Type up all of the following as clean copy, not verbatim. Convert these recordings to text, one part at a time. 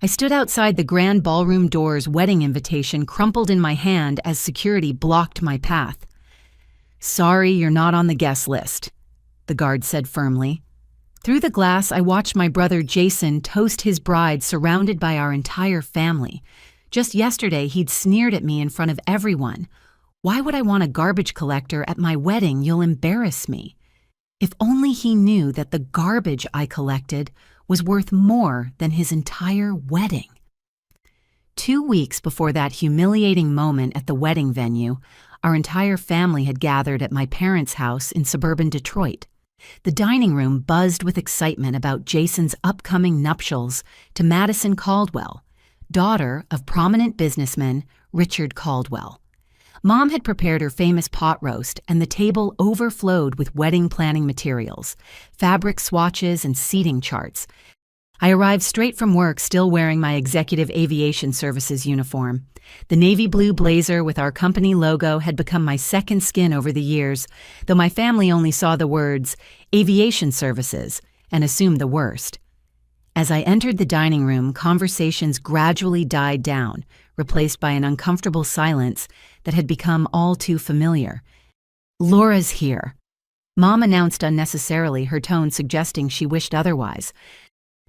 I stood outside the grand ballroom door's wedding invitation crumpled in my hand as security blocked my path. "Sorry, you're not on the guest list," the guard said firmly. Through the glass, I watched my brother Jason toast his bride surrounded by our entire family. Just yesterday, he'd sneered at me in front of everyone. Why would I want a garbage collector at my wedding? You'll embarrass me. If only he knew that the garbage I collected was worth more than his entire wedding. 2 weeks before that humiliating moment at the wedding venue, our entire family had gathered at my parents' house in suburban Detroit. The dining room buzzed with excitement about Jason's upcoming nuptials to Madison Caldwell, daughter of prominent businessman Richard Caldwell. Mom had prepared her famous pot roast, and the table overflowed with wedding planning materials, fabric swatches, and seating charts. I arrived straight from work still wearing my Executive Aviation Services uniform. The navy blue blazer with our company logo had become my second skin over the years, though my family only saw the words Aviation Services and assumed the worst. As I entered the dining room, conversations gradually died down, replaced by an uncomfortable silence that had become all too familiar. "Laura's here," Mom announced unnecessarily, her tone suggesting she wished otherwise.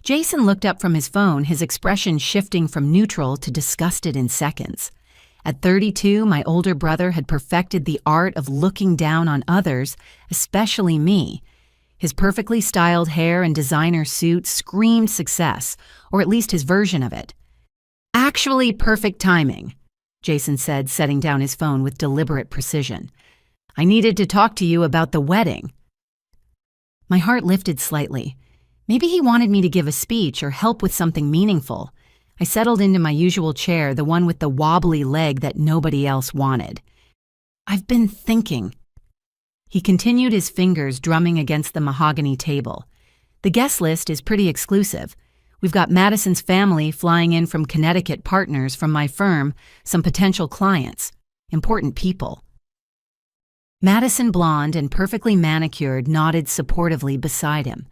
Jason looked up from his phone, his expression shifting from neutral to disgusted in seconds. At 32, my older brother had perfected the art of looking down on others, especially me. His perfectly styled hair and designer suit screamed success, or at least his version of it. "Actually perfect timing," Jason said, setting down his phone with deliberate precision. "I needed to talk to you about the wedding." My heart lifted slightly. Maybe he wanted me to give a speech or help with something meaningful. I settled into my usual chair, the one with the wobbly leg that nobody else wanted. "I've been thinking." He continued, his fingers drumming against the mahogany table. "The guest list is pretty exclusive. We've got Madison's family flying in from Connecticut, partners from my firm, some potential clients, important people." Madison, blonde and perfectly manicured, nodded supportively beside him.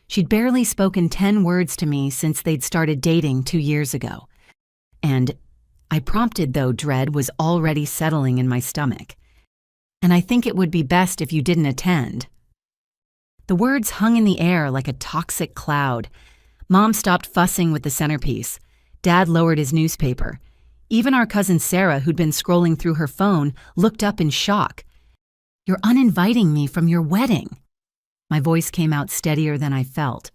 She'd barely spoken 10 words to me since they'd started dating 2 years ago. And I prompted, though dread was already settling in my stomach. "And I think it would be best if you didn't attend." The words hung in the air like a toxic cloud. Mom stopped fussing with the centerpiece. Dad lowered his newspaper. Even our cousin Sarah, who'd been scrolling through her phone, looked up in shock. "You're uninviting me from your wedding." My voice came out steadier than I felt.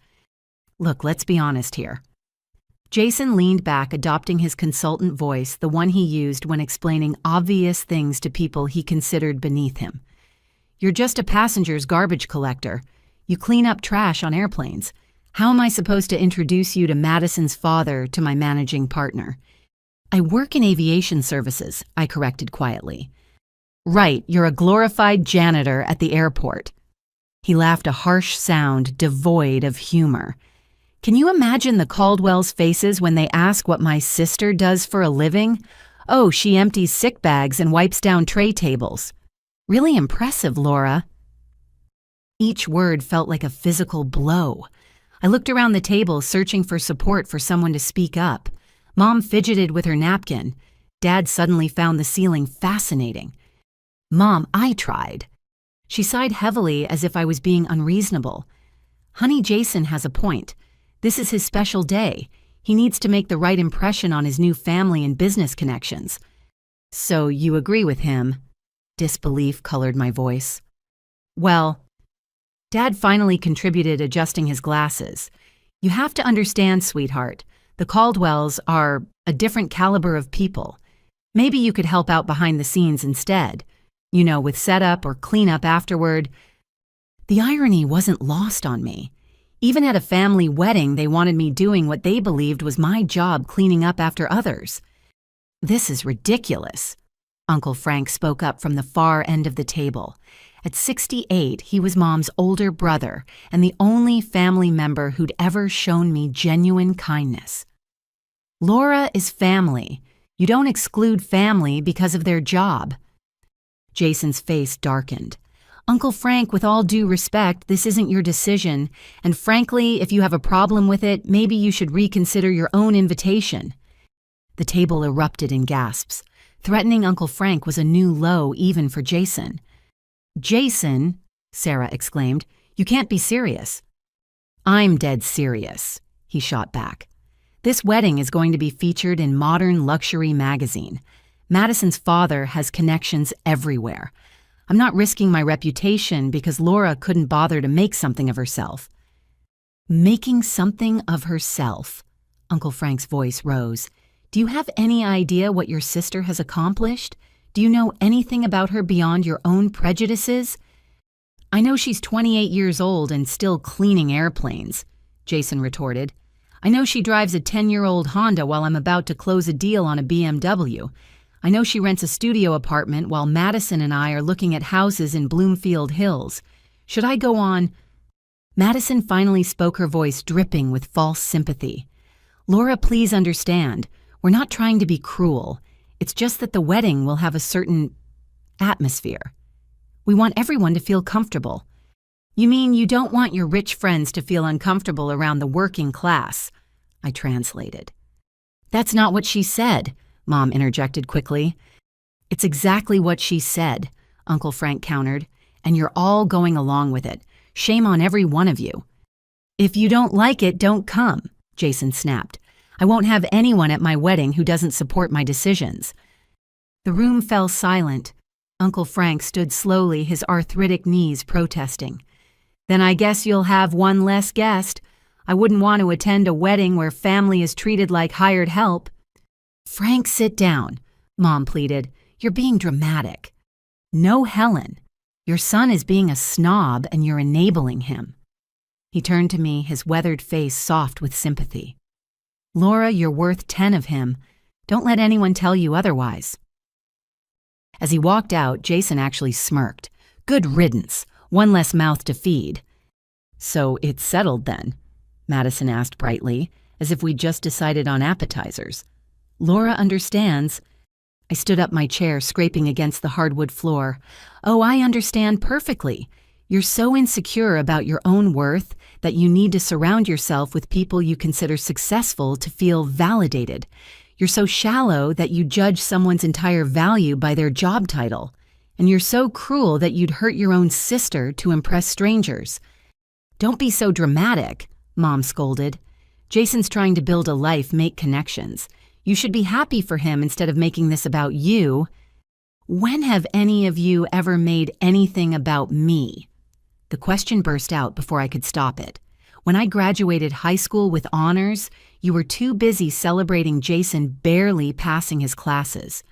"Look, let's be honest here." Jason leaned back, adopting his consultant voice, the one he used when explaining obvious things to people he considered beneath him. "You're just a passenger's garbage collector. You clean up trash on airplanes. How am I supposed to introduce you to Madison's father, to my managing partner?" "I work in aviation services," I corrected quietly. "Right, you're a glorified janitor at the airport." He laughed, a harsh sound devoid of humor. "Can you imagine the Caldwells' faces when they ask what my sister does for a living? Oh, she empties sick bags and wipes down tray tables." "Really impressive, Laura." Each word felt like a physical blow. I looked around the table, searching for support for someone to speak up. Mom fidgeted with her napkin. Dad suddenly found the ceiling fascinating. "Mom, I tried." She sighed heavily as if I was being unreasonable. "Honey, Jason has a point. This is his special day. He needs to make the right impression on his new family and business connections." "So you agree with him?" Disbelief colored my voice. "Well," Dad finally contributed, adjusting his glasses. "You have to understand, sweetheart, the Caldwells are a different caliber of people. Maybe you could help out behind the scenes instead. You know, with setup or cleanup afterward." The irony wasn't lost on me. Even at a family wedding, they wanted me doing what they believed was my job, cleaning up after others. "This is ridiculous," Uncle Frank spoke up from the far end of the table. At 68, he was Mom's older brother and the only family member who'd ever shown me genuine kindness. "Laura is family. You don't exclude family because of their job." Jason's face darkened. Uncle Frank, with all due respect, this isn't your decision, and frankly, if you have a problem with it, maybe you should reconsider your own invitation. The table erupted in gasps. Threatening Uncle Frank was a new low even for Jason. "Jason," Sarah exclaimed, "you can't be serious." "I'm dead serious," he shot back. "This wedding is going to be featured in Modern Luxury magazine. Madison's father has connections everywhere. I'm not risking my reputation because Laura couldn't bother to make something of herself." "Making something of herself?" Uncle Frank's voice rose. "Do you have any idea what your sister has accomplished? Do you know anything about her beyond your own prejudices?" "I know she's 28 years old and still cleaning airplanes," Jason retorted. "I know she drives a 10-year-old Honda while I'm about to close a deal on a BMW. I know she rents a studio apartment while Madison and I are looking at houses in Bloomfield Hills. Should I go on?" Madison finally spoke, her voice dripping with false sympathy. "Laura, please understand. We're not trying to be cruel. It's just that the wedding will have a certain atmosphere. We want everyone to feel comfortable." "You mean you don't want your rich friends to feel uncomfortable around the working class?" I translated. "That's not what she said," Mom interjected quickly. "It's exactly what she said," Uncle Frank countered, "and you're all going along with it. Shame on every one of you." "If you don't like it, don't come," Jason snapped. "I won't have anyone at my wedding who doesn't support my decisions." The room fell silent. Uncle Frank stood slowly, his arthritic knees protesting. "Then I guess you'll have one less guest. I wouldn't want to attend a wedding where family is treated like hired help." "Frank, sit down," Mom pleaded. "You're being dramatic." "No, Helen. Your son is being a snob and you're enabling him." He turned to me, his weathered face soft with sympathy. "Laura, you're worth 10 of him. Don't let anyone tell you otherwise." As he walked out, Jason actually smirked. "Good riddance. One less mouth to feed." "So it's settled then?" Madison asked brightly, as if we'd just decided on appetizers. "Laura understands." I stood up my chair, scraping against the hardwood floor. "Oh, I understand perfectly. You're so insecure about your own worth that you need to surround yourself with people you consider successful to feel validated. You're so shallow that you judge someone's entire value by their job title. And you're so cruel that you'd hurt your own sister to impress strangers." "Don't be so dramatic," Mom scolded. "Jason's trying to build a life, make connections. You should be happy for him instead of making this about you." "When have any of you ever made anything about me?" The question burst out before I could stop it. "When I graduated high school with honors, you were too busy celebrating Jason barely passing his classes.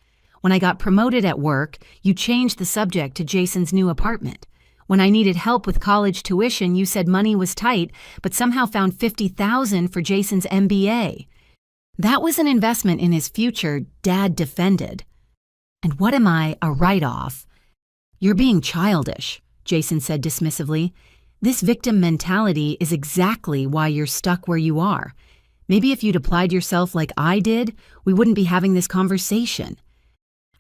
When I got promoted at work, you changed the subject to Jason's new apartment. When I needed help with college tuition, you said money was tight, but somehow found $50,000 for Jason's MBA. That was an investment in his future, Dad defended. And what am I, a write-off?" "You're being childish," Jason said dismissively. "This victim mentality is exactly why you're stuck where you are. Maybe if you'd applied yourself like I did, we wouldn't be having this conversation."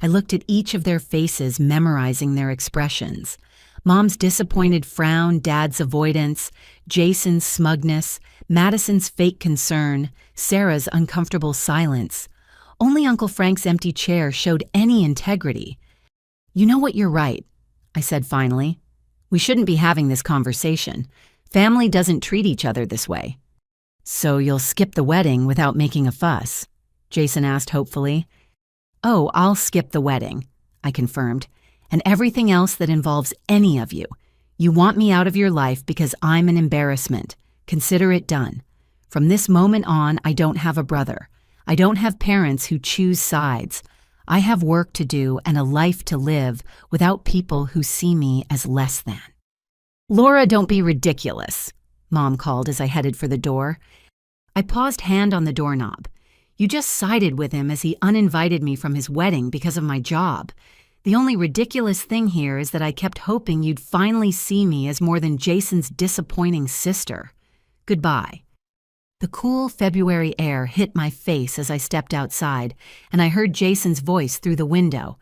I looked at each of their faces, memorizing their expressions. Mom's disappointed frown, Dad's avoidance, Jason's smugness, Madison's fake concern, Sarah's uncomfortable silence. Only Uncle Frank's empty chair showed any integrity. "You know what, you're right," I said finally. "We shouldn't be having this conversation. Family doesn't treat each other this way." "So you'll skip the wedding without making a fuss?" Jason asked hopefully. "Oh, I'll skip the wedding," I confirmed, "and everything else that involves any of you. You want me out of your life because I'm an embarrassment. Consider it done. From this moment on, I don't have a brother. I don't have parents who choose sides. I have work to do and a life to live without people who see me as less than." "Laura, don't be ridiculous," Mom called as I headed for the door. I paused, hand on the doorknob. "You just sided with him as he uninvited me from his wedding because of my job. The only ridiculous thing here is that I kept hoping you'd finally see me as more than Jason's disappointing sister. Goodbye." The cool February air hit my face as I stepped outside, and I heard Jason's voice through the window.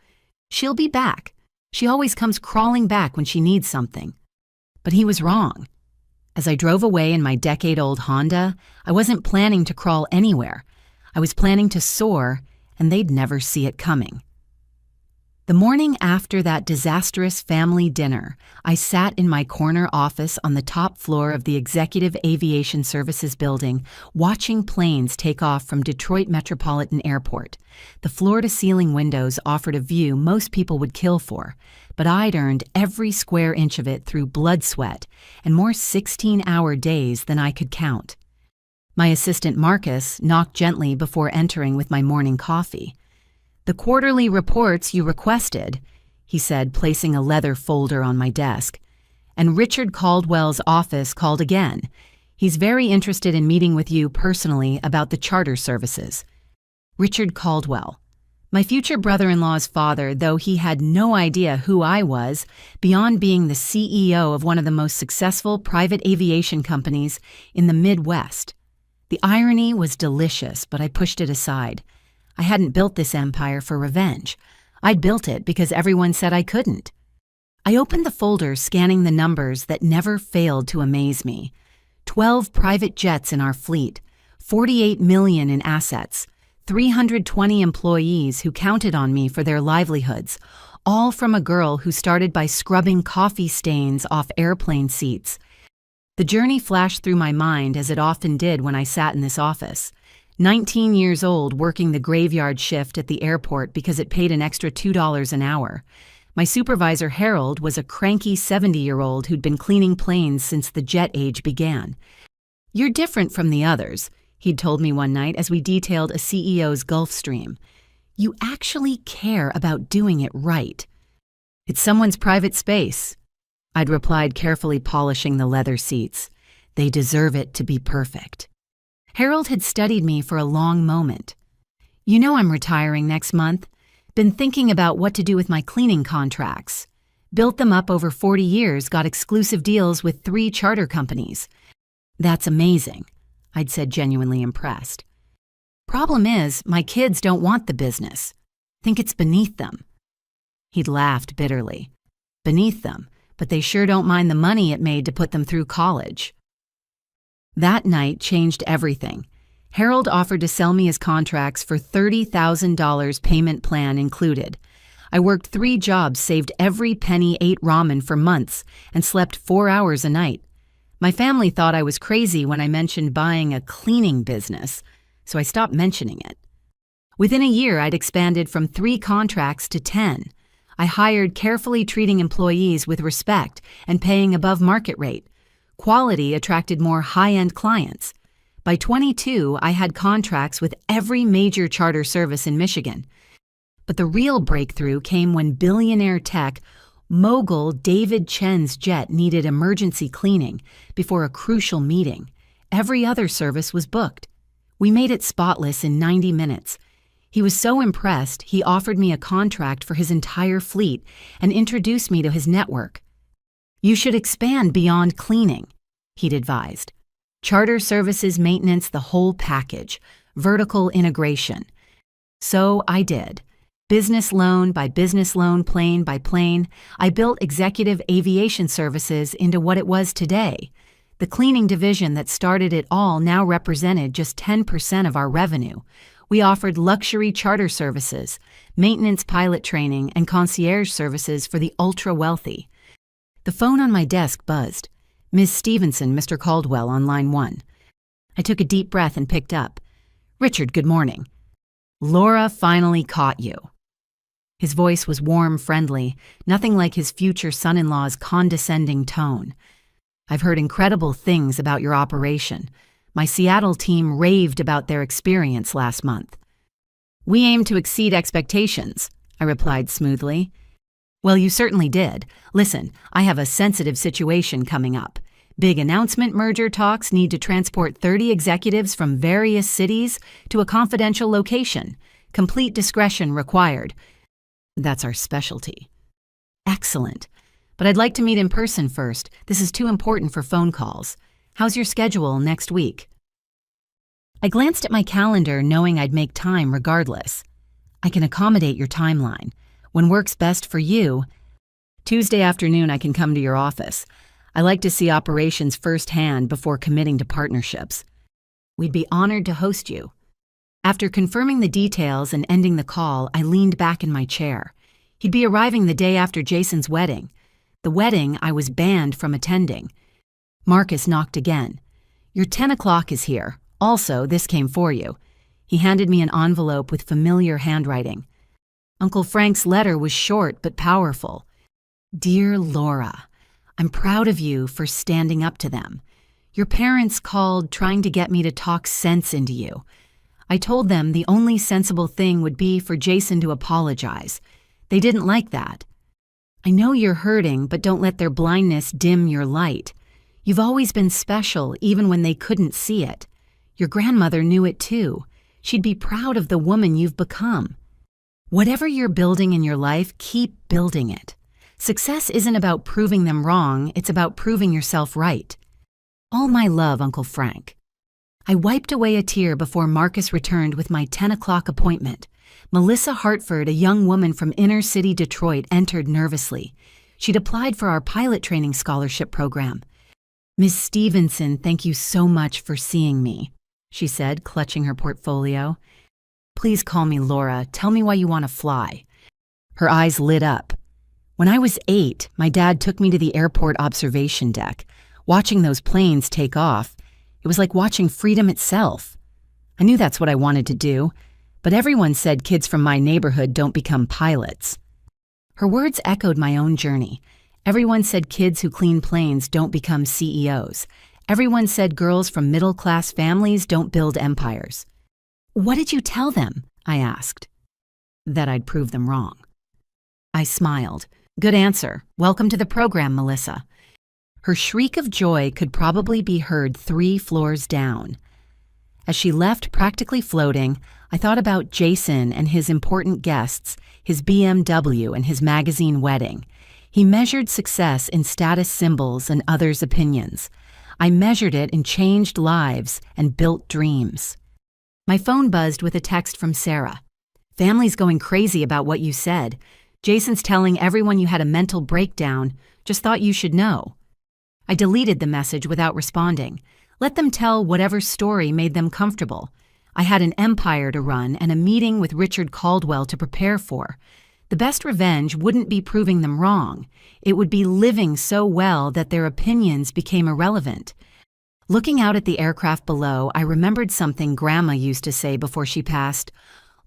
"She'll be back. She always comes crawling back when she needs something. But he was wrong. As I drove away in my decade-old Honda, I wasn't planning to crawl anywhere. I was planning to soar, and they'd never see it coming. The morning after that disastrous family dinner, I sat in my corner office on the top floor of the Executive Aviation Services building, watching planes take off from Detroit Metropolitan Airport. The floor-to-ceiling windows offered a view most people would kill for, but I'd earned every square inch of it through blood sweat and more 16-hour days than I could count. My assistant Marcus knocked gently before entering with my morning coffee. "The quarterly reports you requested," he said, placing a leather folder on my desk. "And Richard Caldwell's office called again. He's very interested in meeting with you personally about the charter services." Richard Caldwell. My future brother-in-law's father, though he had no idea who I was, beyond being the CEO of one of the most successful private aviation companies in the Midwest. The irony was delicious, but I pushed it aside. I hadn't built this empire for revenge. I'd built it because everyone said I couldn't. I opened the folder, scanning the numbers that never failed to amaze me. 12 private jets in our fleet, 48 million in assets, 320 employees who counted on me for their livelihoods, all from a girl who started by scrubbing coffee stains off airplane seats. The journey flashed through my mind as it often did when I sat in this office. 19 years old, working the graveyard shift at the airport because it paid an extra $2 an hour. My supervisor, Harold, was a cranky 70-year-old who'd been cleaning planes since the jet age began. "You're different from the others," he'd told me one night as we detailed a CEO's Gulfstream. "You actually care about doing it right." "It's someone's private space," I'd replied, carefully polishing the leather seats. "They deserve it to be perfect." Harold had studied me for a long moment. "You know I'm retiring next month. Been thinking about what to do with my cleaning contracts. Built them up over 40 years, got exclusive deals with 3 charter companies." "That's amazing," I'd said, genuinely impressed. "Problem is, my kids don't want the business. Think it's beneath them." He'd laughed bitterly. "Beneath them, but they sure don't mind the money it made to put them through college." That night changed everything. Harold offered to sell me his contracts for $30,000, payment plan included. I worked 3 jobs, saved every penny, ate ramen for months, and slept 4 hours a night. My family thought I was crazy when I mentioned buying a cleaning business, so I stopped mentioning it. Within a year, I'd expanded from 3 contracts to 10. I hired, carefully treating employees with respect and paying above market rate. Quality attracted more high-end clients. By 22, I had contracts with every major charter service in Michigan. But the real breakthrough came when billionaire tech mogul David Chen's jet needed emergency cleaning before a crucial meeting. Every other service was booked. We made it spotless in 90 minutes. He was so impressed, he offered me a contract for his entire fleet and introduced me to his network. "You should expand beyond cleaning," he'd advised. "Charter services, maintenance, the whole package, vertical integration." So I did. Business loan by business loan, plane by plane, I built Executive Aviation Services into what it was today. The cleaning division that started it all now represented just 10% of our revenue. We offered luxury charter services, maintenance pilot training, and concierge services for the ultra-wealthy. The phone on my desk buzzed. "Ms. Stevenson, Mr. Caldwell on line 1. I took a deep breath and picked up. "Richard, good morning." "Laura finally caught you." His voice was warm, friendly, nothing like his future son-in-law's condescending tone. "I've heard incredible things about your operation. My Seattle team raved about their experience last month." "We aim to exceed expectations," I replied smoothly. "Well, you certainly did. Listen, I have a sensitive situation coming up. Big announcement merger talks need to transport 30 executives from various cities to a confidential location. Complete discretion required." "That's our specialty." "Excellent. But I'd like to meet in person first. This is too important for phone calls. How's your schedule next week?" I glanced at my calendar, knowing I'd make time regardless. "I can accommodate your timeline. When works best for you, Tuesday afternoon I can come to your office. I like to see operations firsthand before committing to partnerships. We'd be honored to host you. After confirming the details and ending the call, I leaned back in my chair. He'd be arriving the day after Jason's wedding. The wedding I was banned from attending. Marcus knocked again. Your 10 o'clock is here. Also, this came for you. He handed me an envelope with familiar handwriting. Uncle Frank's letter was short but powerful. Dear Laura, I'm proud of you for standing up to them. Your parents called trying to get me to talk sense into you. I told them the only sensible thing would be for Jason to apologize. They didn't like that. I know you're hurting, but don't let their blindness dim your light. You've always been special, even when they couldn't see it. Your grandmother knew it too. She'd be proud of the woman you've become. Whatever you're building in your life, keep building it. Success isn't about proving them wrong, it's about proving yourself right. All my love, Uncle Frank. I wiped away a tear before Marcus returned with my 10 o'clock appointment. Melissa Hartford, a young woman from inner city Detroit, entered nervously. She'd applied for our pilot training scholarship program. Miss Stevenson, thank you so much for seeing me, she said, clutching her portfolio. Please call me Laura. Tell me why you want to fly. Her eyes lit up. When I was 8, my dad took me to the airport observation deck. Watching those planes take off, it was like watching freedom itself. I knew that's what I wanted to do, but everyone said kids from my neighborhood don't become pilots. Her words echoed my own journey. Everyone said kids who clean planes don't become CEOs. Everyone said girls from middle-class families don't build empires. What did you tell them? I asked. That I'd prove them wrong. I smiled. Good answer. Welcome to the program, Melissa. Her shriek of joy could probably be heard 3 floors down. As she left practically floating, I thought about Jason and his important guests, his BMW and his magazine wedding. He measured success in status symbols and others' opinions. I measured it in changed lives and built dreams. My phone buzzed with a text from Sarah. Family's going crazy about what you said. Jason's telling everyone you had a mental breakdown. Just thought you should know. I deleted the message without responding. Let them tell whatever story made them comfortable. I had an empire to run and a meeting with Richard Caldwell to prepare for. The best revenge wouldn't be proving them wrong. It would be living so well that their opinions became irrelevant. Looking out at the aircraft below, I remembered something Grandma used to say before she passed.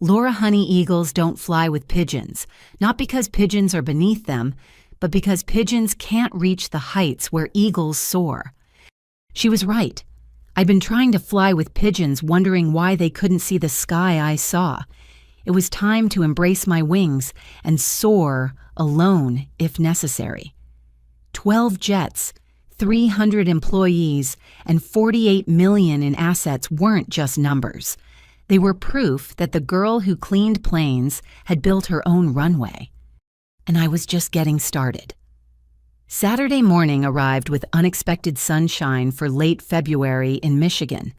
Laura, honey eagles don't fly with pigeons, not because pigeons are beneath them, but because pigeons can't reach the heights where eagles soar. She was right. I'd been trying to fly with pigeons, wondering why they couldn't see the sky I saw. It was time to embrace my wings and soar alone if necessary. 12 jets, 300 employees, and 48 million in assets weren't just numbers. They were proof that the girl who cleaned planes had built her own runway. And I was just getting started. Saturday morning arrived with unexpected sunshine for late February in Michigan.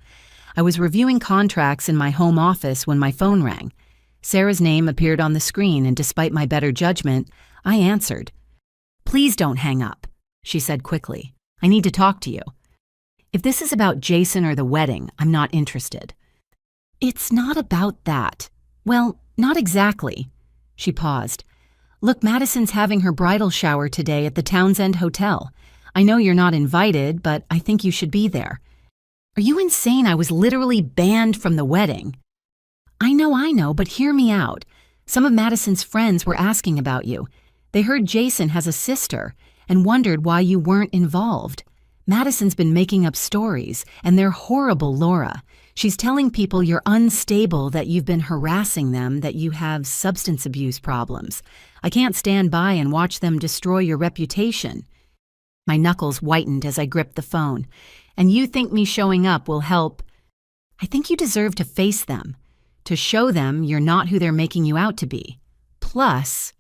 I was reviewing contracts in my home office when my phone rang. Sarah's name appeared on the screen, and despite my better judgment, I answered. Please don't hang up, she said quickly. I need to talk to you. If this is about Jason or the wedding, I'm not interested. It's not about that. Well, not exactly. She paused. Look, Madison's having her bridal shower today at the Townsend Hotel. I know you're not invited, but I think you should be there. Are you insane? I was literally banned from the wedding. I know, but hear me out. Some of Madison's friends were asking about you. They heard Jason has a sister and wondered why you weren't involved. Madison's been making up stories, and they're horrible, Laura. She's telling people you're unstable, that you've been harassing them, that you have substance abuse problems. I can't stand by and watch them destroy your reputation. My knuckles whitened as I gripped the phone. And you think me showing up will help? I think you deserve to face them, to show them you're not who they're making you out to be. Plus,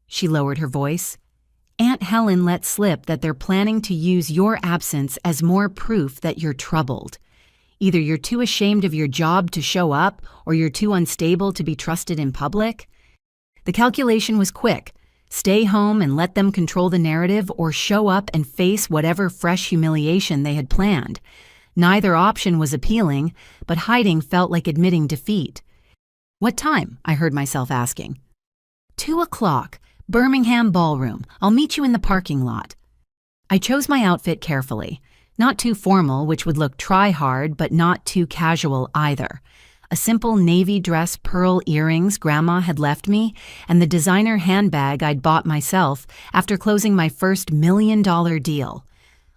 she lowered her voice, Aunt Helen let slip that they're planning to use your absence as more proof that you're troubled. Either you're too ashamed of your job to show up, or you're too unstable to be trusted in public. The calculation was quick. Stay home and let them control the narrative, or show up and face whatever fresh humiliation they had planned. Neither option was appealing, but hiding felt like admitting defeat. "What time?" I heard myself asking. 2 o'clock, Birmingham Ballroom. I'll meet you in the parking lot. I chose my outfit carefully. Not too formal, which would look try-hard, but not too casual either. A simple navy dress, pearl earrings Grandma had left me, and the designer handbag I'd bought myself after closing my first $1 million deal.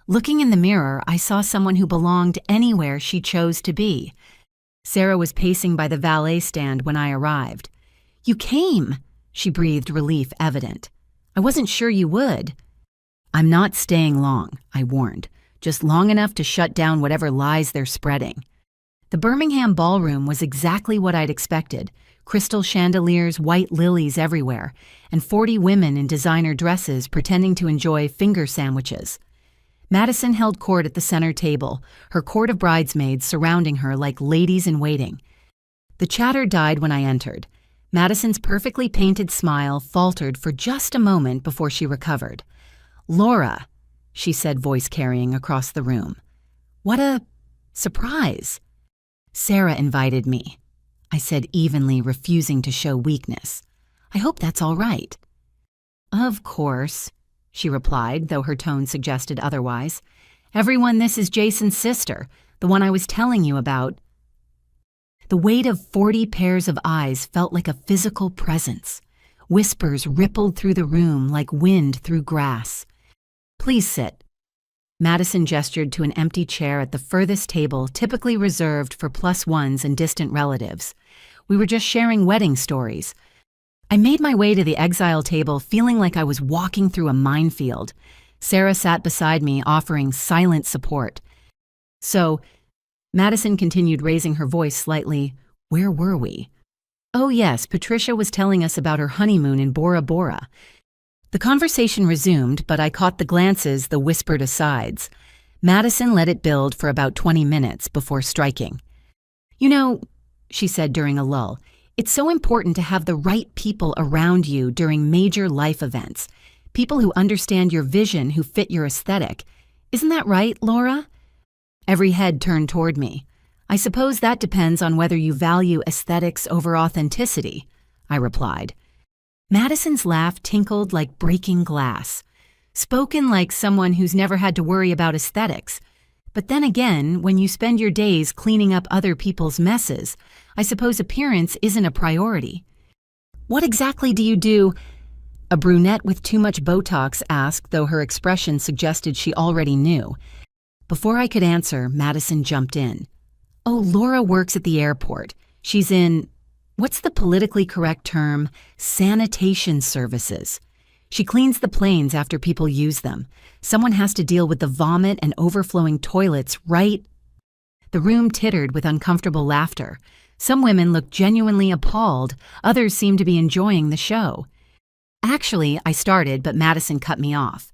Looking in the mirror, I saw someone who belonged anywhere she chose to be. Sarah was pacing by the valet stand when I arrived. "You came," she breathed, relief evident. "I wasn't sure you would." "I'm not staying long," I warned, "just long enough to shut down whatever lies they're spreading." The Birmingham Ballroom was exactly what I'd expected: crystal chandeliers, white lilies everywhere, and 40 women in designer dresses pretending to enjoy finger sandwiches. Madison held court at the center table, her court of bridesmaids surrounding her like ladies-in-waiting. The chatter died when I entered. Madison's perfectly painted smile faltered for just a moment before she recovered. "Laura," she said, voice carrying across the room. "What a surprise." "Sarah invited me," I said evenly, refusing to show weakness. "I hope that's all right." "Of course," she replied, though her tone suggested otherwise. "Everyone, this is Jason's sister, the one I was telling you about." The weight of 40 pairs of eyes felt like a physical presence. Whispers rippled through the room like wind through grass. "Please sit." Madison gestured to an empty chair at the furthest table, typically reserved for +1s and distant relatives. We were just sharing wedding stories. I made my way to the exile table, feeling like I was walking through a minefield. Sarah sat beside me, offering silent support. "So," Madison continued, raising her voice slightly, "where were we?" "Oh yes, Patricia was telling us about her honeymoon in Bora Bora." The conversation resumed, but I caught the glances, the whispered asides. Madison let it build for about 20 minutes before striking. "You know," she said during a lull, "it's so important to have the right people around you during major life events. People who understand your vision, who fit your aesthetic. Isn't that right, Laura?" Every head turned toward me. "I suppose that depends on whether you value aesthetics over authenticity," I replied. Madison's laugh tinkled like breaking glass. Spoken like someone who's never had to worry about aesthetics. But then again, when you spend your days cleaning up other people's messes, I suppose appearance isn't a priority. "What exactly do you do?" a brunette with too much Botox asked, though her expression suggested she already knew. Before I could answer, Madison jumped in. "Oh, Laura works at the airport. She's in, what's the politically correct term? Sanitation services. She cleans the planes after people use them. Someone has to deal with the vomit and overflowing toilets, right?" The room tittered with uncomfortable laughter. Some women looked genuinely appalled, others seemed to be enjoying the show. "Actually," I started, but Madison cut me off.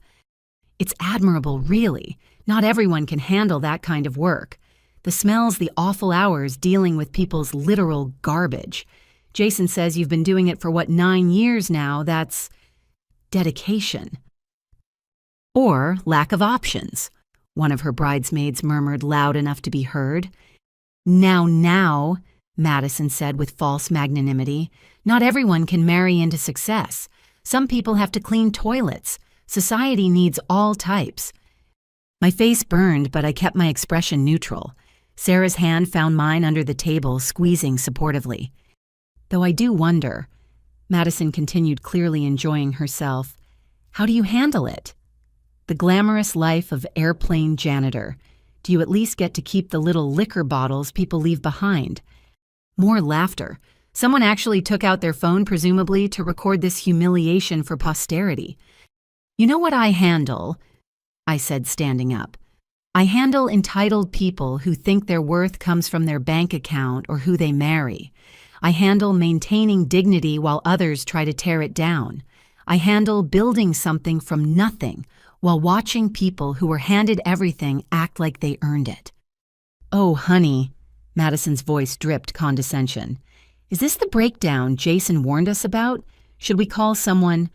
"It's admirable, really. Not everyone can handle that kind of work. The smells, the awful hours dealing with people's literal garbage. Jason says you've been doing it for 9 years now. That's dedication." "Or lack of options," one of her bridesmaids murmured loud enough to be heard. Now, Madison said with false magnanimity. "Not everyone can marry into success. Some people have to clean toilets. Society needs all types." My face burned, but I kept my expression neutral. Sarah's hand found mine under the table, squeezing supportively. "Though I do wonder," Madison continued, clearly enjoying herself, "how do you handle it? The glamorous life of airplane janitor. Do you at least get to keep the little liquor bottles people leave behind?" More laughter. Someone actually took out their phone, presumably to record this humiliation for posterity. "You know what I handle?" I said, standing up. "I handle entitled people who think their worth comes from their bank account or who they marry. I handle maintaining dignity while others try to tear it down. I handle building something from nothing while watching people who were handed everything act like they earned it." "Oh, honey," Madison's voice dripped condescension. "Is this the breakdown Jason warned us about? Should we call someone?"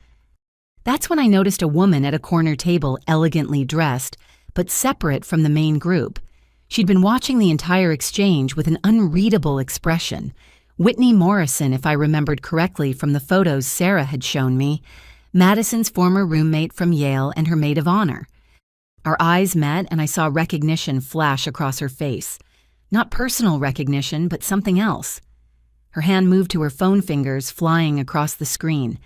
That's when I noticed a woman at a corner table, elegantly dressed, but separate from the main group. She'd been watching the entire exchange with an unreadable expression. Whitney Morrison, if I remembered correctly from the photos Sarah had shown me, Madison's former roommate from Yale and her maid of honor. Our eyes met and I saw recognition flash across her face. Not personal recognition, but something else. Her hand moved to her phone fingers, flying across the screen.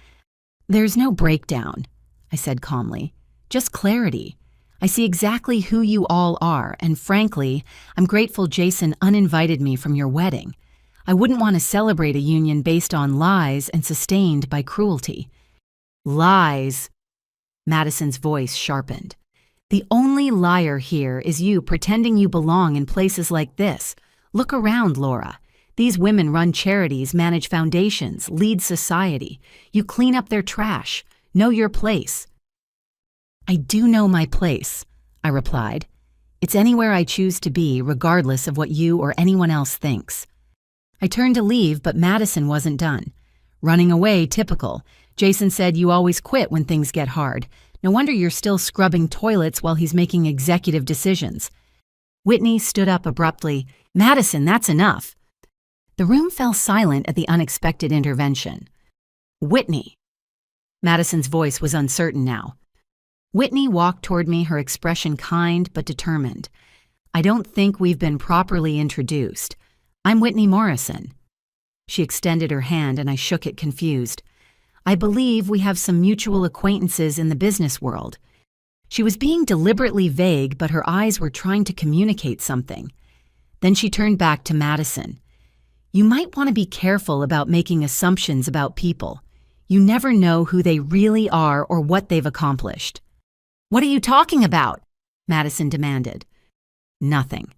"There's no breakdown," I said calmly. "Just clarity. I see exactly who you all are, and frankly, I'm grateful Jason uninvited me from your wedding. I wouldn't want to celebrate a union based on lies and sustained by cruelty." "Lies," Madison's voice sharpened. "The only liar here is you pretending you belong in places like this. Look around, Laura. These women run charities, manage foundations, lead society. You clean up their trash. Know your place." "I do know my place," I replied. "It's anywhere I choose to be, regardless of what you or anyone else thinks." I turned to leave, but Madison wasn't done. "Running away, typical. Jason said you always quit when things get hard. No wonder you're still scrubbing toilets while he's making executive decisions." Whitney stood up abruptly. "Madison, that's enough." The room fell silent at the unexpected intervention. "Whitney." Madison's voice was uncertain now. Whitney walked toward me, her expression kind but determined. "I don't think we've been properly introduced. I'm Whitney Morrison." She extended her hand and I shook it confused. "I believe we have some mutual acquaintances in the business world." She was being deliberately vague, but her eyes were trying to communicate something. Then she turned back to Madison. "You might want to be careful about making assumptions about people. You never know who they really are or what they've accomplished." "What are you talking about?" Madison demanded. "Nothing,"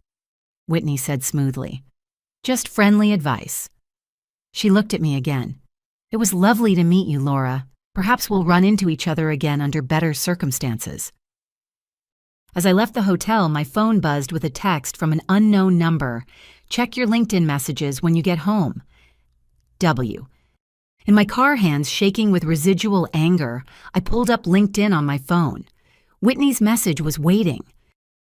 Whitney said smoothly. "Just friendly advice." She looked at me again. "It was lovely to meet you, Laura. Perhaps we'll run into each other again under better circumstances." As I left the hotel, my phone buzzed with a text from an unknown number. "Check your LinkedIn messages when you get home. W." In my car, hands shaking with residual anger, I pulled up LinkedIn on my phone. Whitney's message was waiting.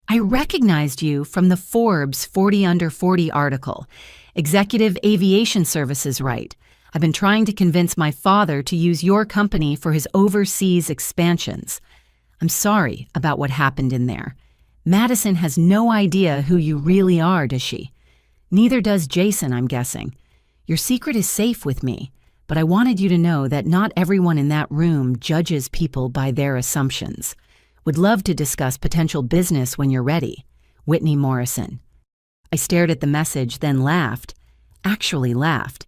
"I recognized you from the Forbes 40 Under 40 article. Executive Aviation Services, right? I've been trying to convince my father to use your company for his overseas expansions. I'm sorry about what happened in there. Madison has no idea who you really are, does she? Neither does Jason, I'm guessing. Your secret is safe with me, but I wanted you to know that not everyone in that room judges people by their assumptions. Would love to discuss potential business when you're ready. Whitney Morrison." I stared at the message, then laughed. Actually laughed.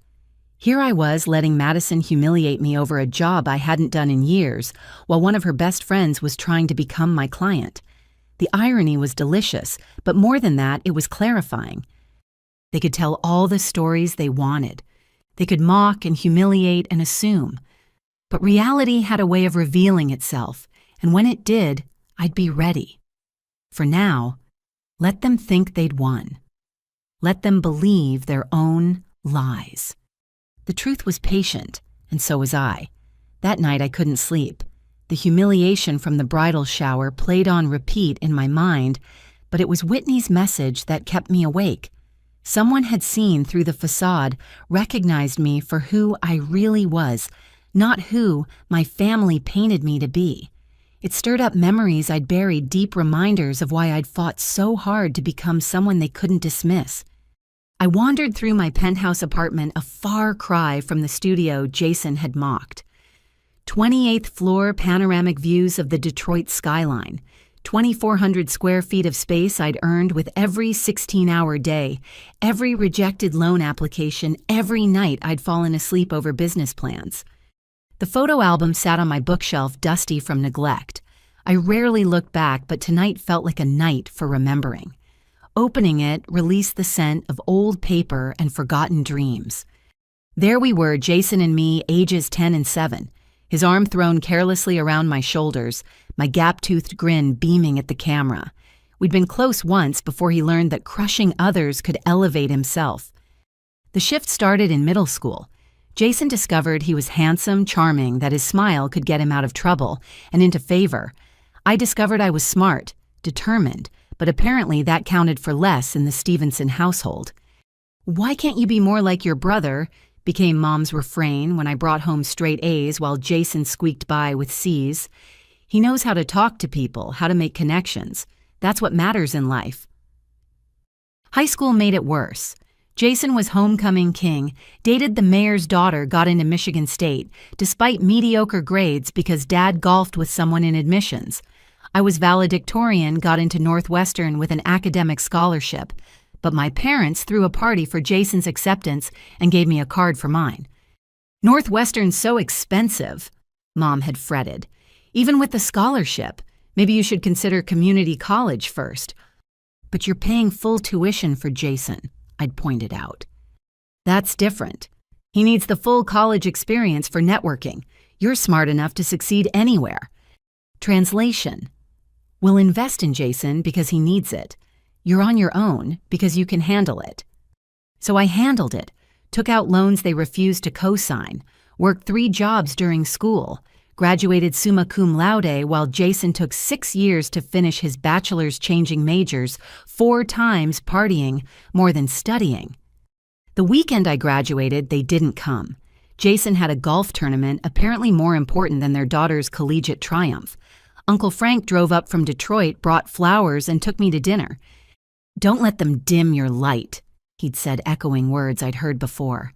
Here I was letting Madison humiliate me over a job I hadn't done in years, while one of her best friends was trying to become my client. The irony was delicious, but more than that, it was clarifying. They could tell all the stories they wanted. They could mock and humiliate and assume. But reality had a way of revealing itself, and when it did, I'd be ready. For now, let them think they'd won. Let them believe their own lies. The truth was patient, and so was I. That night I couldn't sleep. The humiliation from the bridal shower played on repeat in my mind, but it was Whitney's message that kept me awake. Someone had seen through the facade, recognized me for who I really was, not who my family painted me to be. It stirred up memories I'd buried, deep reminders of why I'd fought so hard to become someone they couldn't dismiss. I wandered through my penthouse apartment, a far cry from the studio Jason had mocked. 28th floor panoramic views of the Detroit skyline. 2,400 square feet of space I'd earned with every 16-hour day, every rejected loan application, every night I'd fallen asleep over business plans. The photo album sat on my bookshelf, dusty from neglect. I rarely looked back, but tonight felt like a night for remembering. Opening it released the scent of old paper and forgotten dreams. There we were, Jason and me, ages 10 and 7. His arm thrown carelessly around my shoulders, my gap-toothed grin beaming at the camera. We'd been close once before he learned that crushing others could elevate himself. The shift started in middle school. Jason discovered he was handsome, charming, that his smile could get him out of trouble and into favor. I discovered I was smart, determined, but apparently that counted for less in the Stevenson household. "Why can't you be more like your brother?" became Mom's refrain when I brought home straight A's while Jason squeaked by with C's. "He knows how to talk to people, how to make connections. That's what matters in life." High school made it worse. Jason was homecoming king, dated the mayor's daughter, got into Michigan State, despite mediocre grades because Dad golfed with someone in admissions. I was valedictorian, got into Northwestern with an academic scholarship, but my parents threw a party for Jason's acceptance and gave me a card for mine. "Northwestern's so expensive," Mom had fretted. "Even with the scholarship, maybe you should consider community college first." "But you're paying full tuition for Jason," I'd pointed out. "That's different. He needs the full college experience for networking. You're smart enough to succeed anywhere." Translation: we'll invest in Jason because he needs it. You're on your own because you can handle it. So I handled it, took out loans they refused to co-sign, worked 3 jobs during school, graduated summa cum laude while Jason took 6 years to finish his bachelor's, changing majors, 4 times partying, more than studying. The weekend I graduated, they didn't come. Jason had a golf tournament apparently more important than their daughter's collegiate triumph. Uncle Frank drove up from Detroit, brought flowers, and took me to dinner. "Don't let them dim your light," he'd said, echoing words I'd heard before.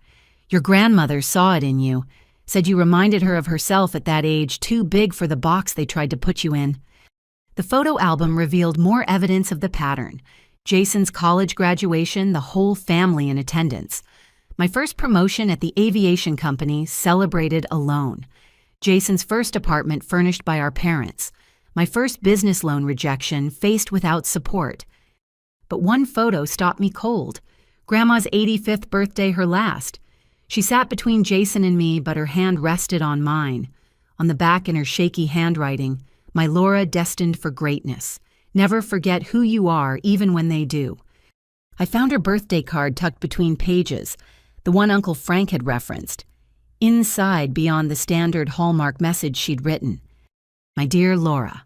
"Your grandmother saw it in you, said you reminded her of herself at that age, too big for the box they tried to put you in." The photo album revealed more evidence of the pattern. Jason's college graduation, the whole family in attendance. My first promotion at the aviation company, celebrated alone. Jason's first apartment furnished by our parents. My first business loan rejection, faced without support. But one photo stopped me cold. Grandma's 85th birthday, her last. She sat between Jason and me, but her hand rested on mine. On the back in her shaky handwriting, "My Laura, destined for greatness. Never forget who you are, even when they do." I found her birthday card tucked between pages, the one Uncle Frank had referenced. Inside, beyond the standard Hallmark message she'd written: "My dear Laura,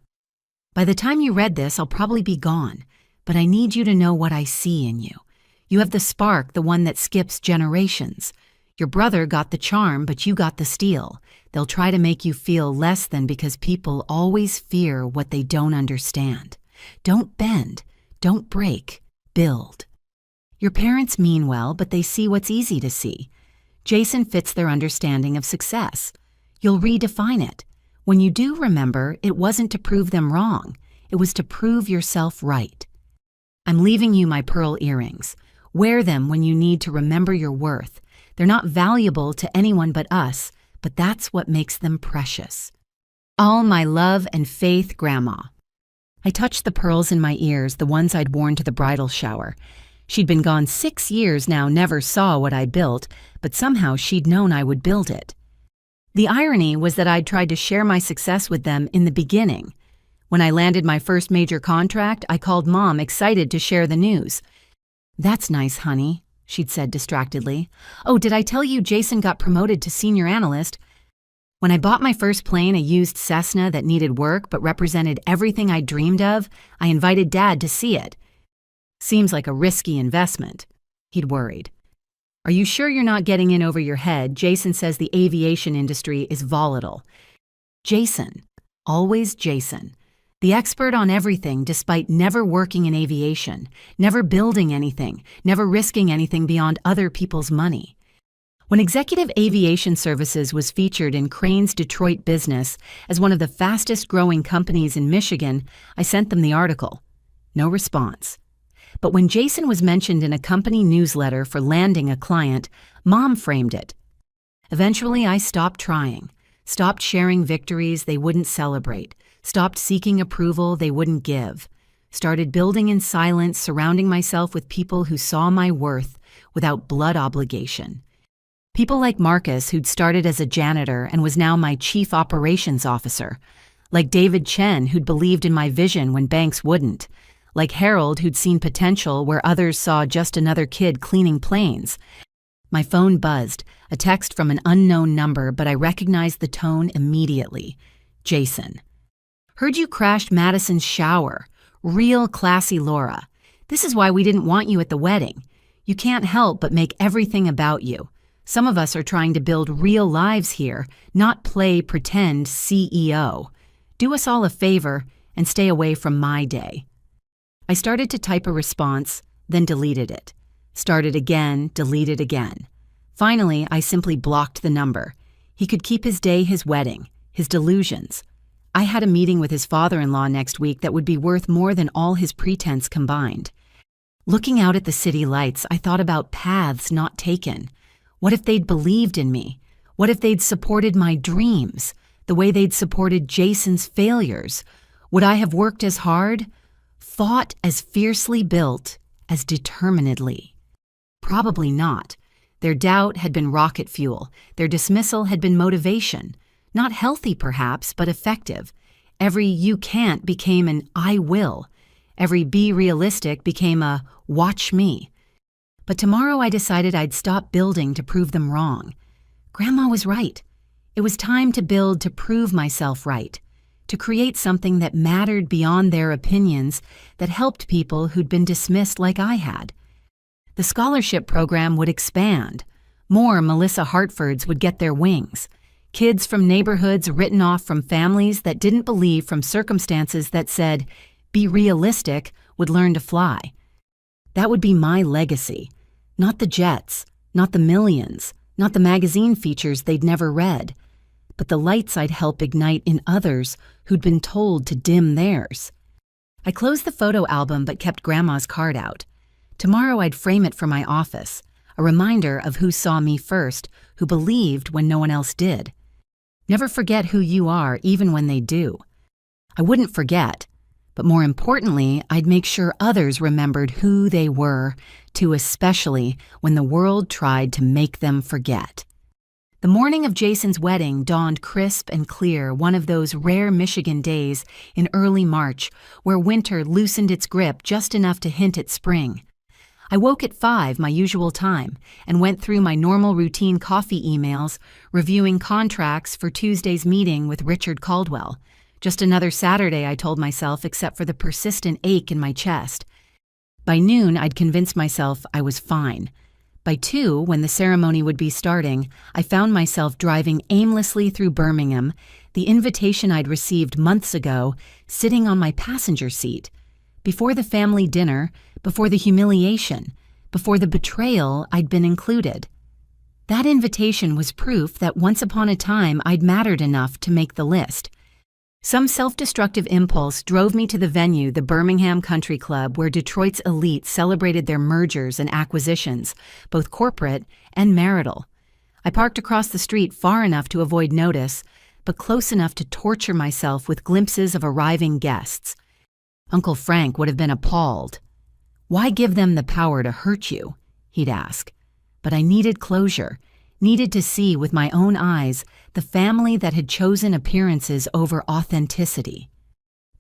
by the time you read this, I'll probably be gone, but I need you to know what I see in you. You have the spark, the one that skips generations. Your brother got the charm, but you got the steel. They'll try to make you feel less than because people always fear what they don't understand. Don't bend, don't break, build." Your parents mean well, but they see what's easy to see. Jason fits their understanding of success. You'll redefine it. When you do remember, it wasn't to prove them wrong. It was to prove yourself right. I'm leaving you my pearl earrings. Wear them when you need to remember your worth. They're not valuable to anyone but us, but that's what makes them precious. All my love and faith, Grandma. I touched the pearls in my ears, the ones I'd worn to the bridal shower. She'd been gone 6 years now, never saw what I built, but somehow she'd known I would build it. The irony was that I'd tried to share my success with them in the beginning. When I landed my first major contract, I called Mom, excited to share the news. "That's nice, honey," she'd said distractedly. "Oh, did I tell you Jason got promoted to senior analyst?" When I bought my first plane, a used Cessna that needed work but represented everything I dreamed of, I invited Dad to see it. "Seems like a risky investment," he'd worried. "Are you sure you're not getting in over your head? Jason says the aviation industry is volatile." Jason, always Jason. The expert on everything despite never working in aviation, never building anything, never risking anything beyond other people's money. When Executive Aviation Services was featured in Crane's Detroit Business as one of the fastest growing companies in Michigan, I sent them the article. No response. But when Jason was mentioned in a company newsletter for landing a client, Mom framed it. Eventually, I stopped trying, stopped sharing victories they wouldn't celebrate, stopped seeking approval they wouldn't give, started building in silence, surrounding myself with people who saw my worth without blood obligation. People like Marcus, who'd started as a janitor and was now my chief operations officer. Like David Chen, who'd believed in my vision when banks wouldn't. Like Harold, who'd seen potential where others saw just another kid cleaning planes. My phone buzzed, a text from an unknown number, but I recognized the tone immediately. Jason. Heard you crashed Madison's shower. Real classy Laura. This is why we didn't want you at the wedding. You can't help but make everything about you. Some of us are trying to build real lives here, not play pretend CEO. Do us all a favor and stay away from my day. I started to type a response, then deleted it. Started again, deleted again. Finally, I simply blocked the number. He could keep his day, his wedding, his delusions. I had a meeting with his father-in-law next week that would be worth more than all his pretense combined. Looking out at the city lights, I thought about paths not taken. What if they'd believed in me? What if they'd supported my dreams, the way they'd supported Jason's failures? Would I have worked as hard, fought as fiercely, built as determinedly? Probably not. Their doubt had been rocket fuel. Their dismissal had been motivation. Not healthy, perhaps, but effective. Every "you can't" became an "I will." Every "be realistic" became a "watch me." But tomorrow I decided I'd stop building to prove them wrong. Grandma was right. It was time to build to prove myself right, to create something that mattered beyond their opinions, that helped people who'd been dismissed like I had. The scholarship program would expand. More Melissa Hartfords would get their wings. Kids from neighborhoods written off from families that didn't believe, from circumstances that said, "Be realistic," would learn to fly. That would be my legacy. Not the jets, not the millions, not the magazine features they'd never read, but the lights I'd help ignite in others who'd been told to dim theirs. I closed the photo album but kept Grandma's card out. Tomorrow I'd frame it for my office, a reminder of who saw me first, who believed when no one else did. Never forget who you are, even when they do. I wouldn't forget, but more importantly, I'd make sure others remembered who they were, too, especially when the world tried to make them forget. The morning of Jason's wedding dawned crisp and clear, one of those rare Michigan days in early March where winter loosened its grip just enough to hint at spring. I woke at 5, my usual time, and went through my normal routine coffee emails, reviewing contracts for Tuesday's meeting with Richard Caldwell. Just another Saturday, I told myself, except for the persistent ache in my chest. By noon, I'd convinced myself I was fine. By 2, when the ceremony would be starting, I found myself driving aimlessly through Birmingham, the invitation I'd received months ago, sitting on my passenger seat. Before the family dinner, before the humiliation, before the betrayal, I'd been included. That invitation was proof that once upon a time I'd mattered enough to make the list. Some self-destructive impulse drove me to the venue, the Birmingham Country Club, where Detroit's elite celebrated their mergers and acquisitions, both corporate and marital. I parked across the street far enough to avoid notice, but close enough to torture myself with glimpses of arriving guests. Uncle Frank would have been appalled. "Why give them the power to hurt you?" he'd ask. But I needed closure, needed to see with my own eyes the family that had chosen appearances over authenticity.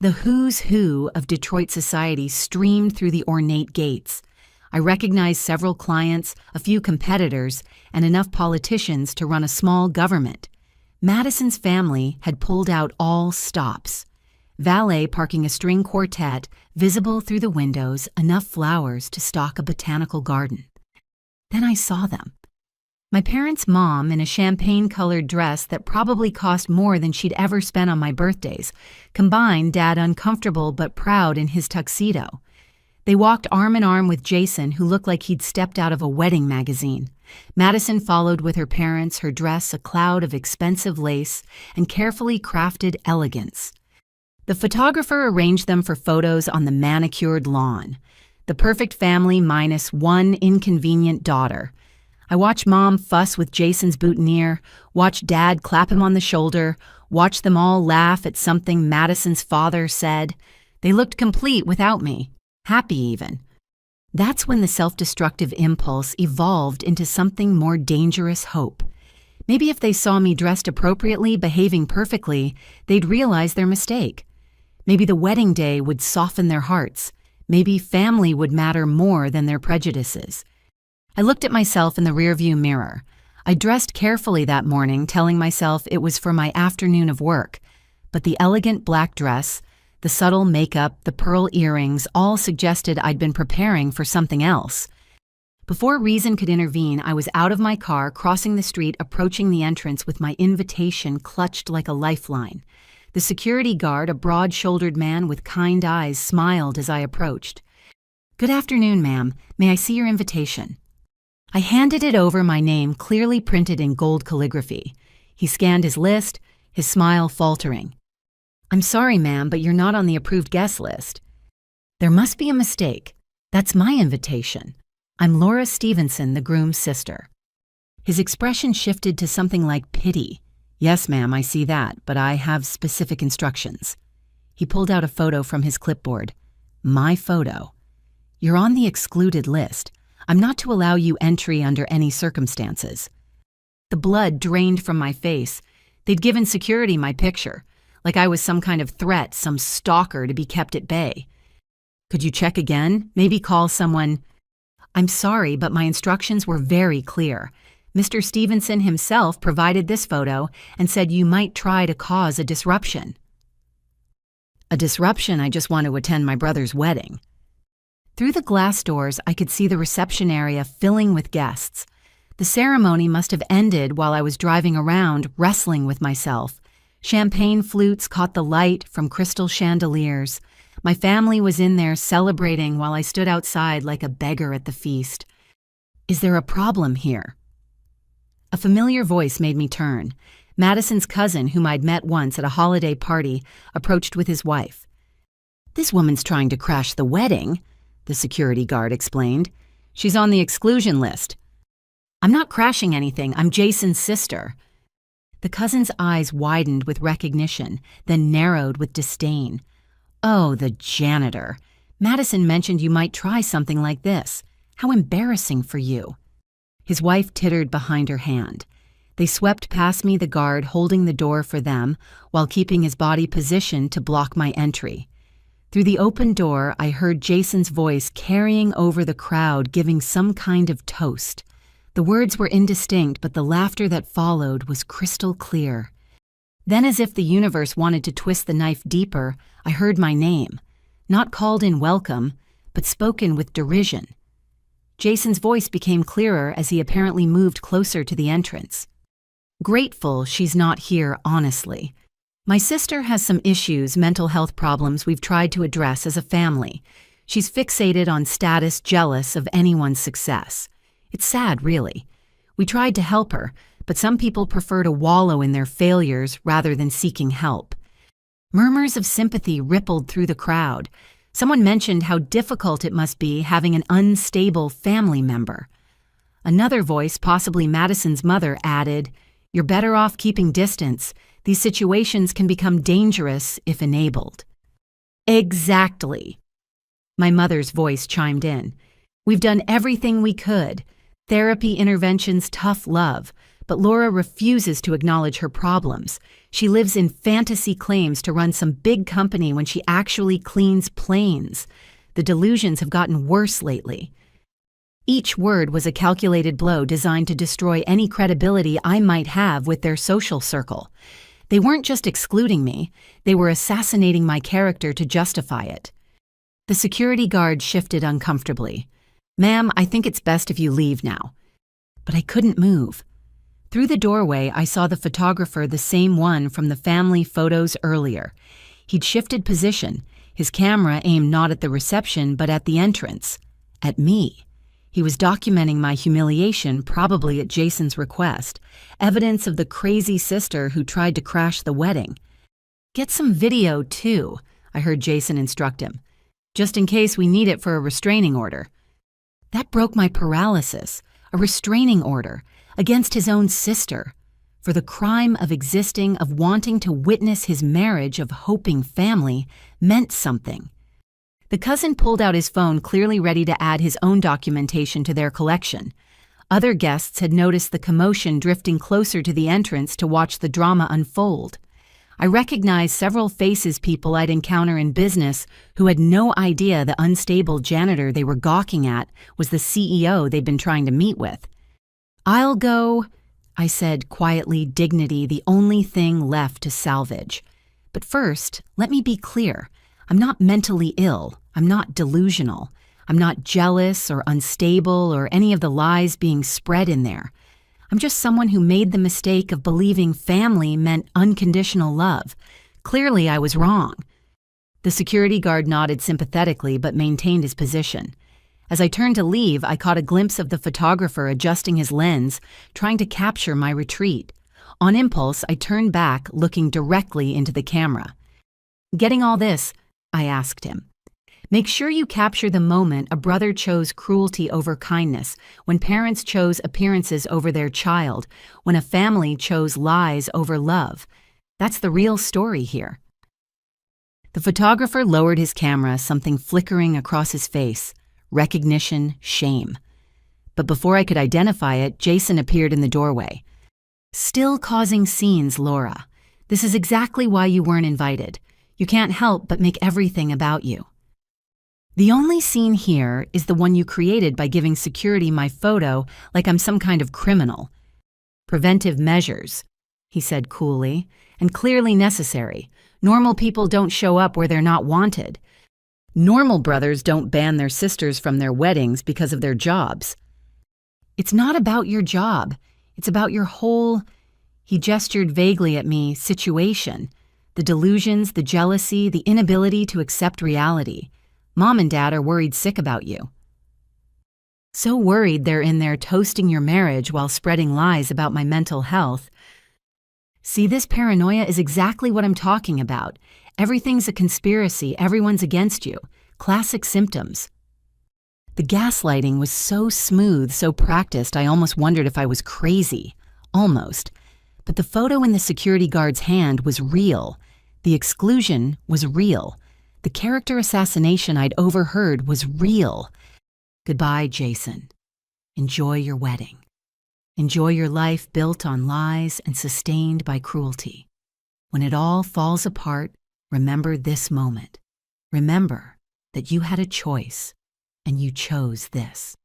The who's who of Detroit society streamed through the ornate gates. I recognized several clients, a few competitors, and enough politicians to run a small government. Madison's family had pulled out all stops. Valet parking a string quartet, visible through the windows, enough flowers to stock a botanical garden. Then I saw them. My parents' mom in a champagne-colored dress that probably cost more than she'd ever spent on my birthdays. Combined, Dad uncomfortable but proud in his tuxedo. They walked arm in arm with Jason, who looked like he'd stepped out of a wedding magazine. Madison followed with her parents, her dress a cloud of expensive lace and carefully crafted elegance. The photographer arranged them for photos on the manicured lawn. The perfect family minus one inconvenient daughter. I watched Mom fuss with Jason's boutonniere, watched Dad clap him on the shoulder, watched them all laugh at something Madison's father said. They looked complete without me, happy even. That's when the self-destructive impulse evolved into something more dangerous: hope. Maybe if they saw me dressed appropriately, behaving perfectly, they'd realize their mistake. Maybe the wedding day would soften their hearts. Maybe family would matter more than their prejudices. I looked at myself in the rearview mirror. I dressed carefully that morning, telling myself it was for my afternoon of work. But the elegant black dress, the subtle makeup, the pearl earrings all suggested I'd been preparing for something else. Before reason could intervene, I was out of my car, crossing the street, approaching the entrance with my invitation clutched like a lifeline. The security guard, a broad-shouldered man with kind eyes, smiled as I approached. "Good afternoon, ma'am. May I see your invitation?" I handed it over, my name clearly printed in gold calligraphy. He scanned his list, his smile faltering. "I'm sorry, ma'am, but you're not on the approved guest list." "There must be a mistake. That's my invitation. I'm Laura Stevenson, the groom's sister." His expression shifted to something like pity. "Yes, ma'am, I see that, but I have specific instructions." He pulled out a photo from his clipboard. "My photo. You're on the excluded list. I'm not to allow you entry under any circumstances." The blood drained from my face. They'd given security my picture, like I was some kind of threat, some stalker to be kept at bay. "Could you check again? Maybe call someone?" "I'm sorry, but my instructions were very clear. Mr. Stevenson himself provided this photo and said you might try to cause a disruption." "A disruption? I just want to attend my brother's wedding." Through the glass doors, I could see the reception area filling with guests. The ceremony must have ended while I was driving around, wrestling with myself. Champagne flutes caught the light from crystal chandeliers. My family was in there celebrating while I stood outside like a beggar at the feast. "Is there a problem here?" A familiar voice made me turn. Madison's cousin, whom I'd met once at a holiday party, approached with his wife. "This woman's trying to crash the wedding," the security guard explained. "She's on the exclusion list." "I'm not crashing anything. I'm Jason's sister." The cousin's eyes widened with recognition, then narrowed with disdain. "Oh, the janitor. Madison mentioned you might try something like this. How embarrassing for you." His wife tittered behind her hand. They swept past me, the guard holding the door for them, while keeping his body positioned to block my entry. Through the open door, I heard Jason's voice carrying over the crowd, giving some kind of toast. The words were indistinct, but the laughter that followed was crystal clear. Then, as if the universe wanted to twist the knife deeper, I heard my name, not called in welcome, but spoken with derision. Jason's voice became clearer as he apparently moved closer to the entrance. "Grateful she's not here, honestly. My sister has some issues, mental health problems we've tried to address as a family. She's fixated on status, jealous of anyone's success. It's sad, really. We tried to help her, but some people prefer to wallow in their failures rather than seeking help." Murmurs of sympathy rippled through the crowd. Someone mentioned how difficult it must be having an unstable family member. Another voice, possibly Madison's mother, added, "You're better off keeping distance. These situations can become dangerous if enabled." "Exactly." My mother's voice chimed in. "We've done everything we could. Therapy, interventions, tough love. But Laura refuses to acknowledge her problems. She lives in fantasy claims to run some big company when she actually cleans planes. The delusions have gotten worse lately." Each word was a calculated blow designed to destroy any credibility I might have with their social circle. They weren't just excluding me, they were assassinating my character to justify it. The security guard shifted uncomfortably. "Ma'am, I think it's best if you leave now." But I couldn't move. Through the doorway, I saw the photographer, the same one from the family photos earlier. He'd shifted position, his camera aimed not at the reception but at the entrance, at me. He was documenting my humiliation, probably at Jason's request, evidence of the crazy sister who tried to crash the wedding. "Get some video, too," I heard Jason instruct him, "just in case we need it for a restraining order." That broke my paralysis. A restraining order against his own sister for the crime of existing, of wanting to witness his marriage, of hoping family meant something. The cousin pulled out his phone, clearly ready to add his own documentation to their collection. Other guests had noticed the commotion, drifting closer to the entrance to watch the drama unfold. I recognized several faces people I'd encounter in business who had no idea the unstable janitor they were gawking at was the CEO they'd been trying to meet with. "I'll go," I said quietly, dignity the only thing left to salvage. "But first, let me be clear. I'm not mentally ill. I'm not delusional. I'm not jealous or unstable or any of the lies being spread in there. I'm just someone who made the mistake of believing family meant unconditional love. Clearly, I was wrong." The security guard nodded sympathetically but maintained his position. As I turned to leave, I caught a glimpse of the photographer adjusting his lens, trying to capture my retreat. On impulse, I turned back, looking directly into the camera. "Getting all this?" I asked him. "Make sure you capture the moment a brother chose cruelty over kindness, when parents chose appearances over their child, when a family chose lies over love. That's the real story here." The photographer lowered his camera, something flickering across his face. Recognition, shame. But before I could identify it, Jason appeared in the doorway. "Still causing scenes, Laura. This is exactly why you weren't invited. You can't help but make everything about you. The only scene here is the one you created by giving security my photo like I'm some kind of criminal. Preventive measures," he said coolly, "and clearly necessary. Normal people don't show up where they're not wanted. Normal brothers don't ban their sisters from their weddings because of their jobs. It's not about your job. It's about your whole," he gestured vaguely at me, "situation. The delusions, the jealousy, the inability to accept reality. Mom and Dad are worried sick about you. So worried they're in there toasting your marriage while spreading lies about my mental health. See, this paranoia is exactly what I'm talking about. Everything's a conspiracy, everyone's against you. Classic symptoms." The gaslighting was so smooth, so practiced, I almost wondered if I was crazy. Almost. But the photo in the security guard's hand was real. The exclusion was real. The character assassination I'd overheard was real. Goodbye, Jason. Enjoy your wedding. Enjoy your life built on lies and sustained by cruelty. When it all falls apart, remember this moment. Remember that you had a choice, and you chose this.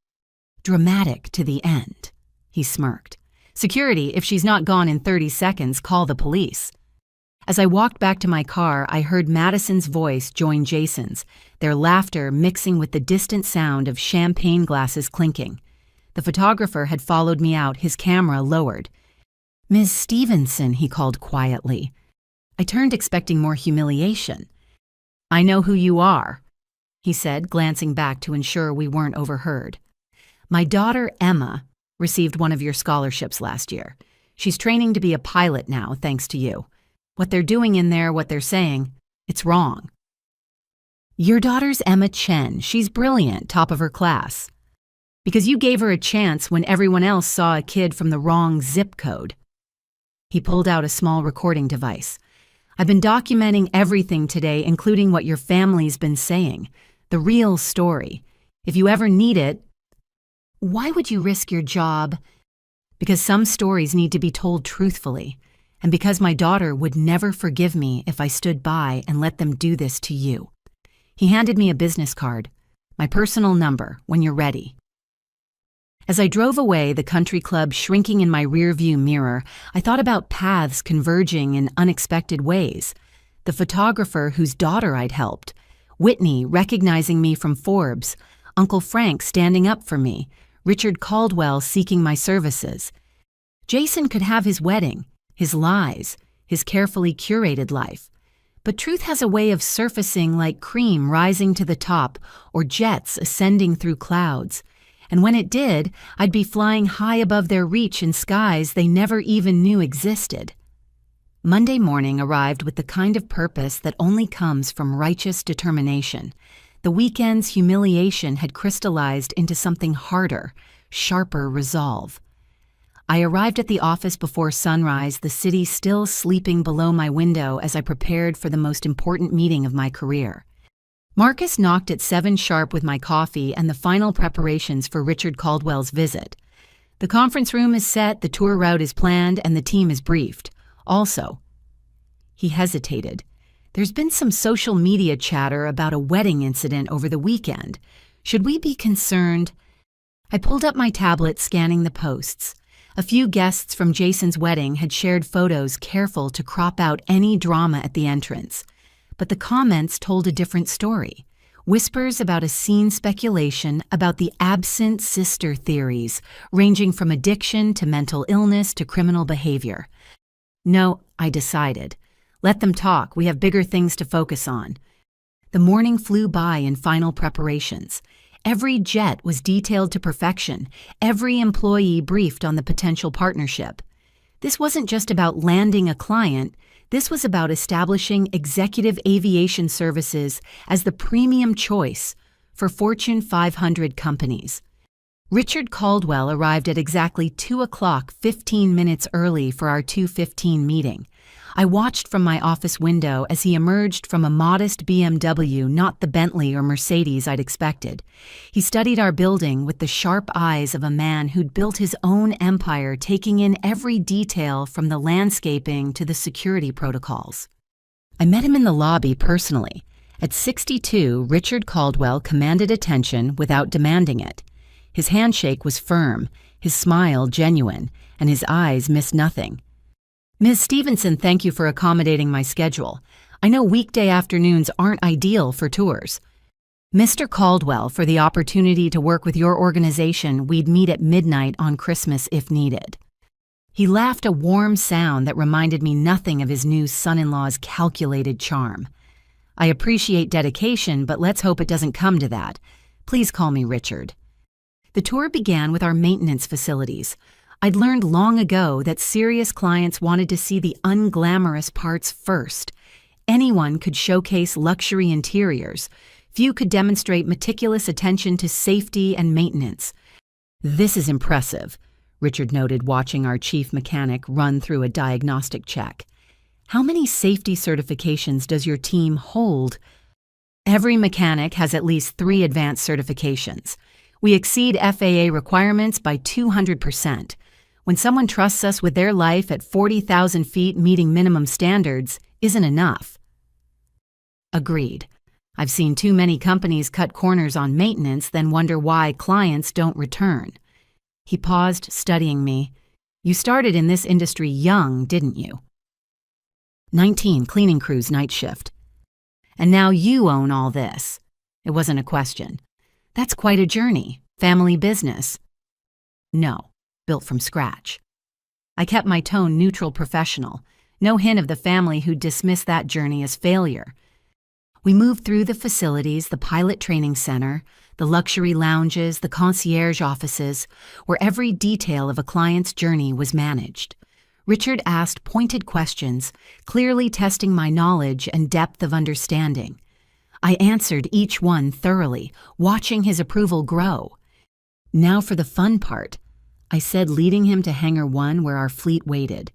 Dramatic to the end, he smirked. "Security, if she's not gone in 30 seconds, call the police." As I walked back to my car, I heard Madison's voice join Jason's, their laughter mixing with the distant sound of champagne glasses clinking. The photographer had followed me out, his camera lowered. "Ms. Stevenson," he called quietly. I turned expecting more humiliation. "I know who you are," he said, glancing back to ensure we weren't overheard. "My daughter, Emma, received one of your scholarships last year. She's training to be a pilot now, thanks to you. What they're doing in there, what they're saying, it's wrong." "Your daughter's Emma Chen. She's brilliant, top of her class. Because you gave her a chance when everyone else saw a kid from the wrong zip code." He pulled out a small recording device. "I've been documenting everything today, including what your family's been saying. The real story. If you ever need it..." "Why would you risk your job?" "Because some stories need to be told truthfully. And because my daughter would never forgive me if I stood by and let them do this to you." He handed me a business card. "My personal number, when you're ready." As I drove away, the country club shrinking in my rearview mirror, I thought about paths converging in unexpected ways. The photographer whose daughter I'd helped, Whitney recognizing me from Forbes, Uncle Frank standing up for me, Richard Caldwell seeking my services. Jason could have his wedding, his lies, his carefully curated life. But truth has a way of surfacing like cream rising to the top or jets ascending through clouds. And when it did, I'd be flying high above their reach in skies they never even knew existed. Monday morning arrived with the kind of purpose that only comes from righteous determination. The weekend's humiliation had crystallized into something harder, sharper resolve. I arrived at the office before sunrise, the city still sleeping below my window as I prepared for the most important meeting of my career. Marcus knocked at 7 sharp with my coffee and the final preparations for Richard Caldwell's visit. The conference room is set, the tour route is planned, and the team is briefed. Also, He hesitated. There's been some social media chatter about a wedding incident over the weekend. Should we be concerned? I pulled up my tablet, scanning the posts. A few guests from Jason's wedding had shared photos, careful to crop out any drama at the entrance. But the comments told a different story. Whispers about a scene, speculation about the absent sister theories, ranging from addiction to mental illness to criminal behavior. No, I decided. Let them talk. We have bigger things to focus on. The morning flew by in final preparations. Every jet was detailed to perfection. Every employee briefed on the potential partnership. This wasn't just about landing a client. This was about establishing executive aviation services as the premium choice for Fortune 500 companies. Richard Caldwell arrived at exactly 2 o'clock, 15 minutes early for our 2:15 meeting. I watched from my office window as he emerged from a modest BMW, not the Bentley or Mercedes I'd expected. He studied our building with the sharp eyes of a man who'd built his own empire, taking in every detail from the landscaping to the security protocols. I met him in the lobby personally. At 62, Richard Caldwell commanded attention without demanding it. His handshake was firm, his smile genuine, and his eyes missed nothing. Ms. Stevenson, thank you for accommodating my schedule. I know weekday afternoons aren't ideal for tours. Mr. Caldwell, for the opportunity to work with your organization, we'd meet at midnight on Christmas if needed. He laughed, a warm sound that reminded me nothing of his new son-in-law's calculated charm. I appreciate dedication, but let's hope it doesn't come to that. Please call me Richard. The tour began with our maintenance facilities. I'd learned long ago that serious clients wanted to see the unglamorous parts first. Anyone could showcase luxury interiors. Few could demonstrate meticulous attention to safety and maintenance. This is impressive, Richard noted, watching our chief mechanic run through a diagnostic check. How many safety certifications does your team hold? Every mechanic has at least 3 advanced certifications. We exceed FAA requirements by 200%. When someone trusts us with their life at 40,000 feet, meeting minimum standards isn't enough. Agreed. I've seen too many companies cut corners on maintenance, then wonder why clients don't return. He paused, studying me. You started in this industry young, didn't you? 19, cleaning crews, night shift. And now you own all this. It wasn't a question. That's quite a journey. Family business. No. Built from scratch. I kept my tone neutral, professional. No hint of the family who'd dismiss that journey as failure. We moved through the facilities, the pilot training center, the luxury lounges, the concierge offices, where every detail of a client's journey was managed. Richard asked pointed questions, clearly testing my knowledge and depth of understanding. I answered each one thoroughly, watching his approval grow. Now for the fun part, I said, leading him to Hangar 1 where our fleet waited.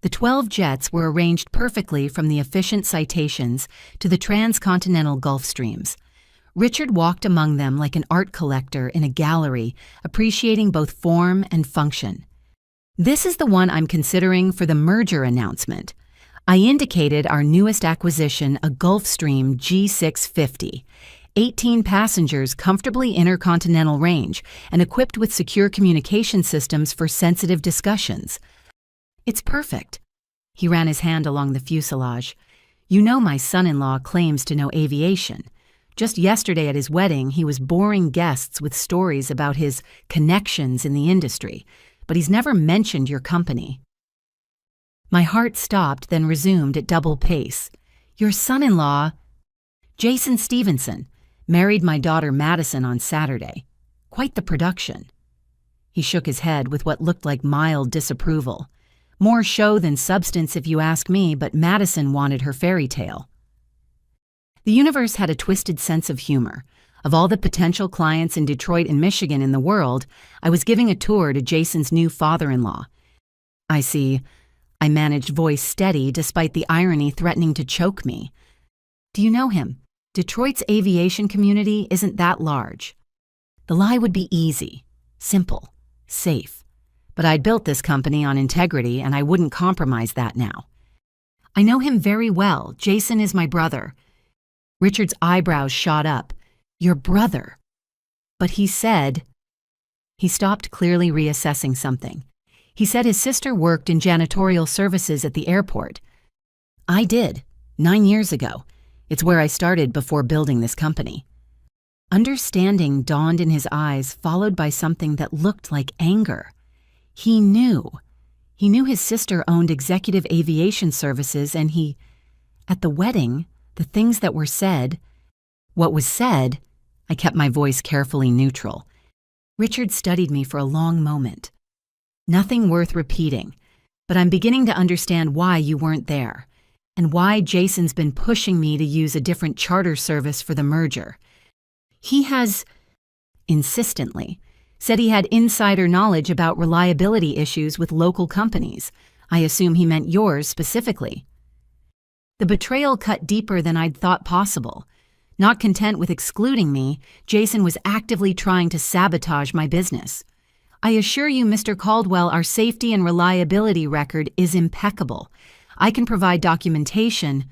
The 12 jets were arranged perfectly from the efficient citations to the transcontinental Gulf Streams. Richard walked among them like an art collector in a gallery, appreciating both form and function. This is the one I'm considering for the merger announcement. I indicated our newest acquisition, a Gulfstream G650. 18 passengers, comfortably intercontinental range, and equipped with secure communication systems for sensitive discussions. It's perfect. He ran his hand along the fuselage. You know my son-in-law claims to know aviation. Just yesterday at his wedding, he was boring guests with stories about his connections in the industry, but he's never mentioned your company. My heart stopped, then resumed at double pace. Your son-in-law, Jason Stevenson, married my daughter Madison on Saturday. Quite the production. He shook his head with what looked like mild disapproval. More show than substance if you ask me, but Madison wanted her fairy tale. The universe had a twisted sense of humor. Of all the potential clients in Detroit and Michigan in the world, I was giving a tour to Jason's new father-in-law. I see. I managed voice steady despite the irony threatening to choke me. Do you know him? Detroit's aviation community isn't that large. The lie would be easy, simple, safe. But I'd built this company on integrity and I wouldn't compromise that now. I know him very well. Jason is my brother. Richard's eyebrows shot up. Your brother. But he said... He stopped, clearly reassessing something. He said his sister worked in janitorial services at the airport. I did, 9 years ago. It's where I started before building this company. Understanding dawned in his eyes, followed by something that looked like anger. He knew. He knew his sister owned executive aviation services, and he... At the wedding, the things that were said... What was said... I kept my voice carefully neutral. Richard studied me for a long moment. Nothing worth repeating, but I'm beginning to understand why you weren't there, and why Jason's been pushing me to use a different charter service for the merger. He has, insistently, said he had insider knowledge about reliability issues with local companies. I assume he meant yours specifically. The betrayal cut deeper than I'd thought possible. Not content with excluding me, Jason was actively trying to sabotage my business. I assure you, Mr. Caldwell, our safety and reliability record is impeccable. I can provide documentation.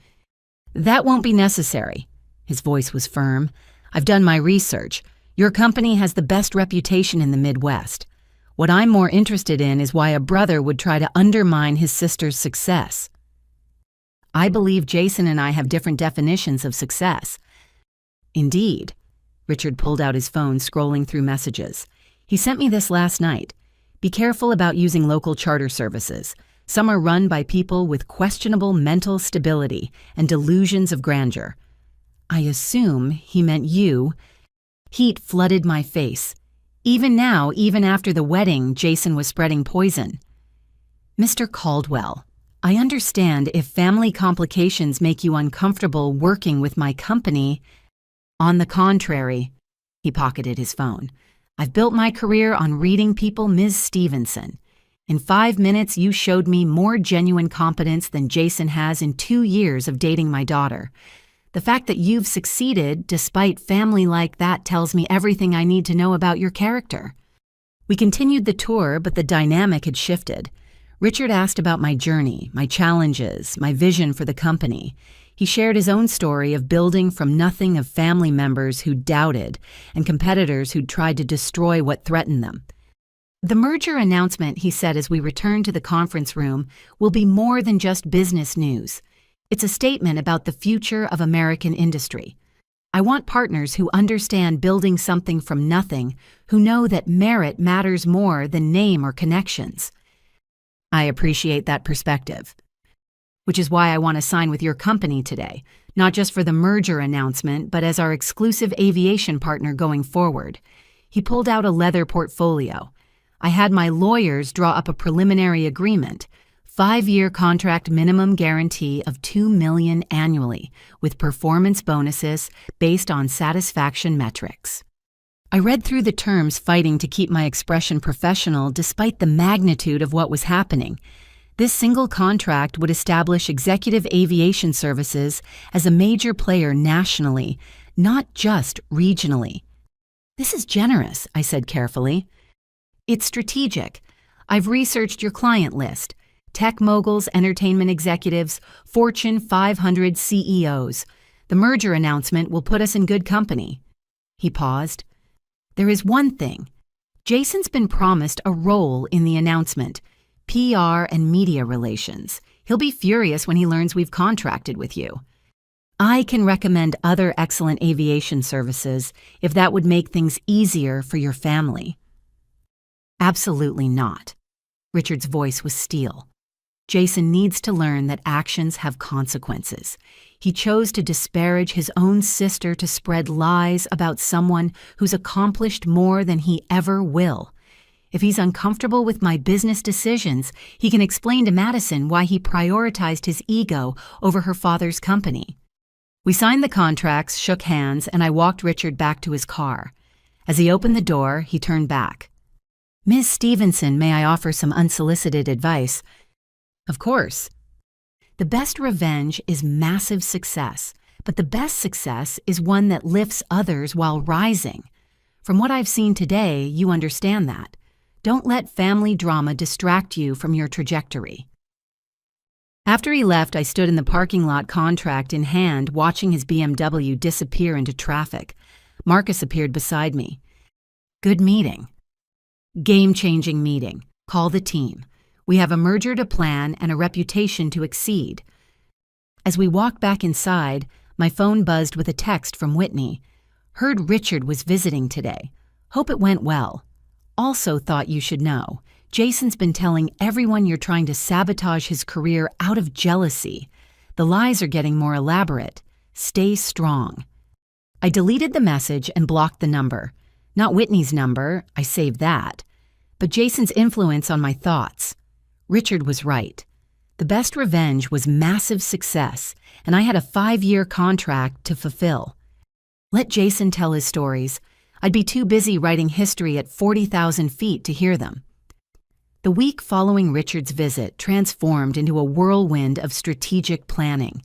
That won't be necessary. His voice was firm. I've done my research. Your company has the best reputation in the Midwest. What I'm more interested in is why a brother would try to undermine his sister's success. I believe Jason and I have different definitions of success. Indeed. Richard pulled out his phone, scrolling through messages. He sent me this last night. Be careful about using local charter services. Some are run by people with questionable mental stability and delusions of grandeur. I assume he meant you. Heat flooded my face. Even now, even after the wedding, Jason was spreading poison. Mr. Caldwell, I understand if family complications make you uncomfortable working with my company. On the contrary, he pocketed his phone. I've built my career on reading people, Ms. Stevenson. In 5 minutes, you showed me more genuine competence than Jason has in 2 years of dating my daughter. The fact that you've succeeded despite family like that tells me everything I need to know about your character. We continued the tour, but the dynamic had shifted. Richard asked about my journey, my challenges, my vision for the company. He shared his own story of building from nothing, of family members who doubted and competitors who'd tried to destroy what threatened them. The merger announcement, he said as we returned to the conference room, will be more than just business news. It's a statement about the future of American industry. I want partners who understand building something from nothing, who know that merit matters more than name or connections. I appreciate that perspective. Which is why I want to sign with your company today, not just for the merger announcement, but as our exclusive aviation partner going forward. He pulled out a leather portfolio. I had my lawyers draw up a preliminary agreement, 5-year contract minimum guarantee of $2 million annually, with performance bonuses based on satisfaction metrics. I read through the terms, fighting to keep my expression professional despite the magnitude of what was happening. This single contract would establish executive aviation services as a major player nationally, not just regionally. This is generous, I said carefully. It's strategic. I've researched your client list. Tech moguls, entertainment executives, Fortune 500 CEOs. The merger announcement will put us in good company. He paused. There is one thing. Jason's been promised a role in the announcement. PR and media relations. He'll be furious when he learns we've contracted with you. I can recommend other excellent aviation services if that would make things easier for your family. Absolutely not. Richard's voice was steel. Jason needs to learn that actions have consequences. He chose to disparage his own sister to spread lies about someone who's accomplished more than he ever will. If he's uncomfortable with my business decisions, he can explain to Madison why he prioritized his ego over her father's company. We signed the contracts, shook hands, and I walked Richard back to his car. As he opened the door, he turned back. Ms. Stevenson, may I offer some unsolicited advice? Of course. The best revenge is massive success, but the best success is one that lifts others while rising. From what I've seen today, you understand that. Don't let family drama distract you from your trajectory. After he left, I stood in the parking lot, contract in hand, watching his BMW disappear into traffic. Marcus appeared beside me. Good meeting. Game-changing meeting. Call the team. We have a merger to plan and a reputation to exceed. As we walked back inside, my phone buzzed with a text from Whitney. Heard Richard was visiting today. Hope it went well. Also thought you should know. Jason's been telling everyone you're trying to sabotage his career out of jealousy. The lies are getting more elaborate. Stay strong. I deleted the message and blocked the number. Not Whitney's number, I saved that. But Jason's influence on my thoughts. Richard was right. The best revenge was massive success, and I had a 5-year contract to fulfill. Let Jason tell his stories. I'd be too busy writing history at 40,000 feet to hear them. The week following Richard's visit transformed into a whirlwind of strategic planning.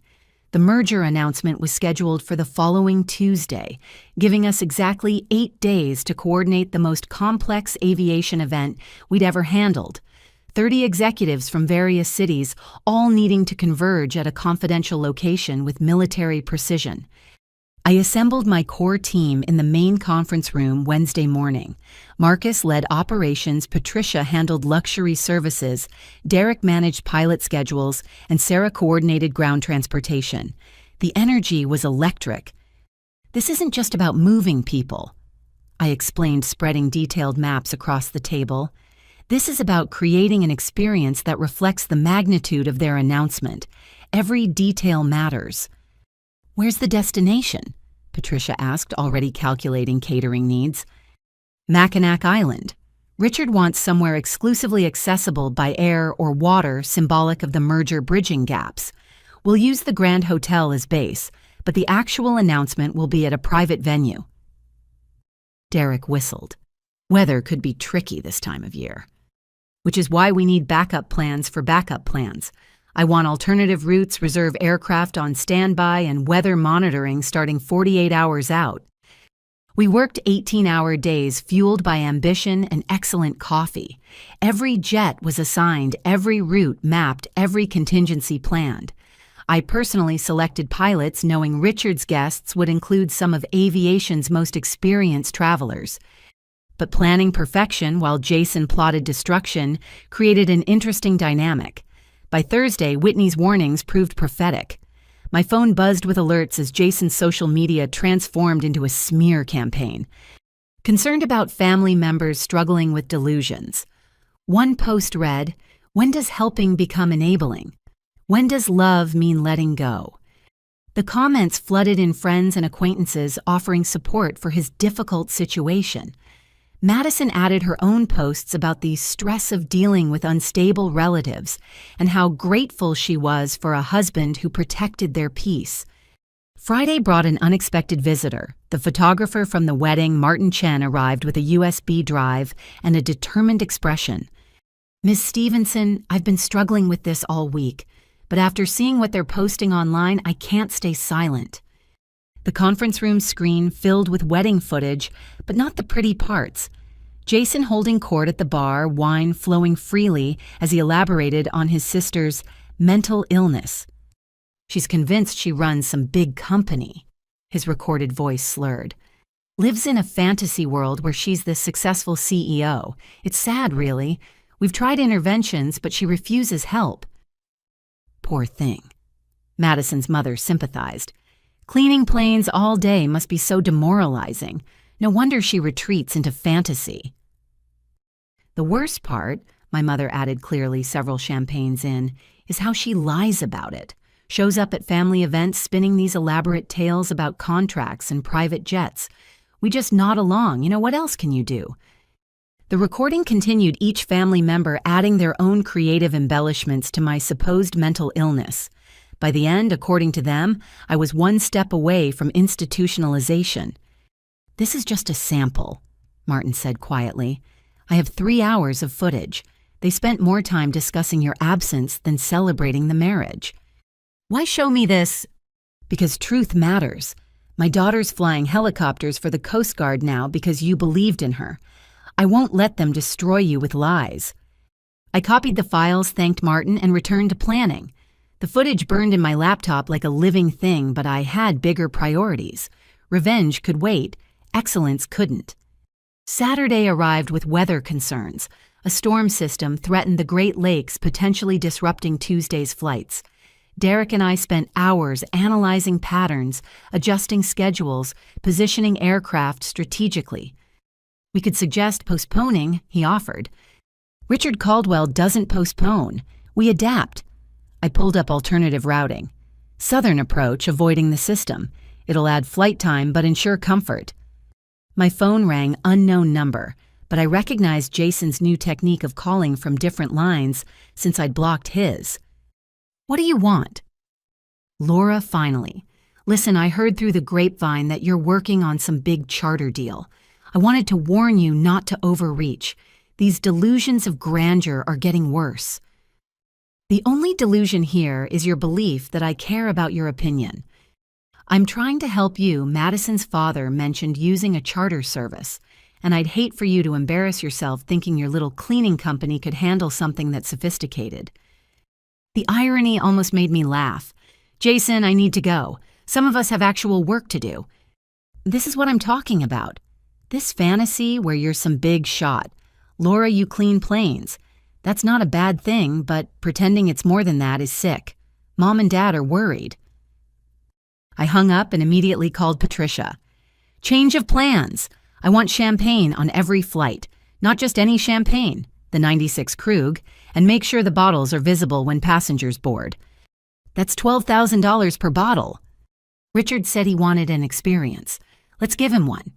The merger announcement was scheduled for the following Tuesday, giving us exactly 8 days to coordinate the most complex aviation event we'd ever handled. 30 executives from various cities, all needing to converge at a confidential location with military precision. I assembled my core team in the main conference room Wednesday morning. Marcus led operations, Patricia handled luxury services, Derek managed pilot schedules, and Sarah coordinated ground transportation. The energy was electric. This isn't just about moving people, I explained, spreading detailed maps across the table. This is about creating an experience that reflects the magnitude of their announcement. Every detail matters. Where's the destination? Patricia asked, already calculating catering needs. Mackinac Island. Richard wants somewhere exclusively accessible by air or water, symbolic of the merger bridging gaps. We'll use the Grand Hotel as base, but the actual announcement will be at a private venue. Derek whistled. Weather could be tricky this time of year. Which is why we need backup plans for backup plans. I want alternative routes, reserve aircraft on standby, and weather monitoring starting 48 hours out. We worked 18-hour days fueled by ambition and excellent coffee. Every jet was assigned, every route mapped, every contingency planned. I personally selected pilots knowing Richard's guests would include some of aviation's most experienced travelers. But planning perfection while Jason plotted destruction created an interesting dynamic. By Thursday, Whitney's warnings proved prophetic. My phone buzzed with alerts as Jason's social media transformed into a smear campaign. Concerned about family members struggling with delusions. One post read, "When does helping become enabling? When does love mean letting go?" The comments flooded in, friends and acquaintances offering support for his difficult situation. Madison added her own posts about the stress of dealing with unstable relatives and how grateful she was for a husband who protected their peace. Friday brought an unexpected visitor. The photographer from the wedding, Martin Chen, arrived with a USB drive and a determined expression. "Ms. Stevenson, I've been struggling with this all week, but after seeing what they're posting online, I can't stay silent." The conference room screen filled with wedding footage, but not the pretty parts. Jason holding court at the bar, wine flowing freely as he elaborated on his sister's mental illness. "She's convinced she runs some big company," his recorded voice slurred. "Lives in a fantasy world where she's the successful CEO. It's sad, really. We've tried interventions, but she refuses help." "Poor thing." Madison's mother sympathized. "Cleaning planes all day must be so demoralizing. No wonder she retreats into fantasy." "The worst part," my mother added clearly several champagnes in, "is how she lies about it. Shows up at family events spinning these elaborate tales about contracts and private jets. We just nod along. What else can you do?" The recording continued, each family member adding their own creative embellishments to my supposed mental illness. By the end, according to them, I was one step away from institutionalization. "This is just a sample," Martin said quietly. "I have 3 hours of footage. They spent more time discussing your absence than celebrating the marriage." "Why show me this?" "Because truth matters. My daughter's flying helicopters for the Coast Guard now because you believed in her. I won't let them destroy you with lies." I copied the files, thanked Martin, and returned to planning. The footage burned in my laptop like a living thing, but I had bigger priorities. Revenge could wait. Excellence couldn't. Saturday arrived with weather concerns. A storm system threatened the Great Lakes, potentially disrupting Tuesday's flights. Derek and I spent hours analyzing patterns, adjusting schedules, positioning aircraft strategically. We could suggest postponing, he offered. Richard Caldwell doesn't postpone. We adapt. I pulled up alternative routing. Southern approach, avoiding the system. It'll add flight time but ensure comfort. My phone rang, unknown number, but I recognized Jason's new technique of calling from different lines since I'd blocked his. What do you want? Laura, finally. Listen, I heard through the grapevine that you're working on some big charter deal. I wanted to warn you not to overreach. These delusions of grandeur are getting worse. The only delusion here is your belief that I care about your opinion. I'm trying to help you. Madison's father mentioned using a charter service, and I'd hate for you to embarrass yourself thinking your little cleaning company could handle something that sophisticated. The irony almost made me laugh. Jason, I need to go. Some of us have actual work to do. This is what I'm talking about. This fantasy where you're some big shot. Laura, you clean planes. That's not a bad thing, but pretending it's more than that is sick. Mom and Dad are worried. I hung up and immediately called Patricia. Change of plans. I want champagne on every flight. Not just any champagne, the 96 Krug, and make sure the bottles are visible when passengers board. That's $12,000 per bottle. Richard said he wanted an experience. Let's give him one.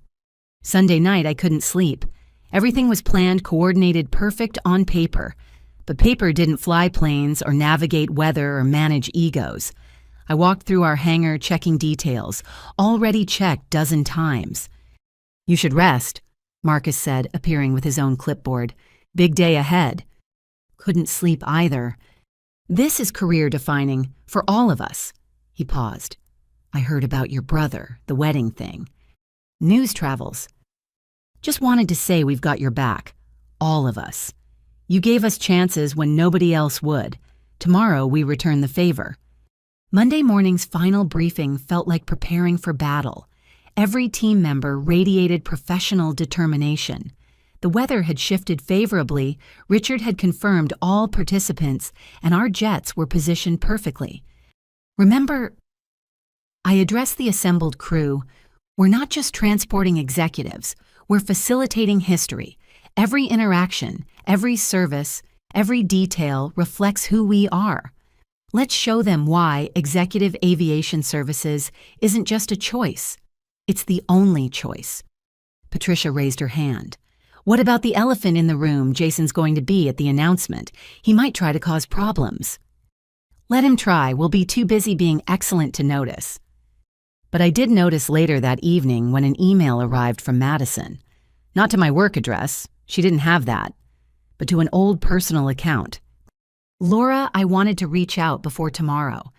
Sunday night I couldn't sleep. Everything was planned, coordinated, perfect on paper. But paper didn't fly planes or navigate weather or manage egos. I walked through our hangar checking details, already checked dozen times. You should rest, Marcus said, appearing with his own clipboard. Big day ahead. Couldn't sleep either. This is career-defining for all of us. He paused. I heard about your brother, the wedding thing. News travels. Just wanted to say we've got your back. All of us. You gave us chances when nobody else would. Tomorrow we return the favor. Monday morning's final briefing felt like preparing for battle. Every team member radiated professional determination. The weather had shifted favorably, Richard had confirmed all participants, and our jets were positioned perfectly. Remember, I addressed the assembled crew. We're not just transporting executives, we're facilitating history. Every interaction, every service, every detail reflects who we are. Let's show them why executive aviation services isn't just a choice. It's the only choice. Patricia raised her hand. What about the elephant in the room Jason's going to be at the announcement? He might try to cause problems. Let him try. We'll be too busy being excellent to notice. But I did notice later that evening when an email arrived from Madison. Not to my work address. She didn't have that. But to an old personal account. Laura, I wanted to reach out before tomorrow.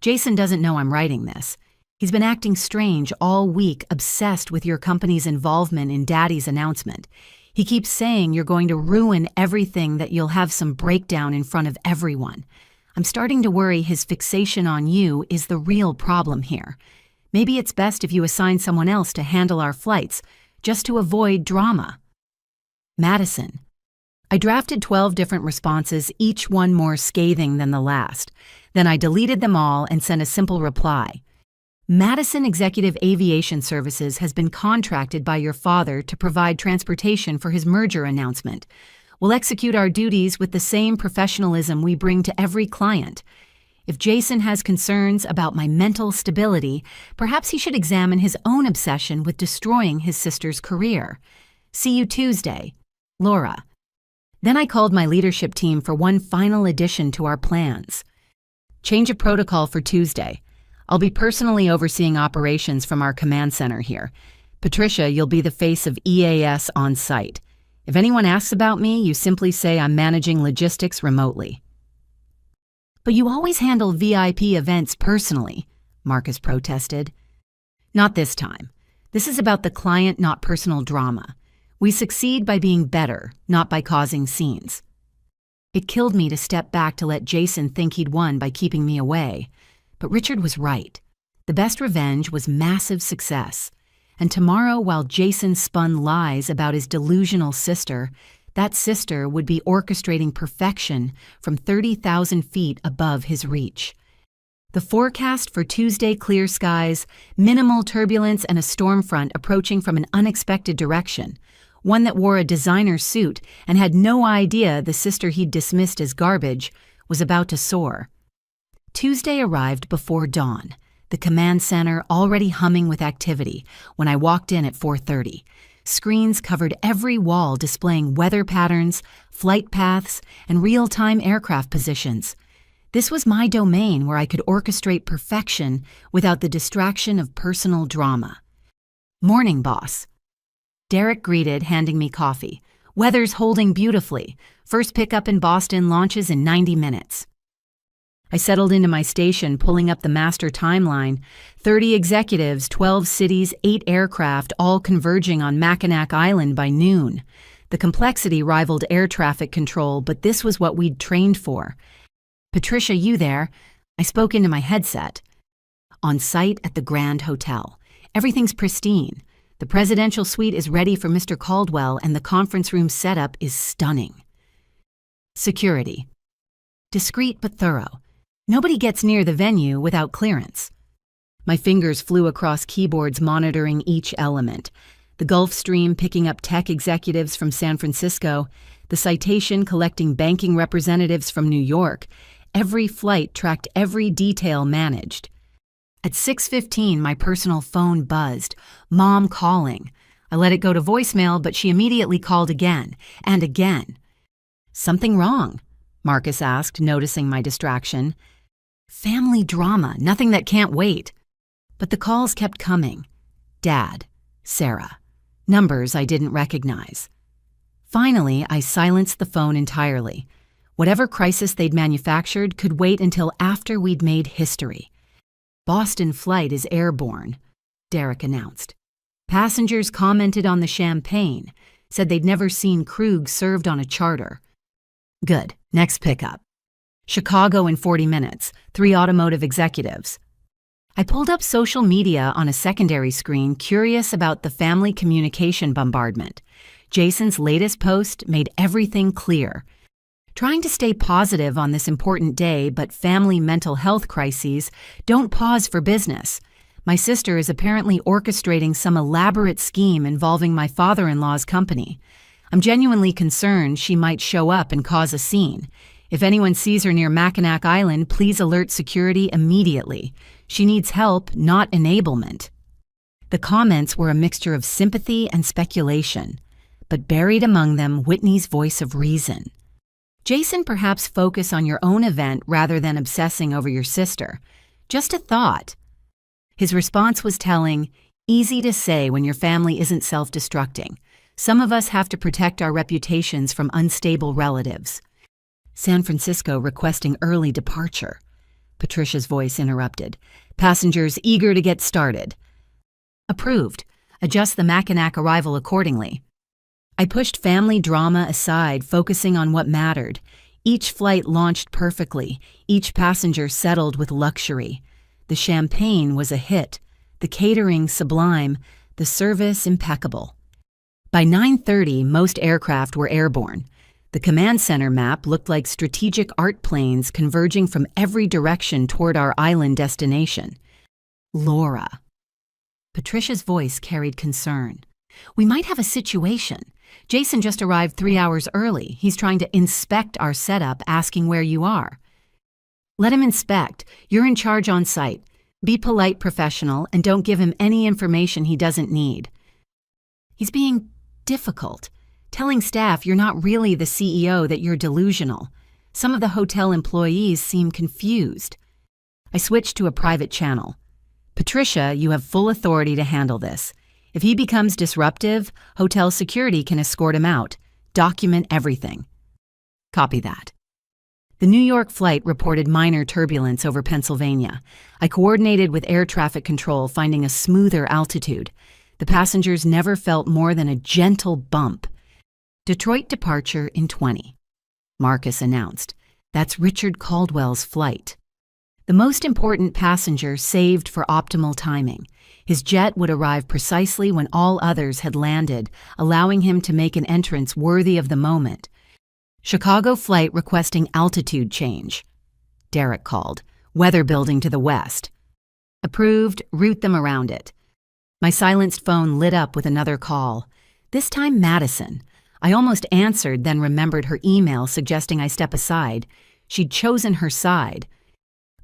Jason doesn't know I'm writing this. He's been acting strange all week, obsessed with your company's involvement in Daddy's announcement. He keeps saying you're going to ruin everything, that you'll have some breakdown in front of everyone. I'm starting to worry his fixation on you is the real problem here. Maybe it's best if you assign someone else to handle our flights, just to avoid drama. Madison. I drafted 12 different responses, each one more scathing than the last. Then I deleted them all and sent a simple reply. Madison Executive Aviation Services has been contracted by your father to provide transportation for his merger announcement. We'll execute our duties with the same professionalism we bring to every client. If Jason has concerns about my mental stability, perhaps he should examine his own obsession with destroying his sister's career. See you Tuesday. Laura. Then I called my leadership team for one final addition to our plans. Change of protocol for Tuesday. I'll be personally overseeing operations from our command center here. Patricia, you'll be the face of EAS on site. If anyone asks about me, you simply say I'm managing logistics remotely. But you always handle VIP events personally, Marcus protested. Not this time. This is about the client, not personal drama. We succeed by being better, not by causing scenes. It killed me to step back to let Jason think he'd won by keeping me away. But Richard was right. The best revenge was massive success. And tomorrow, while Jason spun lies about his delusional sister, that sister would be orchestrating perfection from 30,000 feet above his reach. The forecast for Tuesday: clear skies, minimal turbulence, and a storm front approaching from an unexpected direction. One that wore a designer suit and had no idea the sister he'd dismissed as garbage was about to soar. Tuesday arrived before dawn, the command center already humming with activity when I walked in at 4:30. Screens covered every wall displaying weather patterns, flight paths, and real-time aircraft positions. This was my domain where I could orchestrate perfection without the distraction of personal drama. "Morning, boss." Derek greeted, handing me coffee. "Weather's holding beautifully. First pickup in Boston launches in 90 minutes. I settled into my station, pulling up the master timeline. 30 executives, 12 cities, 8 aircraft, all converging on Mackinac Island by noon. The complexity rivaled air traffic control, but this was what we'd trained for. "Patricia, you there?" I spoke into my headset. On site at the Grand Hotel. Everything's pristine. The presidential suite is ready for Mr. Caldwell, and the conference room setup is stunning. Security. Discreet but thorough. Nobody gets near the venue without clearance. My fingers flew across keyboards monitoring each element. The Gulf Stream picking up tech executives from San Francisco, the Citation collecting banking representatives from New York. Every flight tracked every detail managed. At 6:15, my personal phone buzzed. Mom calling. I let it go to voicemail, but she immediately called again and again. "Something wrong?" Marcus asked, noticing my distraction. "Family drama, nothing that can't wait." But the calls kept coming. Dad, Sarah, numbers I didn't recognize. Finally, I silenced the phone entirely. Whatever crisis they'd manufactured could wait until after we'd made history. "Boston flight is airborne," Derek announced. Passengers commented on the champagne, said they'd never seen Krug served on a charter. "Good, next pickup. Chicago in 40 minutes, 3 automotive executives." I pulled up social media on a secondary screen, curious about the family communication bombardment. Jason's latest post made everything clear. Trying to stay positive on this important day, but family mental health crises don't pause for business. My sister is apparently orchestrating some elaborate scheme involving my father-in-law's company. I'm genuinely concerned she might show up and cause a scene. If anyone sees her near Mackinac Island, please alert security immediately. She needs help, not enablement. The comments were a mixture of sympathy and speculation, but buried among them Whitney's voice of reason. "Jason, perhaps focus on your own event rather than obsessing over your sister. Just a thought." His response was telling, "Easy to say when your family isn't self-destructing. Some of us have to protect our reputations from unstable relatives." San Francisco requesting early departure. Patricia's voice interrupted. "Passengers eager to get started." "Approved. Adjust the Mackinac arrival accordingly." I pushed family drama aside, focusing on what mattered. Each flight launched perfectly, each passenger settled with luxury. The champagne was a hit, the catering sublime, the service impeccable. By 9:30, most aircraft were airborne. The command center map looked like strategic art planes converging from every direction toward our island destination. "Laura." Patricia's voice carried concern. "We might have a situation. Jason just arrived 3 hours early. He's trying to inspect our setup, asking where you are." "Let him inspect. You're in charge on site. Be polite, professional, and don't give him any information he doesn't need." He's being difficult, telling staff you're not really the CEO, that you're delusional. Some of the hotel employees seem confused. I switched to a private channel. "Patricia, you have full authority to handle this. If he becomes disruptive, hotel security can escort him out. Document everything." "Copy that." The New York flight reported minor turbulence over Pennsylvania. I coordinated with air traffic control, finding a smoother altitude. The passengers never felt more than a gentle bump. Detroit departure in 20. Marcus announced. "That's Richard Caldwell's flight." The most important passenger saved for optimal timing. His jet would arrive precisely when all others had landed, allowing him to make an entrance worthy of the moment. "Chicago flight requesting altitude change," Derek called. "Weather building to the west." "Approved, route them around it." My silenced phone lit up with another call. This time Madison. I almost answered, then remembered her email suggesting I step aside. She'd chosen her side.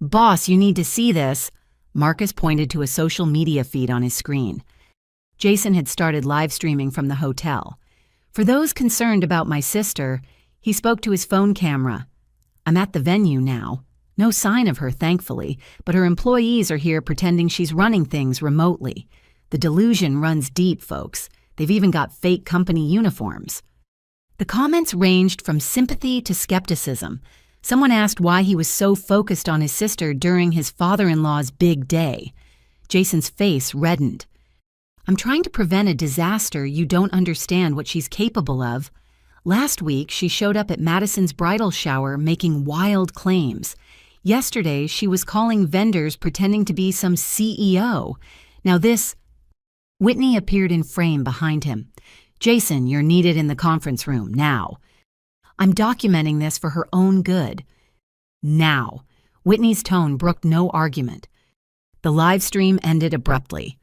"Boss, you need to see this." Marcus pointed to a social media feed on his screen. Jason had started live streaming from the hotel. For those concerned about my sister, he spoke to his phone camera. "I'm at the venue now." No sign of her, thankfully, but her employees are here pretending she's running things remotely. The delusion runs deep, folks. They've even got fake company uniforms. The comments ranged from sympathy to skepticism. Someone asked why he was so focused on his sister during his father-in-law's big day. Jason's face reddened. "I'm trying to prevent a disaster. You don't understand what she's capable of." Last week, she showed up at Madison's bridal shower making wild claims. Yesterday, she was calling vendors pretending to be some CEO. Now this... Whitney appeared in frame behind him. "Jason, you're needed in the conference room, now." "I'm documenting this for her own good." "Now." Whitney's tone brooked no argument. The live stream ended abruptly.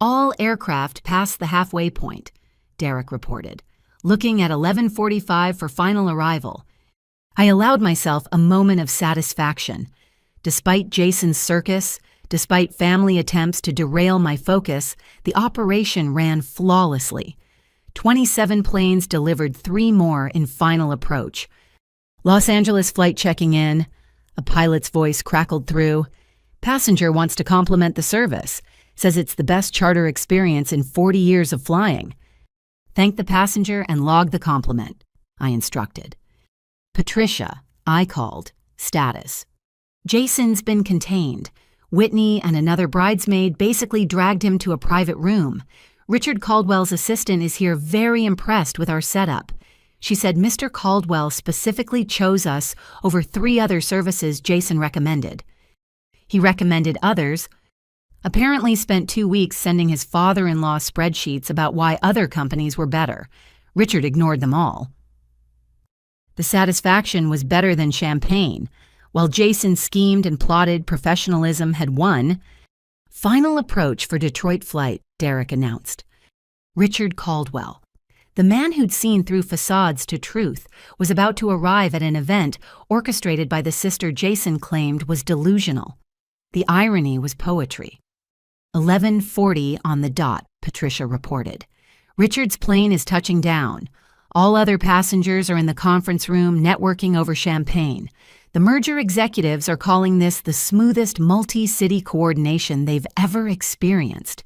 "All aircraft passed the halfway point," Derek reported. "Looking at 11:45 for final arrival." I allowed myself a moment of satisfaction. Despite Jason's circus, despite family attempts to derail my focus, the operation ran flawlessly. 27 planes delivered 3 more in final approach. "Los Angeles flight checking in," a pilot's voice crackled through. "Passenger wants to compliment the service. Says it's the best charter experience in 40 years of flying." "Thank the passenger and log the compliment," I instructed. "Patricia," I called. Status. "Jason's been contained. Whitney and another bridesmaid basically dragged him to a private room. Richard Caldwell's assistant is here, very impressed with our setup. She said Mr. Caldwell specifically chose us over 3 other services Jason recommended. He recommended others. Apparently spent 2 weeks sending his father-in-law spreadsheets about why other companies were better. Richard ignored them all. The satisfaction was better than champagne. While Jason schemed and plotted, professionalism had won. "Final approach for Detroit flight," Derek announced. Richard Caldwell. The man who'd seen through facades to truth was about to arrive at an event orchestrated by the sister Jason claimed was delusional. The irony was poetry. 11:40 on the dot, Patricia reported. "Richard's plane is touching down. All other passengers are in the conference room networking over champagne. The merger executives are calling this the smoothest multi-city coordination they've ever experienced."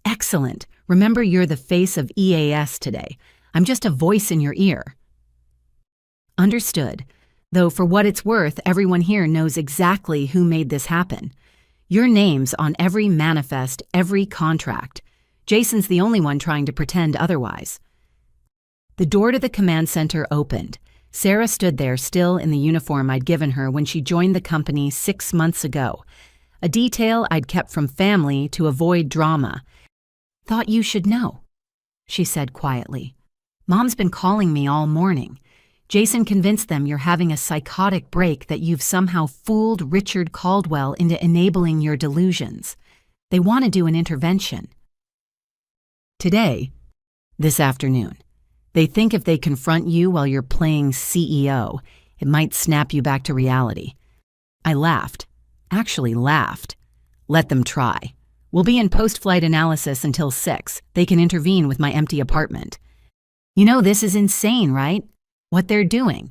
"Excellent. Remember, you're the face of EAS today. I'm just a voice in your ear." "Understood. Though for what it's worth, everyone here knows exactly who made this happen. Your name's on every manifest, every contract. Jason's the only one trying to pretend otherwise." The door to the command center opened. Sarah stood there, still in the uniform I'd given her when she joined the company 6 months ago. A detail I'd kept from family to avoid drama. "Thought you should know," she said quietly. "Mom's been calling me all morning. Jason convinced them you're having a psychotic break, that you've somehow fooled Richard Caldwell into enabling your delusions. They want to do an intervention. Today, this afternoon. They think if they confront you while you're playing CEO, it might snap you back to reality." I laughed. Actually laughed. "Let them try. We'll be in post-flight analysis until 6. They can intervene with my empty apartment." "You know this is insane, right? What they're doing."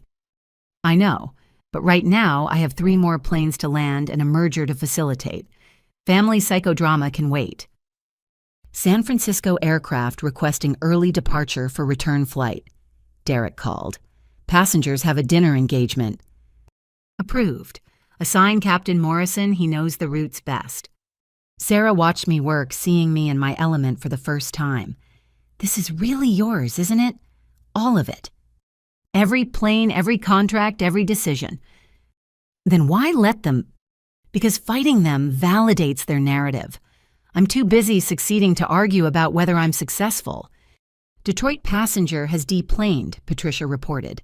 "I know, but right now I have 3 more planes to land and a merger to facilitate. Family psychodrama can wait." "San Francisco aircraft requesting early departure for return flight," Derek called. "Passengers have a dinner engagement." "Approved. Assign Captain Morrison, he knows the routes best." Sarah watched me work, seeing me in my element for the first time. "This is really yours, isn't it? All of it." Every plane, every contract, every decision. Then why let them? Because fighting them validates their narrative. I'm too busy succeeding to argue about whether I'm successful. Detroit Passenger has deplaned, Patricia reported.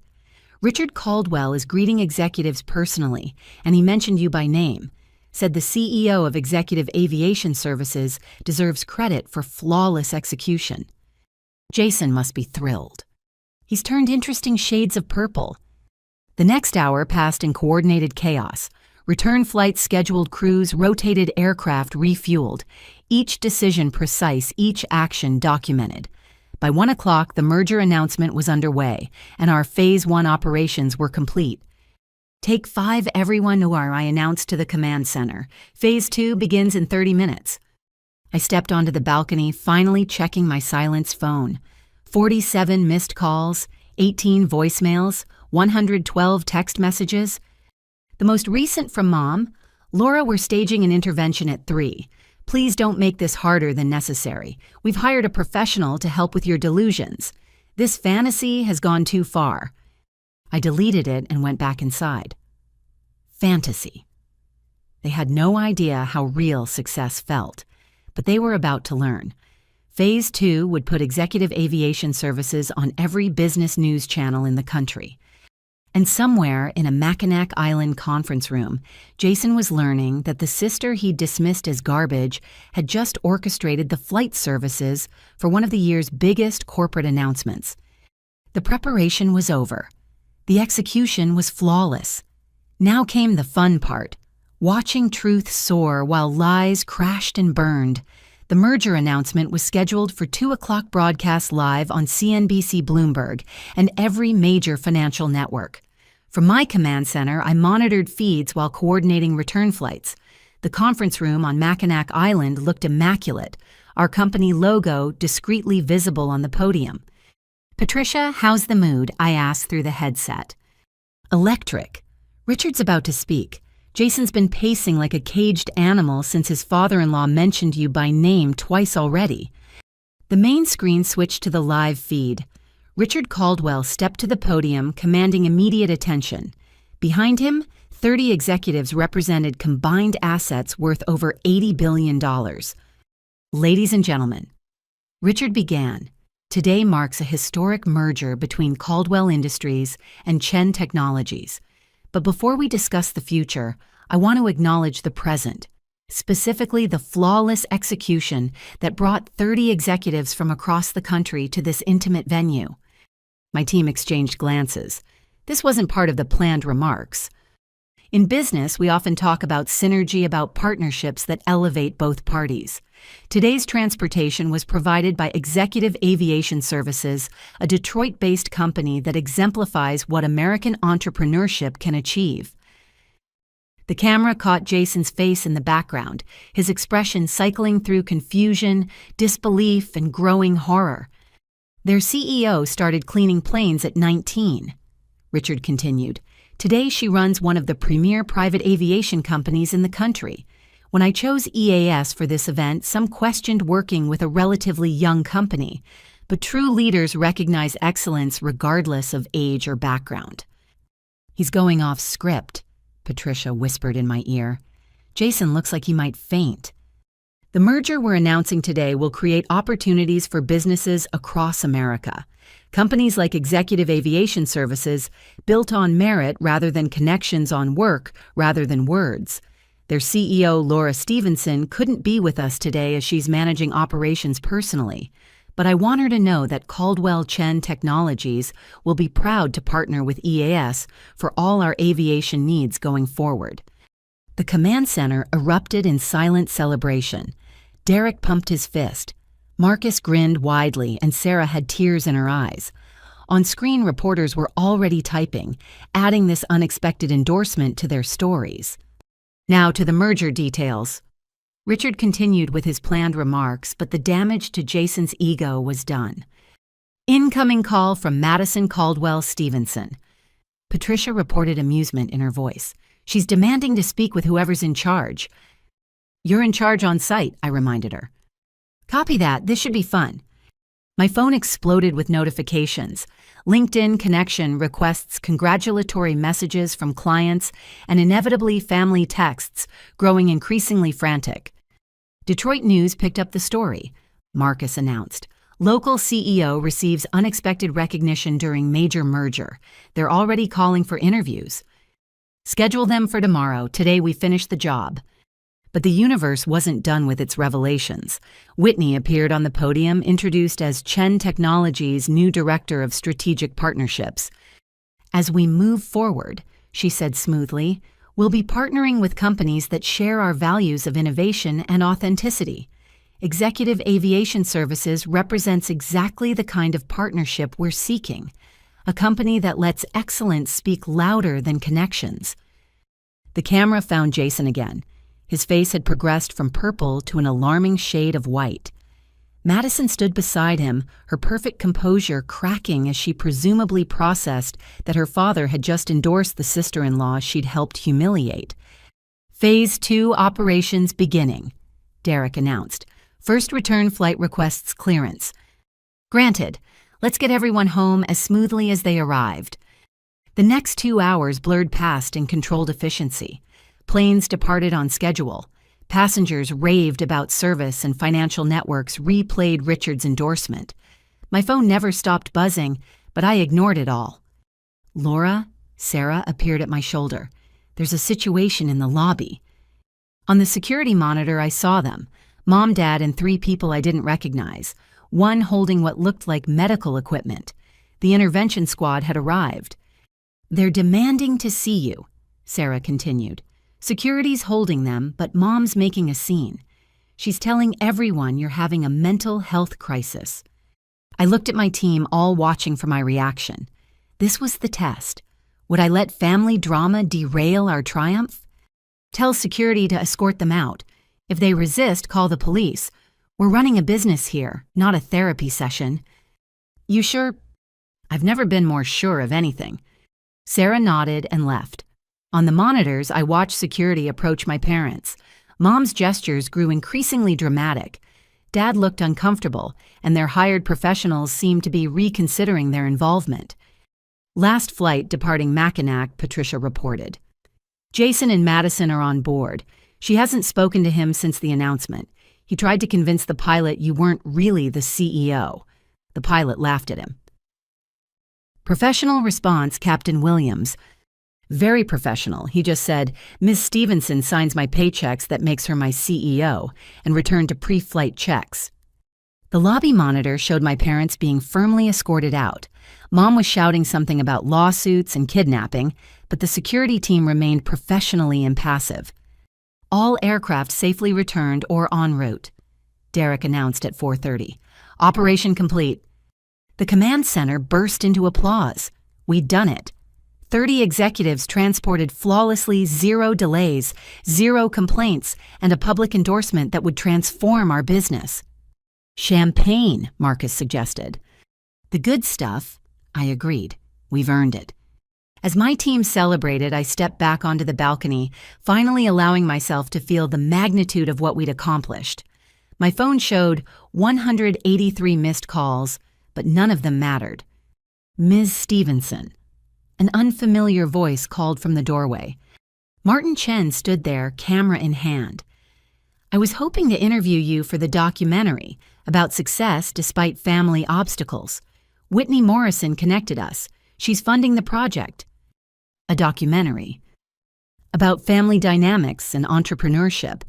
Richard Caldwell is greeting executives personally, and he mentioned you by name. Said the CEO of Executive Aviation Services deserves credit for flawless execution. Jason must be thrilled. He's turned interesting shades of purple. The next hour passed in coordinated chaos. Return flights scheduled, crews, rotated aircraft refueled. Each decision precise, each action documented. By 1 o'clock, the merger announcement was underway, and our Phase 1 operations were complete. Take 5, everyone, I announced to the command center. Phase 2 begins in 30 minutes. I stepped onto the balcony, finally checking my silenced phone. 47 missed calls, 18 voicemails, 112 text messages. The most recent from Mom, Laura, we're staging an intervention at 3. Please don't make this harder than necessary. We've hired a professional to help with your delusions. This fantasy has gone too far. I deleted it and went back inside. Fantasy. They had no idea how real success felt, but they were about to learn. Phase 2 would put Executive Aviation Services on every business news channel in the country. And somewhere in a Mackinac Island conference room, Jason was learning that the sister he'd dismissed as garbage had just orchestrated the flight services for one of the year's biggest corporate announcements. The preparation was over. The execution was flawless. Now came the fun part, watching truth soar while lies crashed and burned. The merger announcement was scheduled for 2 o'clock broadcast live on CNBC Bloomberg and every major financial network. From my command center, I monitored feeds while coordinating return flights. The conference room on Mackinac Island looked immaculate, our company logo discreetly visible on the podium. Patricia, how's the mood? I asked through the headset. Electric. Richard's about to speak. Jason's been pacing like a caged animal since his father-in-law mentioned you by name twice already. The main screen switched to the live feed. Richard Caldwell stepped to the podium, commanding immediate attention. Behind him, 30 executives represented combined assets worth over $80 billion. Ladies and gentlemen, Richard began. Today marks a historic merger between Caldwell Industries and Chen Technologies. But before we discuss the future, I want to acknowledge the present, specifically the flawless execution that brought 30 executives from across the country to this intimate venue. My team exchanged glances. This wasn't part of the planned remarks. In business, we often talk about synergy, about partnerships that elevate both parties. Today's transportation was provided by Executive Aviation Services, a Detroit-based company that exemplifies what American entrepreneurship can achieve. The camera caught Jason's face in the background, his expression cycling through confusion, disbelief, and growing horror. Their CEO started cleaning planes at 19. Richard continued. Today she runs one of the premier private aviation companies in the country. When I chose EAS for this event, some questioned working with a relatively young company, but true leaders recognize excellence regardless of age or background. He's going off script, Patricia whispered in my ear. Jason looks like he might faint. The merger we're announcing today will create opportunities for businesses across America. Companies like Executive Aviation Services, built on merit rather than connections, on work rather than words. Their CEO, Laura Stevenson, couldn't be with us today as she's managing operations personally. But I want her to know that Caldwell Chen Technologies will be proud to partner with EAS for all our aviation needs going forward. The command center erupted in silent celebration. Derek pumped his fist. Marcus grinned widely, and Sarah had tears in her eyes. On screen, reporters were already typing, adding this unexpected endorsement to their stories. Now to the merger details. Richard continued with his planned remarks, but the damage to Jason's ego was done. Incoming call from Madison Caldwell Stevenson. Patricia reported amusement in her voice. She's demanding to speak with whoever's in charge. You're in charge on site, I reminded her. Copy that, this should be fun. My phone exploded with notifications. LinkedIn connection requests, congratulatory messages from clients, and inevitably family texts, growing increasingly frantic. Detroit News picked up the story. Marcus announced. Local CEO receives unexpected recognition during major merger. They're already calling for interviews. Schedule them for tomorrow. Today we finish the job. But the universe wasn't done with its revelations. Whitney appeared on the podium, introduced as Chen Technologies' new director of strategic partnerships. As we move forward, she said smoothly, we'll be partnering with companies that share our values of innovation and authenticity. Executive Aviation Services represents exactly the kind of partnership we're seeking. A company that lets excellence speak louder than connections. The camera found Jason again. His face had progressed from purple to an alarming shade of white. Madison stood beside him, her perfect composure cracking as she presumably processed that her father had just endorsed the sister-in-law she'd helped humiliate. Phase 2 operations beginning, Derek announced. First return flight requests clearance. Granted, let's get everyone home as smoothly as they arrived. The next 2 hours blurred past in controlled efficiency. Planes departed on schedule. Passengers raved about service and financial networks replayed Richard's endorsement. My phone never stopped buzzing, but I ignored it all. Laura, Sarah appeared at my shoulder. There's a situation in the lobby. On the security monitor, I saw them. Mom, Dad, and 3 people I didn't recognize. One holding what looked like medical equipment. The intervention squad had arrived. They're demanding to see you, Sarah continued. Security's holding them, but Mom's making a scene. She's telling everyone you're having a mental health crisis. I looked at my team, all watching for my reaction. This was the test. Would I let family drama derail our triumph? Tell security to escort them out. If they resist, call the police. We're running a business here, not a therapy session. You sure? I've never been more sure of anything. Sarah nodded and left. On the monitors, I watched security approach my parents. Mom's gestures grew increasingly dramatic. Dad looked uncomfortable, and their hired professionals seemed to be reconsidering their involvement. Last flight departing Mackinac, Patricia reported. Jason and Madison are on board. She hasn't spoken to him since the announcement. He tried to convince the pilot you weren't really the CEO. The pilot laughed at him. Professional response, Captain Williams. Very professional. He just said, Ms. Stevenson signs my paychecks that makes her my CEO, and returned to pre-flight checks. The lobby monitor showed my parents being firmly escorted out. Mom was shouting something about lawsuits and kidnapping, but the security team remained professionally impassive. All aircraft safely returned or en route, Derek announced at 4:30. Operation complete. The command center burst into applause. We'd done it. 30 executives transported flawlessly, 0 delays, 0 complaints, and a public endorsement that would transform our business. Champagne, Marcus suggested. The good stuff, I agreed. We've earned it. As my team celebrated, I stepped back onto the balcony, finally allowing myself to feel the magnitude of what we'd accomplished. My phone showed 183 missed calls, but none of them mattered. Ms. Stevenson. An unfamiliar voice called from the doorway. Martin Chen stood there, camera in hand. I was hoping to interview you for the documentary about success despite family obstacles. Whitney Morrison connected us. She's funding the project. A documentary. About family dynamics and entrepreneurship.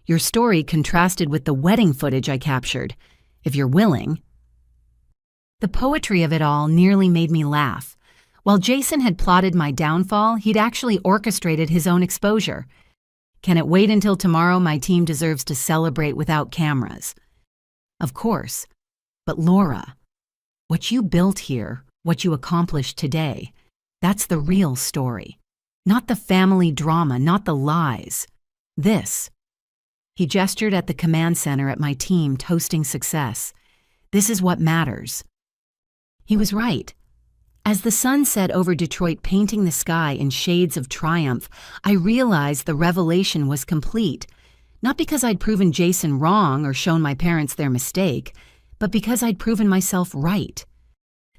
Your story contrasted with the wedding footage I captured. If you're willing. The poetry of it all nearly made me laugh. While Jason had plotted my downfall, he'd actually orchestrated his own exposure. Can it wait until tomorrow? My team deserves to celebrate without cameras. Of course. But Laura, what you built here, what you accomplished today, that's the real story. Not the family drama, not the lies. This. He gestured at the command center at my team toasting success. This is what matters. He was right. As the sun set over Detroit, painting the sky in shades of triumph, I realized the revelation was complete. Not because I'd proven Jason wrong or shown my parents their mistake, but because I'd proven myself right.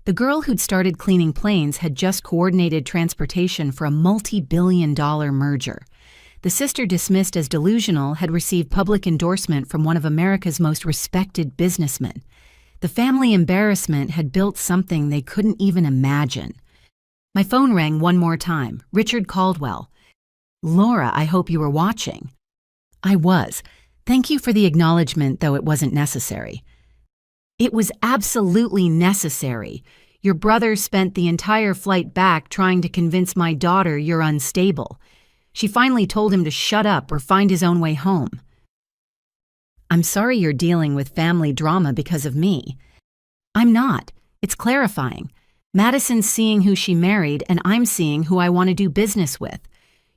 The girl who'd started cleaning planes had just coordinated transportation for a multi-billion-dollar merger. The sister, dismissed as delusional, had received public endorsement from one of America's most respected businessmen. The family embarrassment had built something they couldn't even imagine. My phone rang one more time. Richard Caldwell. "Laura, I hope you were watching." I was. "Thank you for the acknowledgement, though it wasn't necessary." "It was absolutely necessary. Your brother spent the entire flight back trying to convince my daughter you're unstable. She finally told him to shut up or find his own way home." "I'm sorry you're dealing with family drama because of me." "I'm not. It's clarifying. Madison's seeing who she married, and I'm seeing who I want to do business with.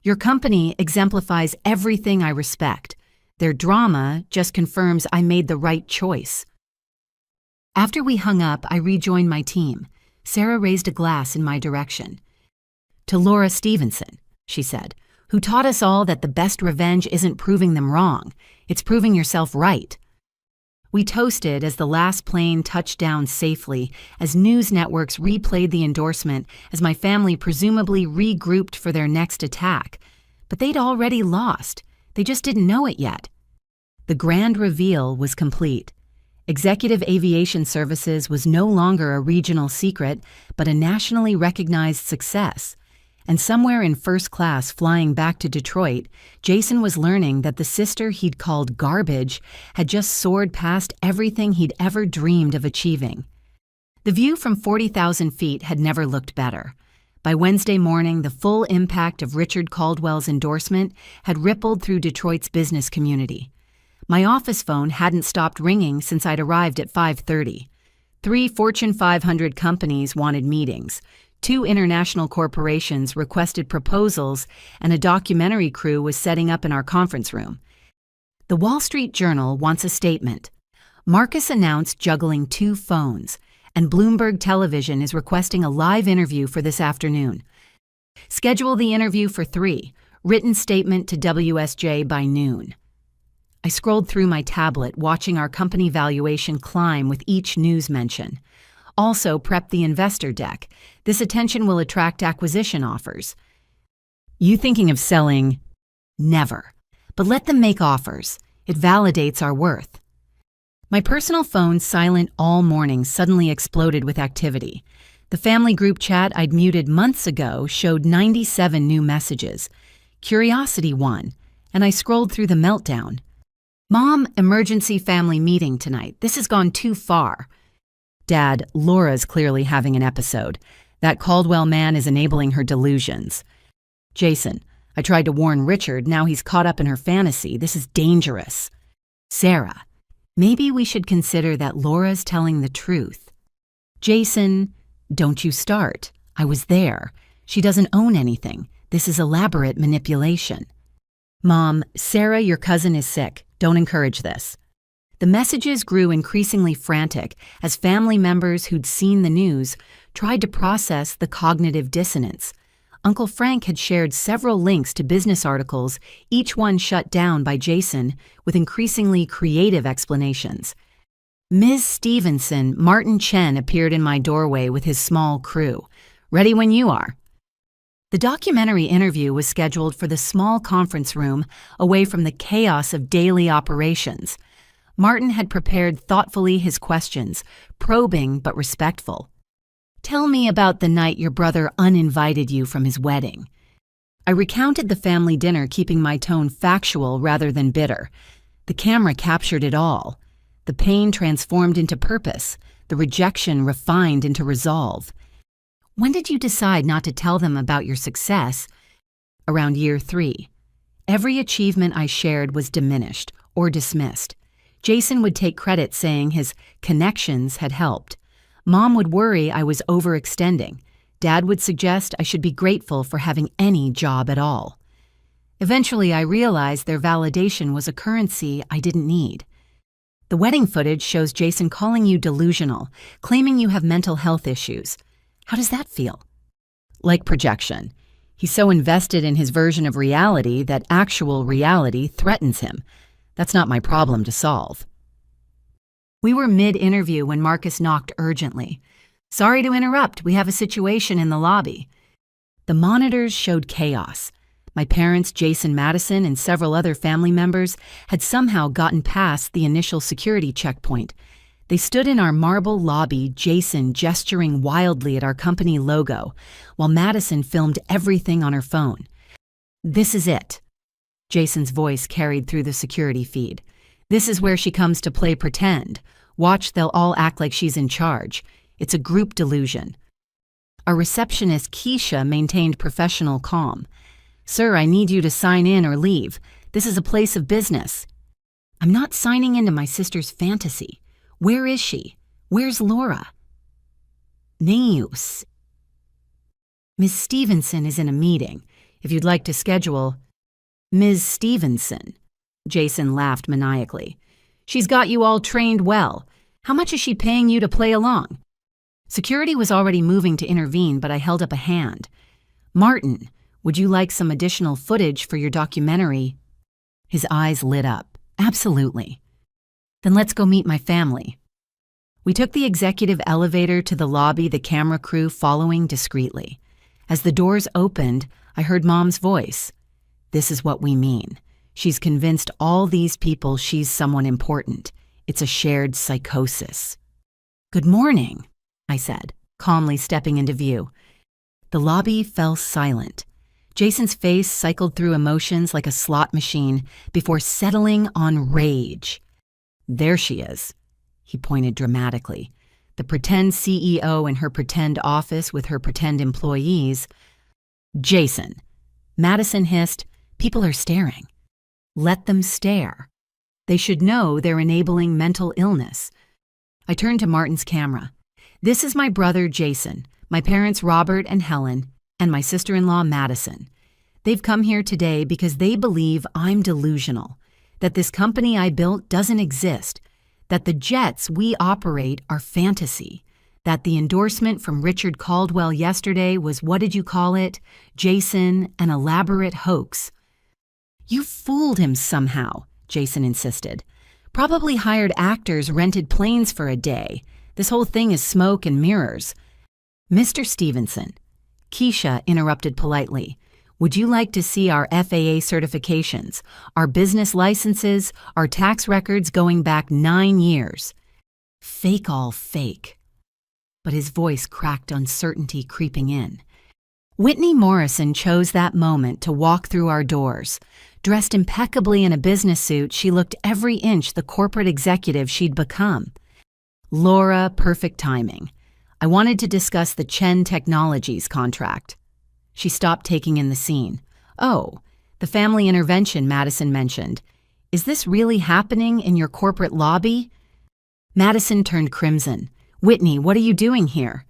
Your company exemplifies everything I respect. Their drama just confirms I made the right choice." After we hung up, I rejoined my team. Sarah raised a glass in my direction. "To Laura Stevenson," she said, "who taught us all that the best revenge isn't proving them wrong, it's proving yourself right." We toasted as the last plane touched down safely, as news networks replayed the endorsement, as my family presumably regrouped for their next attack. But they'd already lost. They just didn't know it yet. The grand reveal was complete. Executive Aviation Services was no longer a regional secret, but a nationally recognized success. And somewhere in first class flying back to Detroit, Jason was learning that the sister he'd called garbage had just soared past everything he'd ever dreamed of achieving. The view from 40,000 feet had never looked better. By Wednesday morning, the full impact of Richard Caldwell's endorsement had rippled through Detroit's business community. My office phone hadn't stopped ringing since I'd arrived at 5:30. 3 Fortune 500 companies wanted meetings. 2 international corporations requested proposals, and a documentary crew was setting up in our conference room. The Wall Street Journal wants a statement. Marcus announced juggling 2 phones, and Bloomberg Television is requesting a live interview for this afternoon. Schedule the interview for 3. Written statement to WSJ by noon. I scrolled through my tablet, watching our company valuation climb with each news mention. Also, prep the investor deck. This attention will attract acquisition offers. You thinking of selling? Never. But let them make offers. It validates our worth. My personal phone, silent all morning, suddenly exploded with activity. The family group chat I'd muted months ago showed 97 new messages. Curiosity won, and I scrolled through the meltdown. "Mom, emergency family meeting tonight. This has gone too far." "Dad, Laura's clearly having an episode. That Caldwell man is enabling her delusions." "Jason, I tried to warn Richard, now he's caught up in her fantasy. This is dangerous." "Sarah, maybe we should consider that Laura's telling the truth." "Jason, don't you start. I was there. She doesn't own anything. This is elaborate manipulation." "Mom, Sarah, your cousin is sick. Don't encourage this." The messages grew increasingly frantic as family members who'd seen the news tried to process the cognitive dissonance. Uncle Frank had shared several links to business articles, each one shut down by Jason with increasingly creative explanations. Ms. Stevenson, Martin Chen appeared in my doorway with his small crew. "Ready when you are." The documentary interview was scheduled for the small conference room away from the chaos of daily operations. Martin had prepared thoughtfully his questions, probing but respectful. "Tell me about the night your brother uninvited you from his wedding." I recounted the family dinner, keeping my tone factual rather than bitter. The camera captured it all. The pain transformed into purpose, the rejection refined into resolve. "When did you decide not to tell them about your success?" "Around year 3. Every achievement I shared was diminished or dismissed. Jason would take credit, saying his connections had helped. Mom would worry I was overextending. Dad would suggest I should be grateful for having any job at all. Eventually, I realized their validation was a currency I didn't need. The wedding footage shows Jason calling you delusional, claiming you have mental health issues. How does that feel?" "Like projection. He's so invested in his version of reality that actual reality threatens him. That's not my problem to solve." We were mid-interview when Marcus knocked urgently. "Sorry to interrupt, we have a situation in the lobby." The monitors showed chaos. My parents, Jason Madison, and several other family members had somehow gotten past the initial security checkpoint. They stood in our marble lobby, Jason gesturing wildly at our company logo, while Madison filmed everything on her phone. "This is it." Jason's voice carried through the security feed. "This is where she comes to play pretend. Watch, they'll all act like she's in charge. It's a group delusion." Our receptionist, Keisha, maintained professional calm. "Sir, I need you to sign in or leave. This is a place of business." "I'm not signing into my sister's fantasy. Where is she? Where's Laura?" "News. Ms. Stevenson is in a meeting. If you'd like to schedule—" "Ms. Stevenson." Jason laughed maniacally. "She's got you all trained well. How much is she paying you to play along?" Security was already moving to intervene, but I held up a hand. "Martin, would you like some additional footage for your documentary?" His eyes lit up. "Absolutely." "Then let's go meet my family." We took the executive elevator to the lobby, the camera crew following discreetly. As the doors opened, I heard Mom's voice. "This is what we mean. She's convinced all these people she's someone important. It's a shared psychosis." "Good morning," I said, calmly stepping into view. The lobby fell silent. Jason's face cycled through emotions like a slot machine before settling on rage. "There she is." He pointed dramatically. "The pretend CEO in her pretend office with her pretend employees." "Jason," Madison hissed, "people are staring." "Let them stare. They should know they're enabling mental illness." I turned to Martin's camera. "This is my brother, Jason, my parents, Robert and Helen, and my sister-in-law, Madison. They've come here today because they believe I'm delusional, that this company I built doesn't exist, that the jets we operate are fantasy, that the endorsement from Richard Caldwell yesterday was, what did you call it, Jason, an elaborate hoax." "You fooled him somehow," Jason insisted. "Probably hired actors, rented planes for a day. This whole thing is smoke and mirrors." "Mr. Stevenson," Keisha interrupted politely, "would you like to see our FAA certifications, our business licenses, our tax records going back 9 years? Fake all fake." But his voice cracked, uncertainty creeping in. Whitney Morrison chose that moment to walk through our doors. Dressed impeccably in a business suit, she looked every inch the corporate executive she'd become. Laura, perfect timing. I wanted to discuss the Chen Technologies contract. She stopped taking in the scene. "Oh, the family intervention Madison mentioned. Is this really happening in your corporate lobby?" Madison turned crimson. "Whitney, what are you doing here?"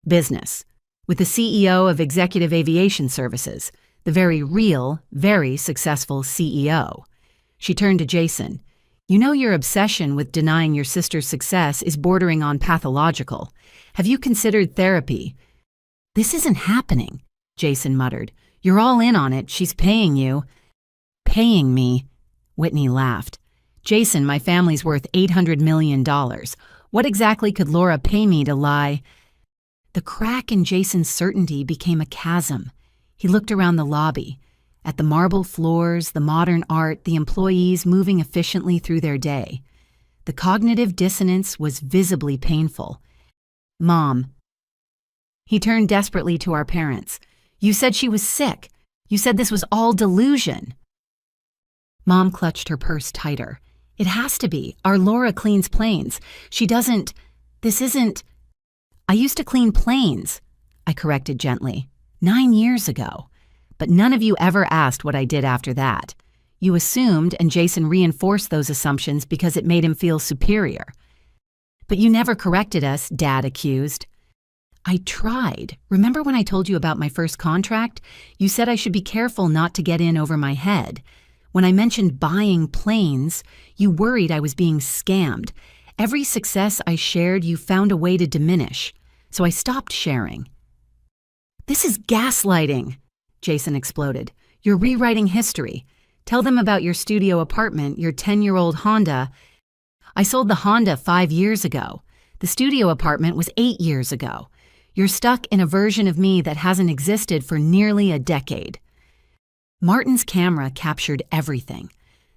"Business. With the CEO of Executive Aviation Services. The very real, very successful CEO." She turned to Jason. "You know your obsession with denying your sister's success is bordering on pathological. Have you considered therapy?" "This isn't happening," Jason muttered. "You're all in on it. She's paying you." "Paying me?" Whitney laughed. "Jason, my family's worth $800 million. What exactly could Laura pay me to lie?" The crack in Jason's certainty became a chasm. He looked around the lobby, at the marble floors, the modern art, the employees moving efficiently through their day. The cognitive dissonance was visibly painful. "Mom." He turned desperately to our parents. "You said she was sick. You said this was all delusion." Mom clutched her purse tighter. "It has to be. Our Laura cleans planes. She doesn't. This isn't." "I used to clean planes," I corrected gently. 9 years ago. But none of you ever asked what I did after that. You assumed, and Jason reinforced those assumptions because it made him feel superior. "But you never corrected us," Dad accused. "I tried. Remember when I told you about my first contract? You said I should be careful not to get in over my head. When I mentioned buying planes, you worried I was being scammed. Every success I shared, you found a way to diminish. So I stopped sharing." "This is gaslighting," Jason exploded. "You're rewriting history. Tell them about your studio apartment, your 10-year-old Honda." I sold the Honda 5 years ago. The studio apartment was 8 years ago. You're stuck in a version of me that hasn't existed for nearly a decade." Martin's camera captured everything.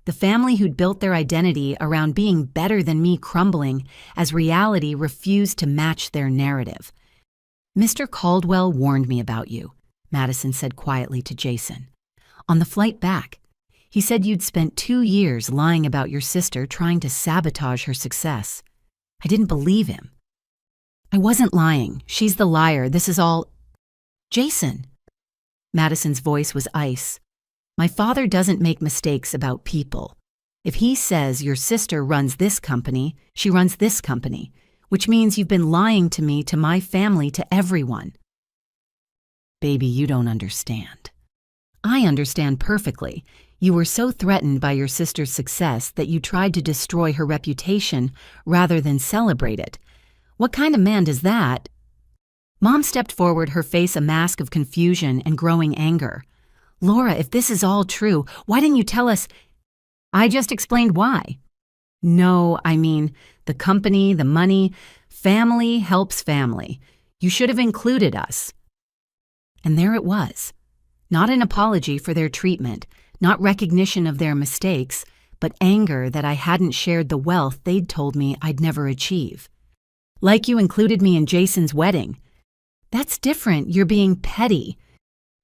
The family who'd built their identity around being better than me crumbling as reality refused to match their narrative. "Mr. Caldwell warned me about you," Madison said quietly to Jason. "On the flight back, he said you'd spent 2 years lying about your sister trying to sabotage her success. I didn't believe him." "I wasn't lying. She's the liar. This is all—" "Jason." Madison's voice was ice. "My father doesn't make mistakes about people. If he says your sister runs this company, she runs this company, which means you've been lying to me, to my family, to everyone." "Baby, you don't understand." "I understand perfectly. You were so threatened by your sister's success that you tried to destroy her reputation rather than celebrate it. What kind of man does that?" Mom stepped forward, her face a mask of confusion and growing anger. "Laura, if this is all true, why didn't you tell us?" "I just explained why." "No, I mean, the company, the money, family helps family. You should have included us." And there it was. Not an apology for their treatment, not recognition of their mistakes, but anger that I hadn't shared the wealth they'd told me I'd never achieve. "Like you included me in Jason's wedding." "That's different. You're being petty."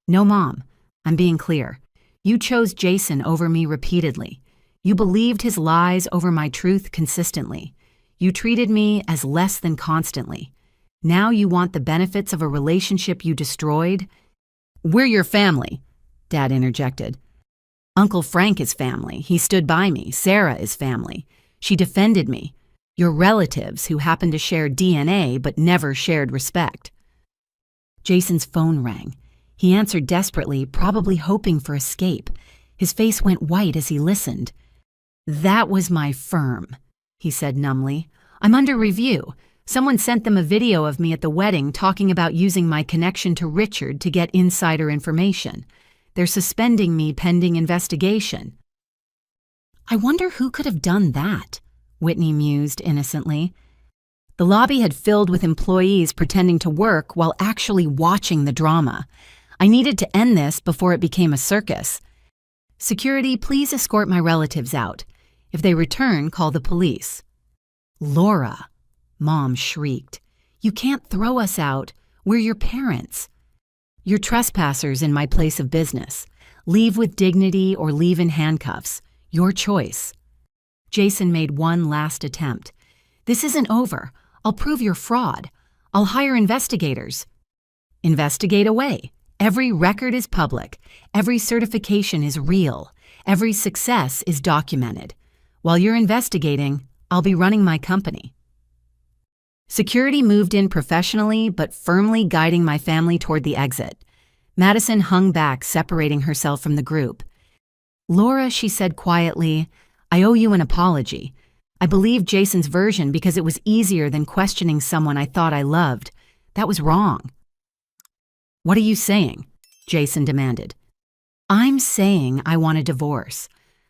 "No, Mom. I'm being clear. You chose Jason over me repeatedly. You believed his lies over my truth consistently. You treated me as less than constantly. Now you want the benefits of a relationship you destroyed?" "We're your family," Dad interjected. "Uncle Frank is family. He stood by me. Sarah is family. She defended me. You're relatives who happen to share DNA but never shared respect." Jason's phone rang. He answered desperately, probably hoping for escape. His face went white as he listened. "That was my firm," he said numbly. "I'm under review. Someone sent them a video of me at the wedding talking about using my connection to Richard to get insider information. They're suspending me pending investigation." "I wonder who could have done that," Whitney mused innocently. The lobby had filled with employees pretending to work while actually watching the drama. I needed to end this before it became a circus. "Security, please escort my relatives out. If they return, call the police." "Laura," Mom shrieked, "you can't throw us out. We're your parents." "You're trespassers in my place of business. Leave with dignity or leave in handcuffs. Your choice." Jason made one last attempt. "This isn't over. I'll prove you're fraud. I'll hire investigators." "Investigate away. Every record is public. Every certification is real. Every success is documented. While you're investigating, I'll be running my company." Security moved in professionally but firmly guiding my family toward the exit. Madison hung back, separating herself from the group. "Laura," she said quietly, "I owe you an apology. I believed Jason's version because it was easier than questioning someone I thought I loved. That was wrong." "What are you saying?" Jason demanded. "I'm saying I want a divorce.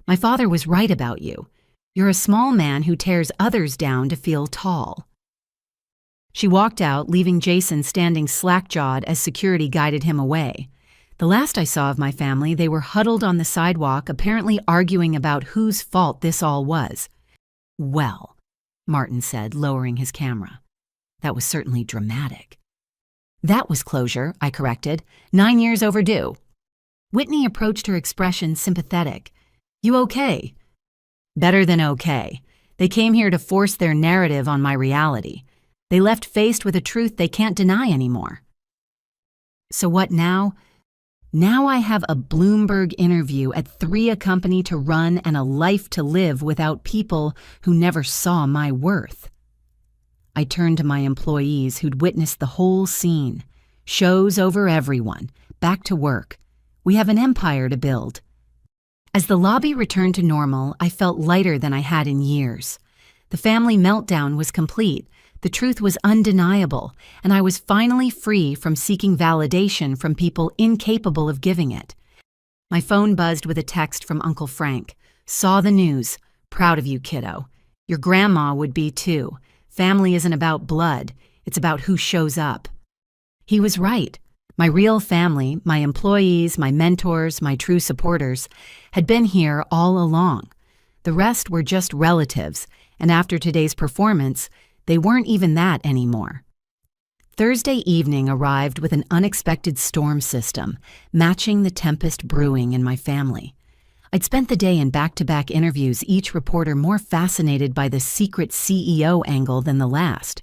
My father was right about you. You're a small man who tears others down to feel tall." She walked out, leaving Jason standing slack-jawed as security guided him away. The last I saw of my family, they were huddled on the sidewalk, apparently arguing about whose fault this all was. "Well," Martin said, lowering his camera. "That was certainly dramatic." "That was closure," I corrected. 9 years overdue." Whitney approached her expression sympathetic. "You okay?" "Better than okay. They came here to force their narrative on my reality. They left faced with a truth they can't deny anymore." "So what now?" "Now I have a Bloomberg interview at 3 a company to run and a life to live without people who never saw my worth." I turned to my employees who'd witnessed the whole scene. Shows over everyone. Back to work. We have an empire to build. As the lobby returned to normal, I felt lighter than I had in years. The family meltdown was complete. The truth was undeniable, and I was finally free from seeking validation from people incapable of giving it. My phone buzzed with a text from Uncle Frank. "Saw the news. Proud of you, kiddo. Your grandma would be too. Family isn't about blood, it's about who shows up. He was right. My real family, my employees, my mentors, my true supporters, had been here all along. The rest were just relatives, and after today's performance, they weren't even that anymore. Thursday evening arrived with an unexpected storm system, matching the tempest brewing in my family. I'd spent the day in back-to-back interviews, each reporter more fascinated by the secret CEO angle than the last.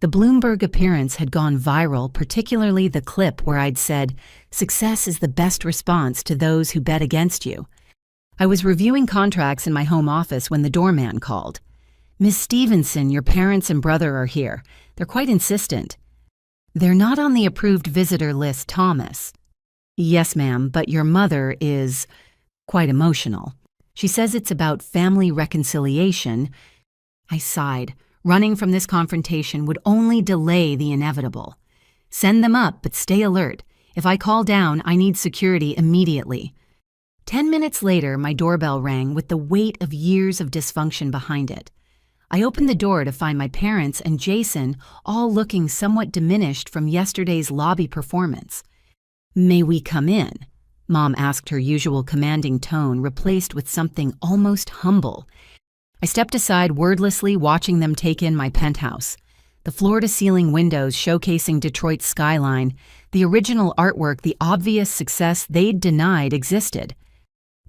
The Bloomberg appearance had gone viral, particularly the clip where I'd said, "Success is the best response to those who bet against you." I was reviewing contracts in my home office when the doorman called. "Miss Stevenson, your parents and brother are here. They're quite insistent." "They're not on the approved visitor list, Thomas." "Yes, ma'am, but your mother is quite emotional. She says it's about family reconciliation." I sighed. Running from this confrontation would only delay the inevitable. "Send them up, but stay alert. If I call down, I need security immediately." 10 minutes later, my doorbell rang with the weight of years of dysfunction behind it. I opened the door to find my parents and Jason all looking somewhat diminished from yesterday's lobby performance. "May we come in?" Mom asked, her usual commanding tone replaced with something almost humble. I stepped aside wordlessly, watching them take in my penthouse. The floor-to-ceiling windows showcasing Detroit's skyline, the original artwork, the obvious success they'd denied existed.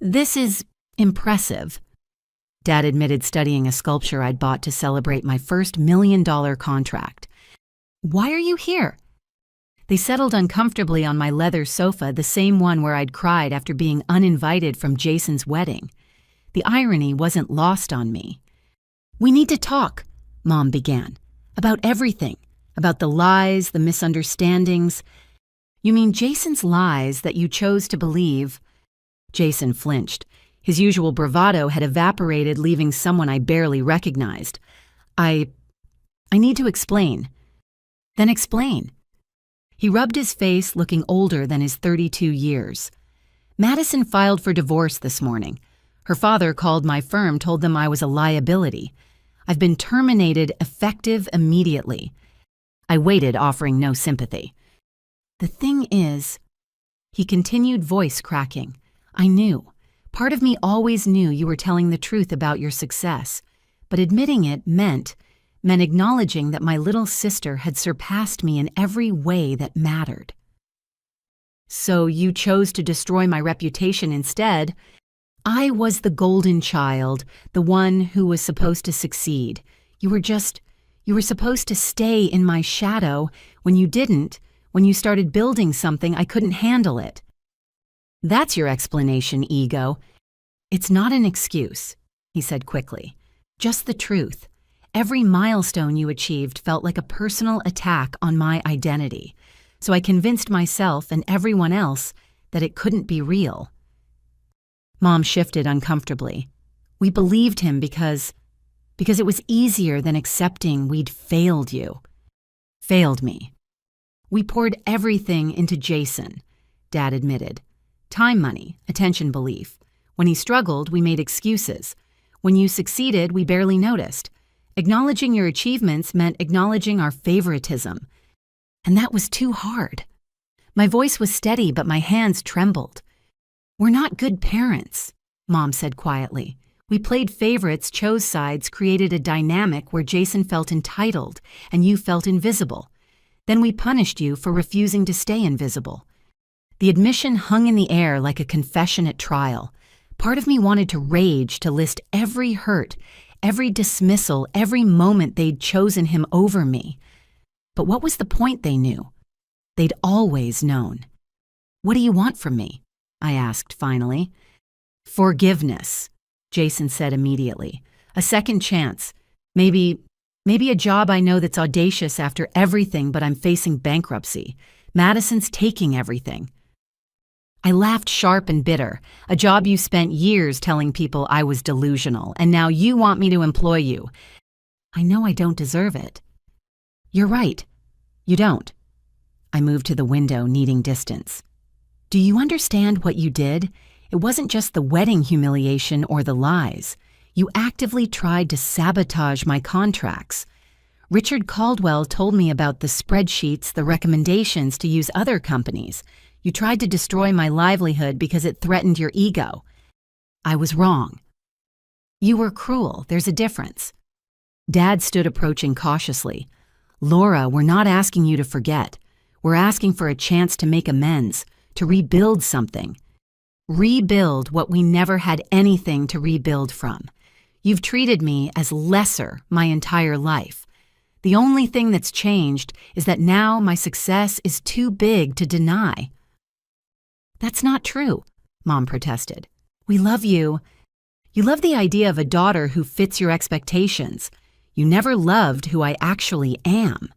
"This is impressive," Dad admitted, studying a sculpture I'd bought to celebrate my first $1 million contract. "Why are you here?" They settled uncomfortably on my leather sofa, the same one where I'd cried after being uninvited from Jason's wedding. The irony wasn't lost on me. "We need to talk," Mom began. "About everything. About the lies, the misunderstandings." "You mean Jason's lies that you chose to believe?" Jason flinched. His usual bravado had evaporated, leaving someone I barely recognized. I need to explain." "Then explain." He rubbed his face, looking older than his 32 years. "Madison filed for divorce this morning. Her father called my firm, told them I was a liability. I've been terminated effective immediately." I waited, offering no sympathy. "The thing is," he continued, voice cracking, "I knew. Part of me always knew you were telling the truth about your success, but admitting it meant acknowledging that my little sister had surpassed me in every way that mattered." "So you chose to destroy my reputation instead?" "I was the golden child, the one who was supposed to succeed. You were supposed to stay in my shadow. When you didn't, when you started building something, I couldn't handle it." "That's your explanation, ego." "It's not an excuse," he said quickly. "Just the truth. Every milestone you achieved felt like a personal attack on my identity. So I convinced myself and everyone else that it couldn't be real." Mom shifted uncomfortably. "We believed him because it was easier than accepting we'd failed you." "Failed me." "We poured everything into Jason," Dad admitted. "Time, money, attention, belief. When he struggled, we made excuses. When you succeeded, we barely noticed. Acknowledging your achievements meant acknowledging our favoritism. And that was too hard." My voice was steady, but my hands trembled. "We're not good parents," Mom said quietly. "We played favorites, chose sides, created a dynamic where Jason felt entitled and you felt invisible. Then we punished you for refusing to stay invisible." The admission hung in the air like a confession at trial. Part of me wanted to rage, to list every hurt, every dismissal, every moment they'd chosen him over me. But what was the point? They knew. They'd always known. "What do you want from me?" I asked finally. "Forgiveness," Jason said immediately. "A second chance. Maybe a job I know that's audacious after everything, but I'm facing bankruptcy. Madison's taking everything." I laughed, sharp and bitter. "A job you spent years telling people I was delusional, and now you want me to employ you. I know I don't deserve it." "You're right. You don't." I moved to the window, needing distance. "Do you understand what you did? It wasn't just the wedding humiliation or the lies. You actively tried to sabotage my contracts. Richard Caldwell told me about the spreadsheets, the recommendations to use other companies. You tried to destroy my livelihood because it threatened your ego. I was wrong. You were cruel. There's a difference. Dad stood approaching cautiously. Laura, we're not asking you to forget. We're asking for a chance to make amends, to rebuild something. Rebuild what we never had anything to rebuild from. You've treated me as lesser my entire life. The only thing that's changed is that now my success is too big to deny. That's not true, Mom protested. We love you. You love the idea of a daughter who fits your expectations. You never loved who I actually am.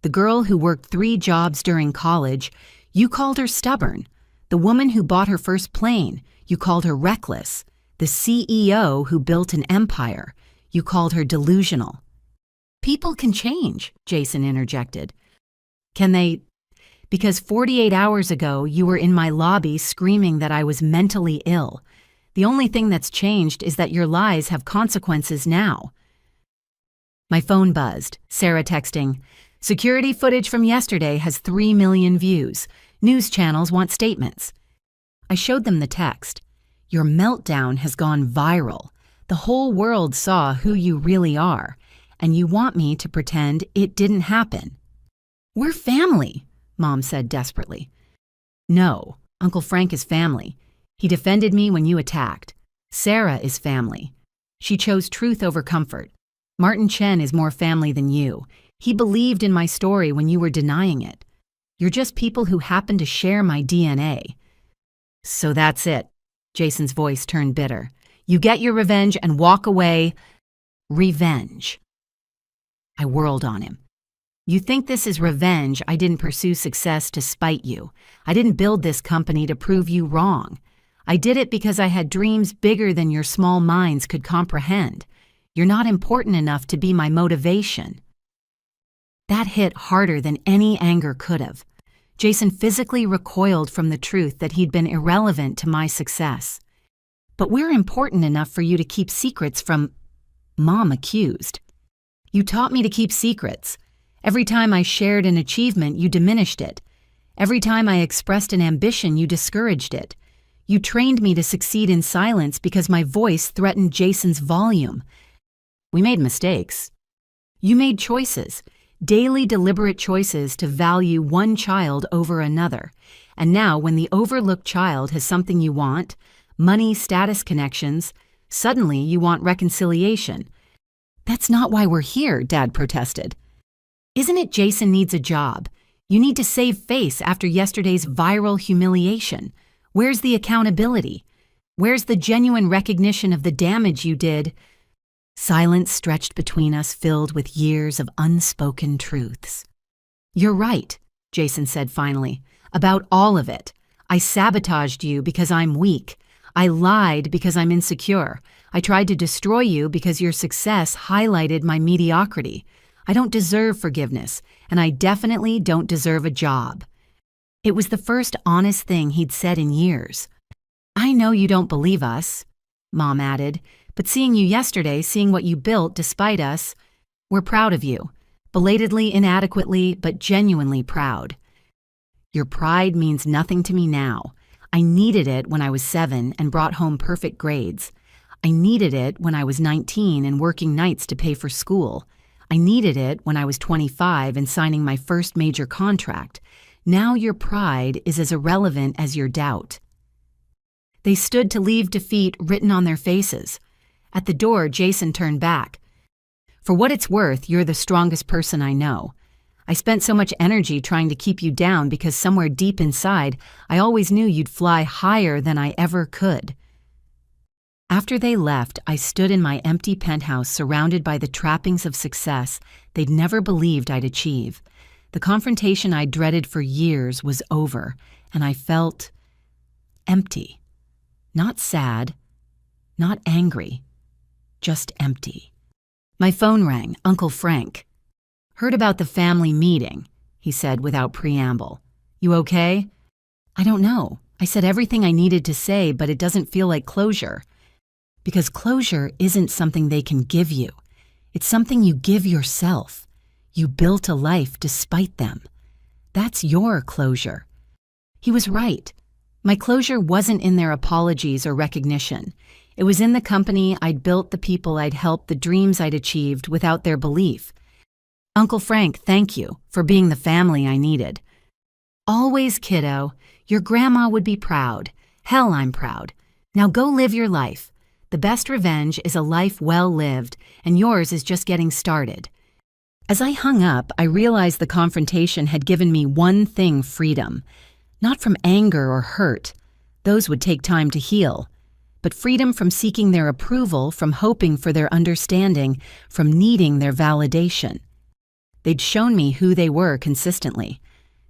The girl who worked 3 jobs during college, you called her stubborn. The woman who bought her first plane, you called her reckless. The CEO who built an empire, you called her delusional. People can change, Jason interjected. Can they? Because 48 hours ago, you were in my lobby screaming that I was mentally ill. The only thing that's changed is that your lies have consequences now. My phone buzzed, Sarah texting, "Security footage from yesterday has 3 million views. News channels want statements." I showed them the text. Your meltdown has gone viral. The whole world saw who you really are, and you want me to pretend it didn't happen. We're family, Mom said desperately. No, Uncle Frank is family. He defended me when you attacked. Sarah is family. She chose truth over comfort. Martin Chen is more family than you. He believed in my story when you were denying it. You're just people who happen to share my DNA. So that's it. Jason's voice turned bitter. You get your revenge and walk away. Revenge. I whirled on him. You think this is revenge? I didn't pursue success to spite you. I didn't build this company to prove you wrong. I did it because I had dreams bigger than your small minds could comprehend. You're not important enough to be my motivation. That hit harder than any anger could have. Jason physically recoiled from the truth that he'd been irrelevant to my success. But we're important enough for you to keep secrets from... Mom accused. You taught me to keep secrets. Every time I shared an achievement, you diminished it. Every time I expressed an ambition, you discouraged it. You trained me to succeed in silence because my voice threatened Jason's volume. We made mistakes. You made choices. Daily deliberate choices to value one child over another. And now when the overlooked child has something you want, money, status, connections, suddenly you want reconciliation. That's not why we're here, Dad protested. Isn't it Jason needs a job? You need to save face after yesterday's viral humiliation. Where's the accountability? Where's the genuine recognition of the damage you did? Silence stretched between us, filled with years of unspoken truths. You're right, Jason said finally, about all of it. I sabotaged you because I'm weak. I lied because I'm insecure. I tried to destroy you because your success highlighted my mediocrity. I don't deserve forgiveness, and I definitely don't deserve a job. It was the first honest thing he'd said in years. I know you don't believe us, Mom added, but seeing you yesterday, seeing what you built despite us, we're proud of you. Belatedly, inadequately, but genuinely proud. Your pride means nothing to me now. I needed it when I was 7 and brought home perfect grades. I needed it when I was 19 and working nights to pay for school. I needed it when I was 25 and signing my first major contract. Now your pride is as irrelevant as your doubt. They stood to leave defeat written on their faces. At the door, Jason turned back. For what it's worth, you're the strongest person I know. I spent so much energy trying to keep you down because somewhere deep inside, I always knew you'd fly higher than I ever could. After they left, I stood in my empty penthouse surrounded by the trappings of success they'd never believed I'd achieve. The confrontation I dreaded for years was over, and I felt empty. Not sad, not angry, just empty. My phone rang, Uncle Frank. Heard about the family meeting, he said without preamble. You okay? I don't know. I said everything I needed to say, but it doesn't feel like closure. Because closure isn't something they can give you. It's something you give yourself. You built a life despite them. That's your closure. He was right. My closure wasn't in their apologies or recognition. It was in the company I'd built, the people I'd helped, the dreams I'd achieved without their belief. Uncle Frank, thank you for being the family I needed. Always, kiddo. Your grandma would be proud. Hell, I'm proud. Now go live your life. The best revenge is a life well lived, and yours is just getting started. As I hung up, I realized the confrontation had given me one thing: freedom. Not from anger or hurt. Those would take time to heal. But freedom from seeking their approval, from hoping for their understanding, from needing their validation. They'd shown me who they were consistently.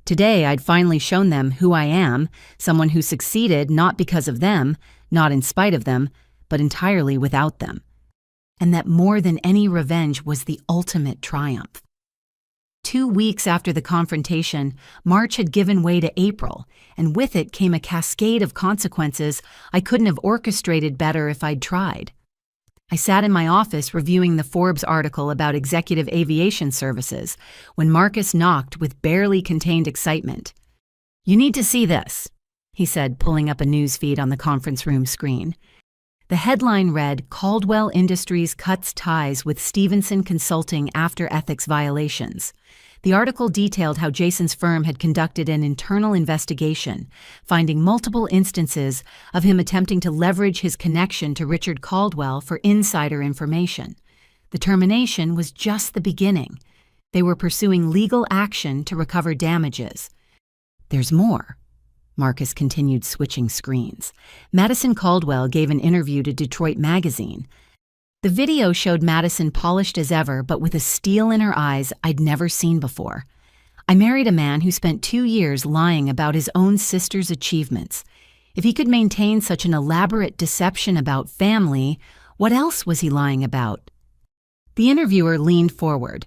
Today, I'd finally shown them who I am, someone who succeeded not because of them, not in spite of them, but entirely without them. And that more than any revenge was the ultimate triumph. 2 weeks after the confrontation, March had given way to April, and with it came a cascade of consequences I couldn't have orchestrated better if I'd tried. I sat in my office reviewing the Forbes article about executive aviation services when Marcus knocked with barely contained excitement. "You need to see this," he said, pulling up a news feed on the conference room screen. The headline read, "Caldwell Industries Cuts Ties with Stevenson Consulting After Ethics Violations." The article detailed how Jason's firm had conducted an internal investigation, finding multiple instances of him attempting to leverage his connection to Richard Caldwell for insider information. The termination was just the beginning. They were pursuing legal action to recover damages. "There's more." Marcus continued, switching screens. Madison Caldwell gave an interview to Detroit Magazine. The video showed Madison polished as ever, but with a steel in her eyes I'd never seen before. "I married a man who spent 2 years lying about his own sister's achievements. If he could maintain such an elaborate deception about family, what else was he lying about?" The interviewer leaned forward.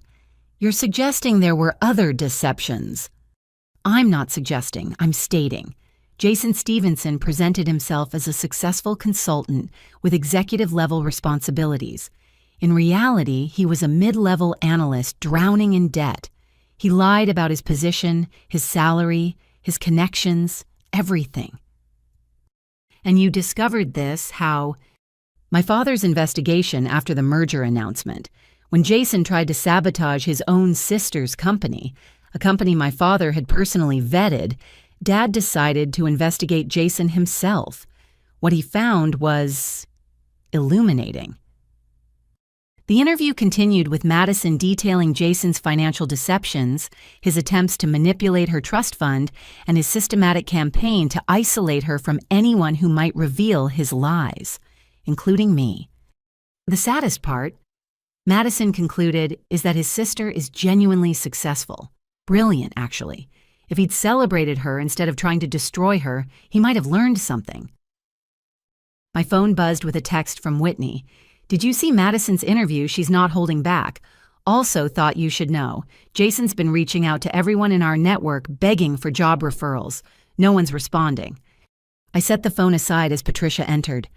"You're suggesting there were other deceptions." "I'm not suggesting, I'm stating. Jason Stevenson presented himself as a successful consultant with executive-level responsibilities. In reality, he was a mid-level analyst drowning in debt. He lied about his position, his salary, his connections, everything." "And you discovered this, how?" "My father's investigation after the merger announcement, when Jason tried to sabotage his own sister's company, a company my father had personally vetted. Dad decided to investigate Jason himself. What he found was illuminating." The interview continued with Madison detailing Jason's financial deceptions, his attempts to manipulate her trust fund, and his systematic campaign to isolate her from anyone who might reveal his lies, including me. "The saddest part," Madison concluded, "is that his sister is genuinely successful. Brilliant, actually. If he'd celebrated her instead of trying to destroy her, he might have learned something." My phone buzzed with a text from Whitney. "Did you see Madison's interview? She's not holding back. Also thought you should know. Jason's been reaching out to everyone in our network begging for job referrals. No one's responding." I set the phone aside as Patricia entered.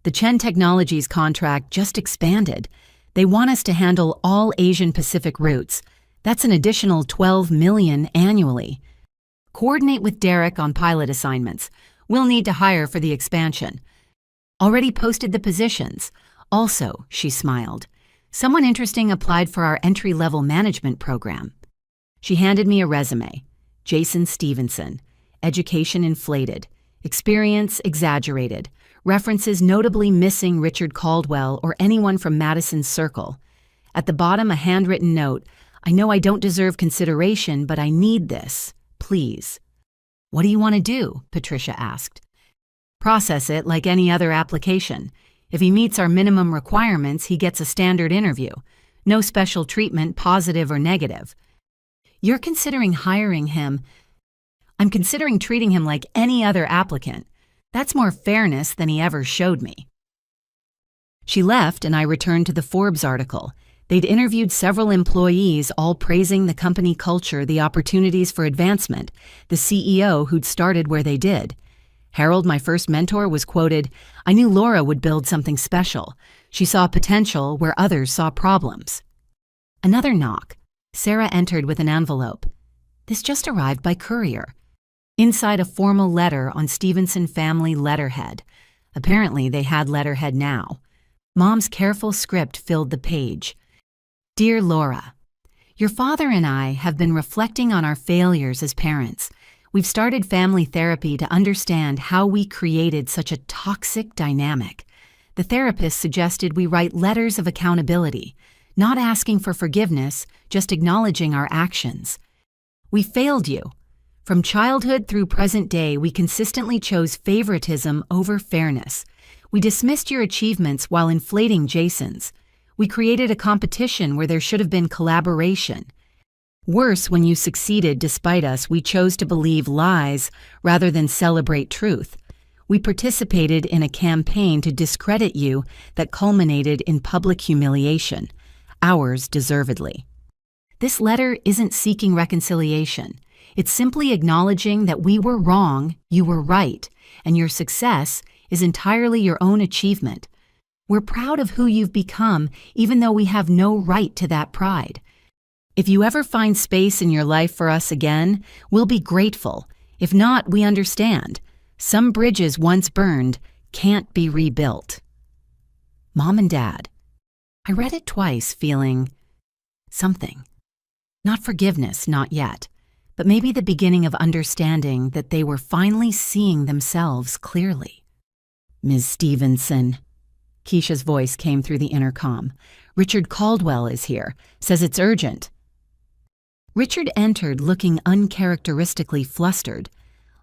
"The Chen Technologies contract just expanded. They want us to handle all Asian Pacific routes. That's an additional $12 million annually. Coordinate with Derek on pilot assignments. We'll need to hire for the expansion. Already posted the positions. Also," she smiled, "someone interesting applied for our entry-level management program." She handed me a resume. Jason Stevenson. Education inflated. Experience exaggerated. References notably missing Richard Caldwell or anyone from Madison's circle. At the bottom, a handwritten note. "I know I don't deserve consideration, but I need this. Please." "What do you want to do?" Patricia asked. "Process it like any other application. If he meets our minimum requirements, he gets a standard interview. No special treatment, positive or negative." "You're considering hiring him." "I'm considering treating him like any other applicant. That's more fairness than he ever showed me." She left, and I returned to the Forbes article. They'd interviewed several employees, all praising the company culture, the opportunities for advancement, the CEO who'd started where they did. Harold, my first mentor, was quoted, "I knew Laura would build something special. She saw potential where others saw problems." Another knock. Sarah entered with an envelope. This just arrived by courier. Inside a formal letter on Stevenson family letterhead. Apparently they had letterhead now. Mom's careful script filled the page. Dear Laura, your father and I have been reflecting on our failures as parents. We've started family therapy to understand how we created such a toxic dynamic. The therapist suggested we write letters of accountability, not asking for forgiveness, just acknowledging our actions. We failed you. From childhood through present day, we consistently chose favoritism over fairness. We dismissed your achievements while inflating Jason's. We created a competition where there should have been collaboration. Worse, when you succeeded despite us, we chose to believe lies rather than celebrate truth. We participated in a campaign to discredit you that culminated in public humiliation, ours deservedly. This letter isn't seeking reconciliation. It's simply acknowledging that we were wrong, you were right, and your success is entirely your own achievement. We're proud of who you've become, even though we have no right to that pride. If you ever find space in your life for us again, we'll be grateful. If not, we understand. Some bridges once burned can't be rebuilt. Mom and Dad. I read it twice, feeling something. Not forgiveness, not yet, but maybe the beginning of understanding that they were finally seeing themselves clearly. Ms. Stevenson. Keisha's voice came through the intercom. Richard Caldwell is here. Says it's urgent. Richard entered looking uncharacteristically flustered.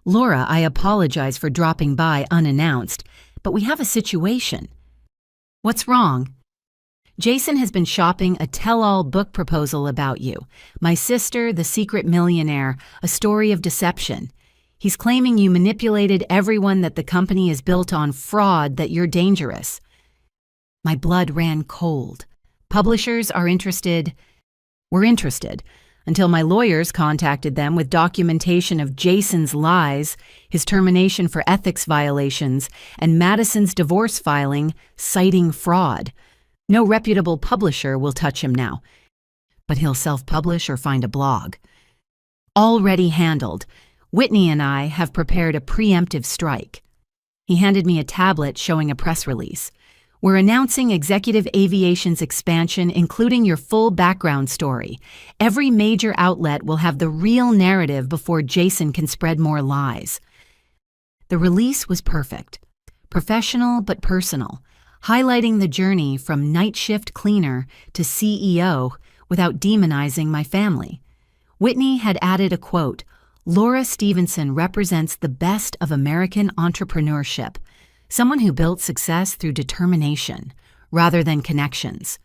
Laura, I apologize for dropping by unannounced, but we have a situation. What's wrong? Jason has been shopping a tell-all book proposal about you. My Sister, the Secret Millionaire, a story of deception. He's claiming you manipulated everyone, that the company is built on fraud, that you're dangerous. My blood ran cold. Publishers are interested. We're interested. Until my lawyers contacted them with documentation of Jason's lies, his termination for ethics violations, and Madison's divorce filing citing fraud. No reputable publisher will touch him now, but he'll self-publish or find a blog. Already handled. Whitney and I have prepared a preemptive strike. He handed me a tablet showing a press release. We're announcing Executive Aviation's expansion, including your full background story. Every major outlet will have the real narrative before Jason can spread more lies. The release was perfect. Professional but personal, highlighting the journey from night shift cleaner to CEO without demonizing my family. Whitney had added a quote, Laura Stevenson represents the best of American entrepreneurship, someone who built success through determination rather than connections.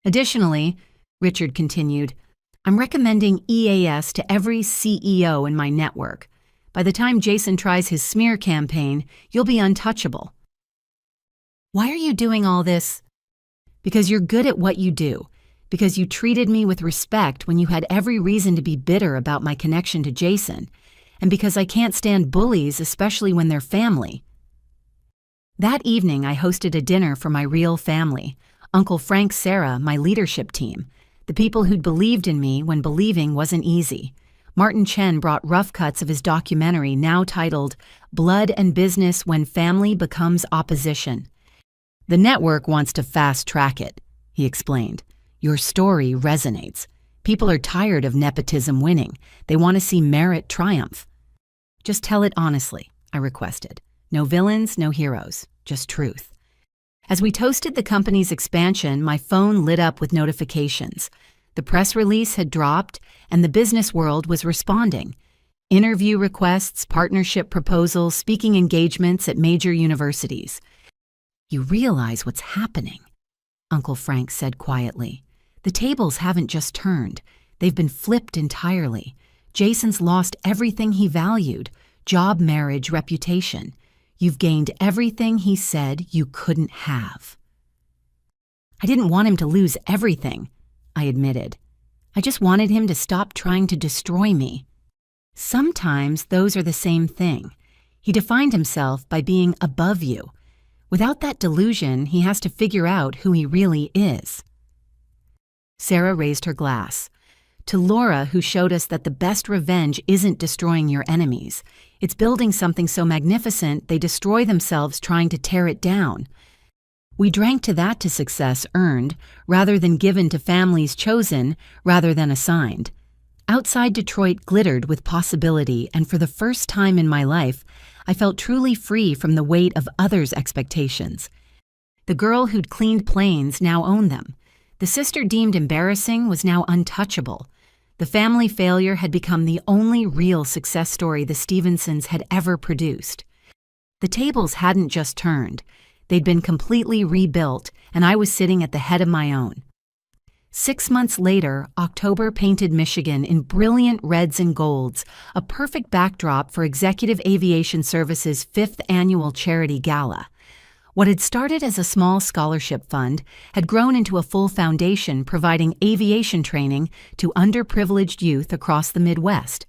Additionally, Richard continued, I'm recommending EAS to every CEO in my network. By the time Jason tries his smear campaign, you'll be untouchable. Why are you doing all this? Because you're good at what you do. Because you treated me with respect when you had every reason to be bitter about my connection to Jason. And because I can't stand bullies, especially when they're family. That evening, I hosted a dinner for my real family. Uncle Frank, Sarah, my leadership team. The people who'd believed in me when believing wasn't easy. Martin Chen brought rough cuts of his documentary now titled Blood and Business When Family Becomes Opposition. The network wants to fast-track it, he explained. Your story resonates. People are tired of nepotism winning. They want to see merit triumph. Just tell it honestly, I requested. No villains, no heroes, just truth. As we toasted the company's expansion, my phone lit up with notifications. The press release had dropped, and the business world was responding. Interview requests, partnership proposals, speaking engagements at major universities. You realize what's happening, Uncle Frank said quietly. The tables haven't just turned. They've been flipped entirely. Jason's lost everything he valued, job, marriage, reputation. You've gained everything he said you couldn't have. I didn't want him to lose everything, I admitted. I just wanted him to stop trying to destroy me. Sometimes those are the same thing. He defined himself by being above you. Without that delusion, he has to figure out who he really is. Sarah raised her glass. To Laura, who showed us that the best revenge isn't destroying your enemies. It's building something so magnificent they destroy themselves trying to tear it down. We drank to success earned, rather than given to families chosen, rather than assigned. Outside Detroit glittered with possibility, and for the first time in my life, I felt truly free from the weight of others' expectations. The girl who'd cleaned planes now owned them. The sister deemed embarrassing was now untouchable. The family failure had become the only real success story the Stevensons had ever produced. The tables hadn't just turned. They'd been completely rebuilt, and I was sitting at the head of my own. 6 months later, October painted Michigan in brilliant reds and golds, a perfect backdrop for Executive Aviation Service's 5th annual charity gala. What had started as a small scholarship fund had grown into a full foundation providing aviation training to underprivileged youth across the Midwest.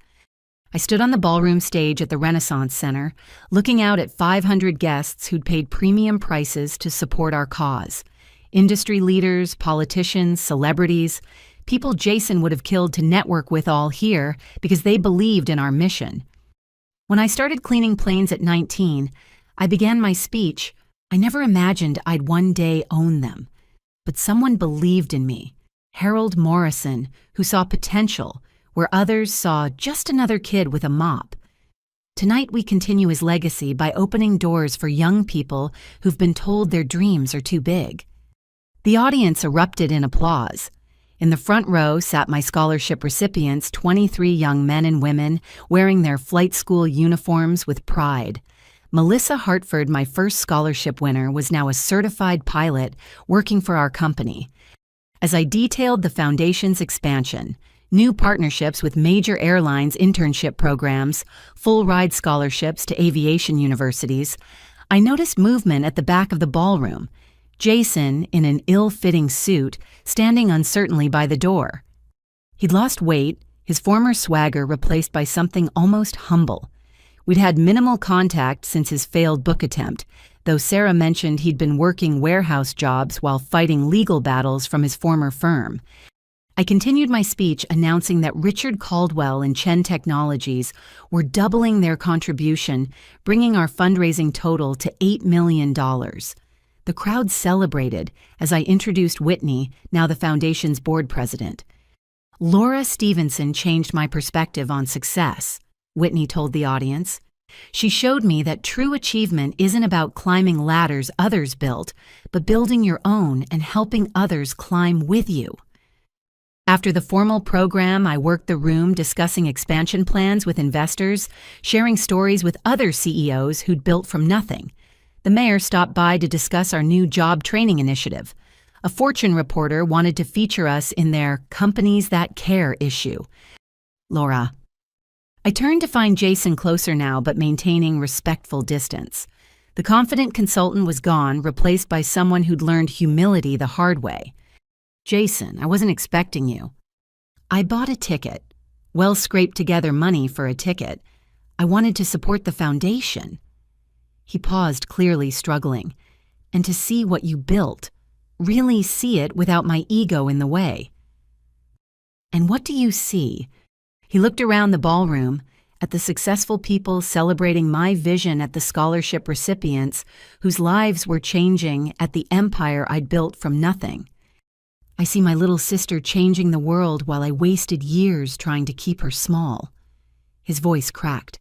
I stood on the ballroom stage at the Renaissance Center, looking out at 500 guests who'd paid premium prices to support our cause. Industry leaders, politicians, celebrities, people Jason would have killed to network with all here because they believed in our mission. When I started cleaning planes at 19, I began my speech. I never imagined I'd one day own them. But someone believed in me. Harold Morrison, who saw potential, where others saw just another kid with a mop. Tonight we continue his legacy by opening doors for young people who've been told their dreams are too big. The audience erupted in applause. In the front row sat my scholarship recipients, 23 young men and women, wearing their flight school uniforms with pride. Melissa Hartford, my first scholarship winner, was now a certified pilot working for our company. As I detailed the foundation's expansion, new partnerships with major airlines internship programs, full-ride scholarships to aviation universities, I noticed movement at the back of the ballroom. Jason, in an ill-fitting suit, standing uncertainly by the door. He'd lost weight, his former swagger replaced by something almost humble. We'd had minimal contact since his failed book attempt, though Sarah mentioned he'd been working warehouse jobs while fighting legal battles from his former firm. I continued my speech announcing that Richard Caldwell and Chen Technologies were doubling their contribution, bringing our fundraising total to $8 million. The crowd celebrated as I introduced Whitney, now the foundation's board president. Laura Stevenson changed my perspective on success, Whitney told the audience. She showed me that true achievement isn't about climbing ladders others built, but building your own and helping others climb with you. After the formal program, I worked the room discussing expansion plans with investors, sharing stories with other CEOs who'd built from nothing. The mayor stopped by to discuss our new job training initiative. A Fortune reporter wanted to feature us in their Companies That Care issue. Laura. I turned to find Jason closer now, but maintaining respectful distance. The confident consultant was gone, replaced by someone who'd learned humility the hard way. Jason, I wasn't expecting you. I bought a ticket. Well scraped together money for a ticket. I wanted to support the foundation. He paused, clearly struggling. And to see what you built. Really see it without my ego in the way. And what do you see? He looked around the ballroom, at the successful people celebrating my vision, at the scholarship recipients whose lives were changing, at the empire I'd built from nothing. I see my little sister changing the world while I wasted years trying to keep her small. His voice cracked.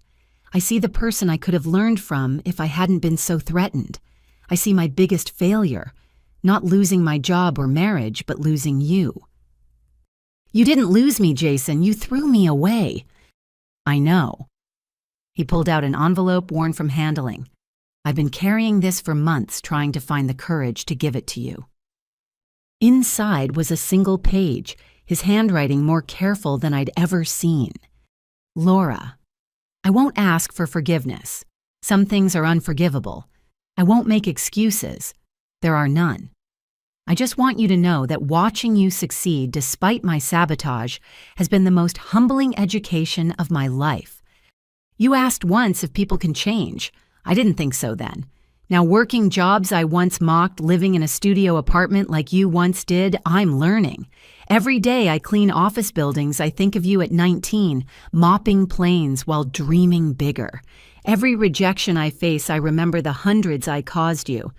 I see the person I could have learned from if I hadn't been so threatened. I see my biggest failure, not losing my job or marriage, but losing you. You didn't lose me, Jason. You threw me away. I know. He pulled out an envelope worn from handling. I've been carrying this for months, trying to find the courage to give it to you. Inside was a single page, his handwriting more careful than I'd ever seen. Laura, I won't ask for forgiveness. Some things are unforgivable. I won't make excuses. There are none. I just want you to know that watching you succeed despite my sabotage has been the most humbling education of my life. You asked once if people can change. I didn't think so then. Now, working jobs I once mocked, living in a studio apartment like you once did, I'm learning. Every day I clean office buildings, I think of you at 19, mopping planes while dreaming bigger. Every rejection I face, I remember the hundreds I caused you.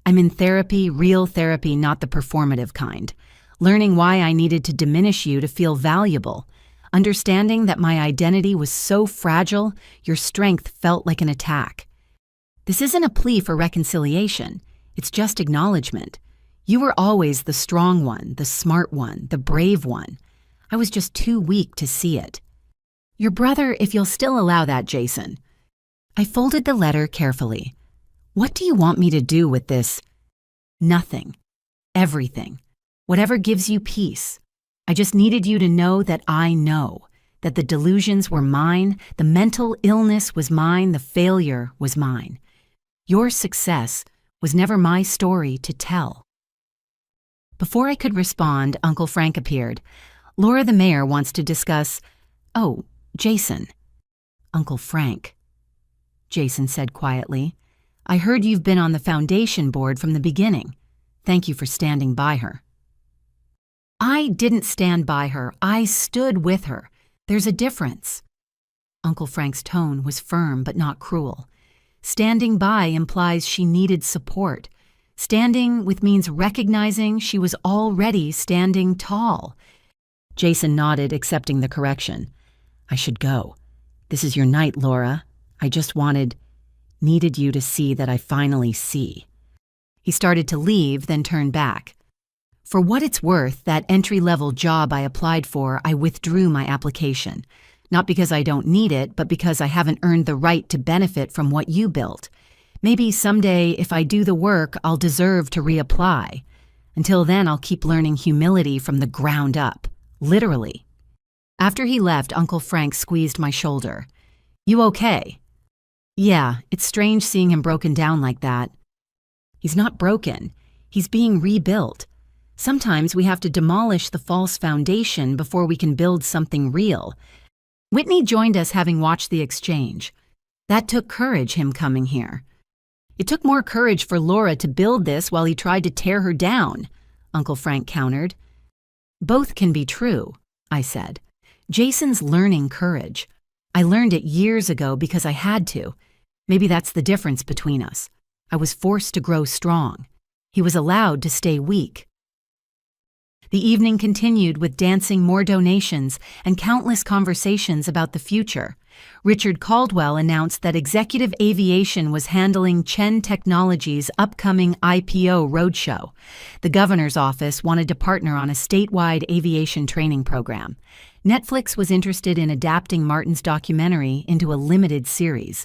I'm in therapy, real therapy, not the performative kind. Learning why I needed to diminish you to feel valuable. Understanding that my identity was so fragile, your strength felt like an attack. This isn't a plea for reconciliation. It's just acknowledgement. You were always the strong one, the smart one, the brave one. I was just too weak to see it. Your brother, if you'll still allow that, Jason. I folded the letter carefully. What do you want me to do with this? Nothing. Everything. Whatever gives you peace. I just needed you to know that I know. That the delusions were mine, the mental illness was mine, the failure was mine. Your success was never my story to tell. Before I could respond, Uncle Frank appeared. Laura the mayor wants to discuss... Oh, Jason. Uncle Frank. Jason said quietly. I heard you've been on the foundation board from the beginning. Thank you for standing by her. I didn't stand by her. I stood with her. There's a difference. Uncle Frank's tone was firm but not cruel. Standing by implies she needed support. Standing with means recognizing she was already standing tall. Jason nodded, accepting the correction. I should go. This is your night, Laura. I just needed you to see that I finally see. He started to leave, then turned back. For what it's worth, that entry-level job I applied for, I withdrew my application. Not because I don't need it, but because I haven't earned the right to benefit from what you built. Maybe someday, if I do the work, I'll deserve to reapply. Until then, I'll keep learning humility from the ground up. Literally. After he left, Uncle Frank squeezed my shoulder. You okay? Yeah, it's strange seeing him broken down like that. He's not broken. He's being rebuilt. Sometimes we have to demolish the false foundation before we can build something real. Whitney joined us having watched the exchange. That took courage, him coming here. It took more courage for Laura to build this while he tried to tear her down, Uncle Frank countered. Both can be true, I said. Jason's learning courage. I learned it years ago because I had to. Maybe that's the difference between us. I was forced to grow strong. He was allowed to stay weak. The evening continued with dancing, more donations, and countless conversations about the future. Richard Caldwell announced that Executive Aviation was handling Chen Technologies' upcoming IPO roadshow. The governor's office wanted to partner on a statewide aviation training program. Netflix was interested in adapting Martin's documentary into a limited series.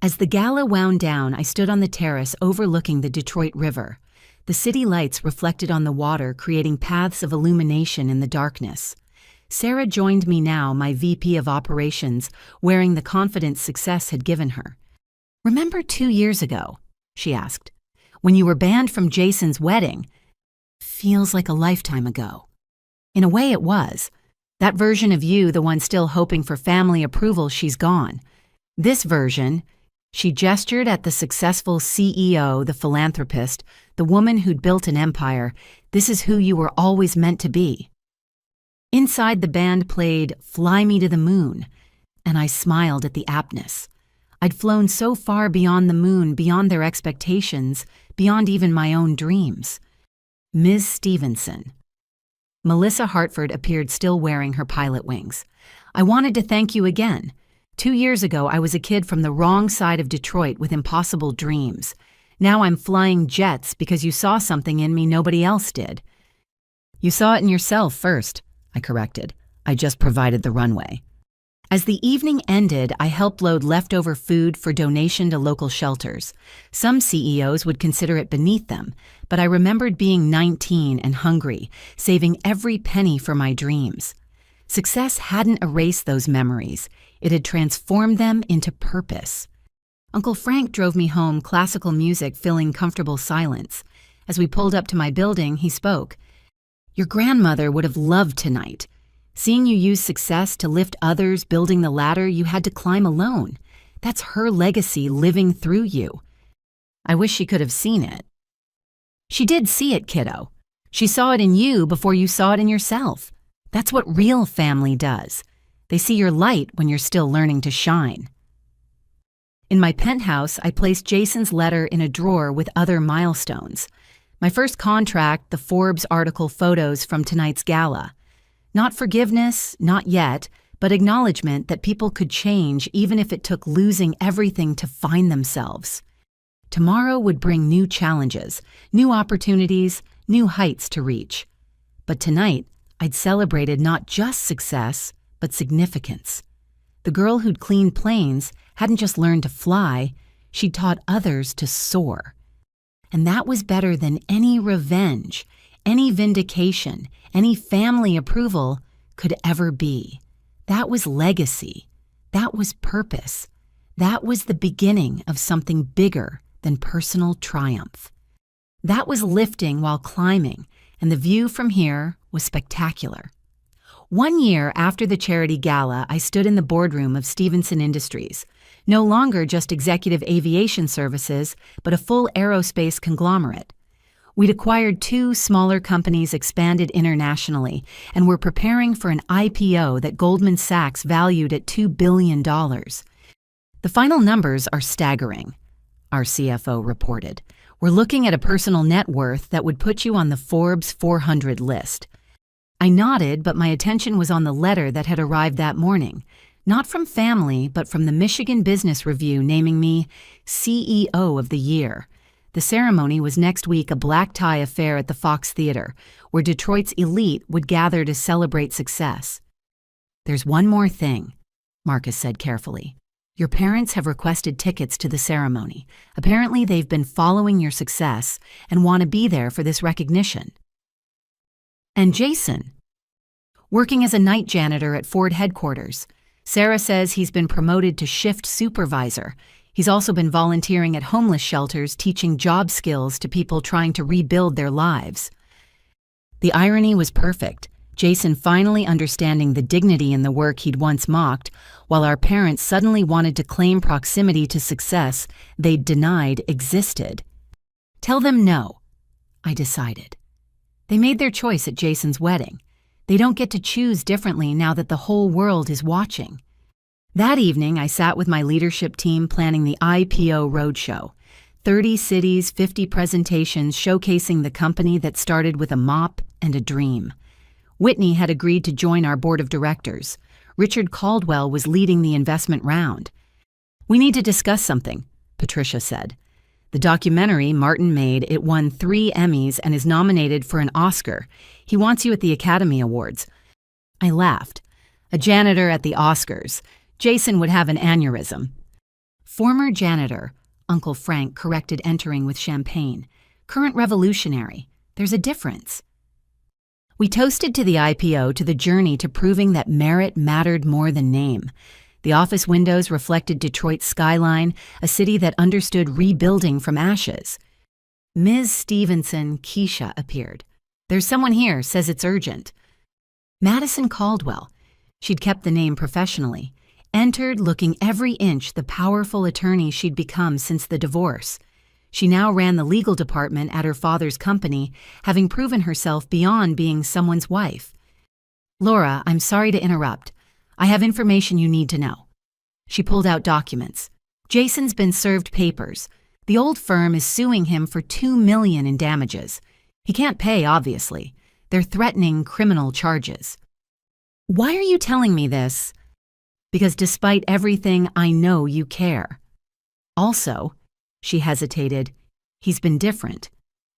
As the gala wound down, I stood on the terrace overlooking the Detroit River. The city lights reflected on the water, creating paths of illumination in the darkness. Sarah joined me now, my VP of Operations, wearing the confidence success had given her. Remember 2 years ago, she asked, when you were banned from Jason's wedding? Feels like a lifetime ago. In a way it was. That version of you, the one still hoping for family approval, she's gone. This version... She gestured at the successful CEO, the philanthropist, the woman who'd built an empire. This is who you were always meant to be. Inside, the band played Fly Me to the Moon, and I smiled at the aptness. I'd flown so far beyond the moon, beyond their expectations, beyond even my own dreams. Ms. Stevenson. Melissa Hartford appeared still wearing her pilot wings. I wanted to thank you again. 2 years ago, I was a kid from the wrong side of Detroit with impossible dreams. Now I'm flying jets because you saw something in me nobody else did. You saw it in yourself first, I corrected. I just provided the runway. As the evening ended, I helped load leftover food for donation to local shelters. Some CEOs would consider it beneath them, but I remembered being 19 and hungry, saving every penny for my dreams. Success hadn't erased those memories. It had transformed them into purpose. Uncle Frank drove me home, classical music filling comfortable silence. As we pulled up to my building, he spoke. Your grandmother would have loved tonight. Seeing you use success to lift others, building the ladder you had to climb alone. That's her legacy living through you. I wish she could have seen it. She did see it, kiddo. She saw it in you before you saw it in yourself. That's what real family does. They see your light when you're still learning to shine. In my penthouse, I placed Jason's letter in a drawer with other milestones. My first contract, the Forbes article photos from tonight's gala. Not forgiveness, not yet, but acknowledgement that people could change even if it took losing everything to find themselves. Tomorrow would bring new challenges, new opportunities, new heights to reach. But tonight, I'd celebrated not just success, but significance. The girl who'd cleaned planes hadn't just learned to fly, she'd taught others to soar. And that was better than any revenge, any vindication, any family approval could ever be. That was legacy. That was purpose. That was the beginning of something bigger than personal triumph. That was lifting while climbing, and the view from here was spectacular. 1 year after the charity gala, I stood in the boardroom of Stevenson Industries, no longer just executive aviation services, but a full aerospace conglomerate. We'd acquired 2 smaller companies, expanded internationally, and were preparing for an IPO that Goldman Sachs valued at $2 billion. The final numbers are staggering, our CFO reported. We're looking at a personal net worth that would put you on the Forbes 400 list. I nodded, but my attention was on the letter that had arrived that morning, not from family, but from the Michigan Business Review naming me CEO of the Year. The ceremony was next week, a black-tie affair at the Fox Theater, where Detroit's elite would gather to celebrate success. "There's one more thing," Marcus said carefully. "Your parents have requested tickets to the ceremony. Apparently they've been following your success and want to be there for this recognition." And Jason, working as a night janitor at Ford headquarters. Sarah says he's been promoted to shift supervisor. He's also been volunteering at homeless shelters, teaching job skills to people trying to rebuild their lives. The irony was perfect. Jason finally understanding the dignity in the work he'd once mocked, while our parents suddenly wanted to claim proximity to success they'd denied existed. Tell them no, I decided. They made their choice at Jason's wedding. They don't get to choose differently now that the whole world is watching. That evening, I sat with my leadership team planning the IPO roadshow. 30 cities, 50 presentations showcasing the company that started with a mop and a dream. Whitney had agreed to join our board of directors. Richard Caldwell was leading the investment round. "We need to discuss something," Patricia said. "The documentary Martin made, it won 3 Emmys and is nominated for an Oscar. He wants you at the Academy Awards." I laughed. A janitor at the Oscars. Jason would have an aneurysm. Former janitor, Uncle Frank corrected, entering with champagne. Current revolutionary. There's a difference. We toasted to the IPO, to the journey to proving that merit mattered more than name. The office windows reflected Detroit's skyline, a city that understood rebuilding from ashes. Ms. Stevenson, Keisha, appeared. "There's someone here, says it's urgent." Madison Caldwell, she'd kept the name professionally, entered looking every inch the powerful attorney she'd become since the divorce. She now ran the legal department at her father's company, having proven herself beyond being someone's wife. "Laura, I'm sorry to interrupt. I have information you need to know." She pulled out documents. "Jason's been served papers. The old firm is suing him for $2 million in damages. He can't pay, obviously. They're threatening criminal charges." "Why are you telling me this?" "Because despite everything, I know you care. Also," she hesitated, "he's been different.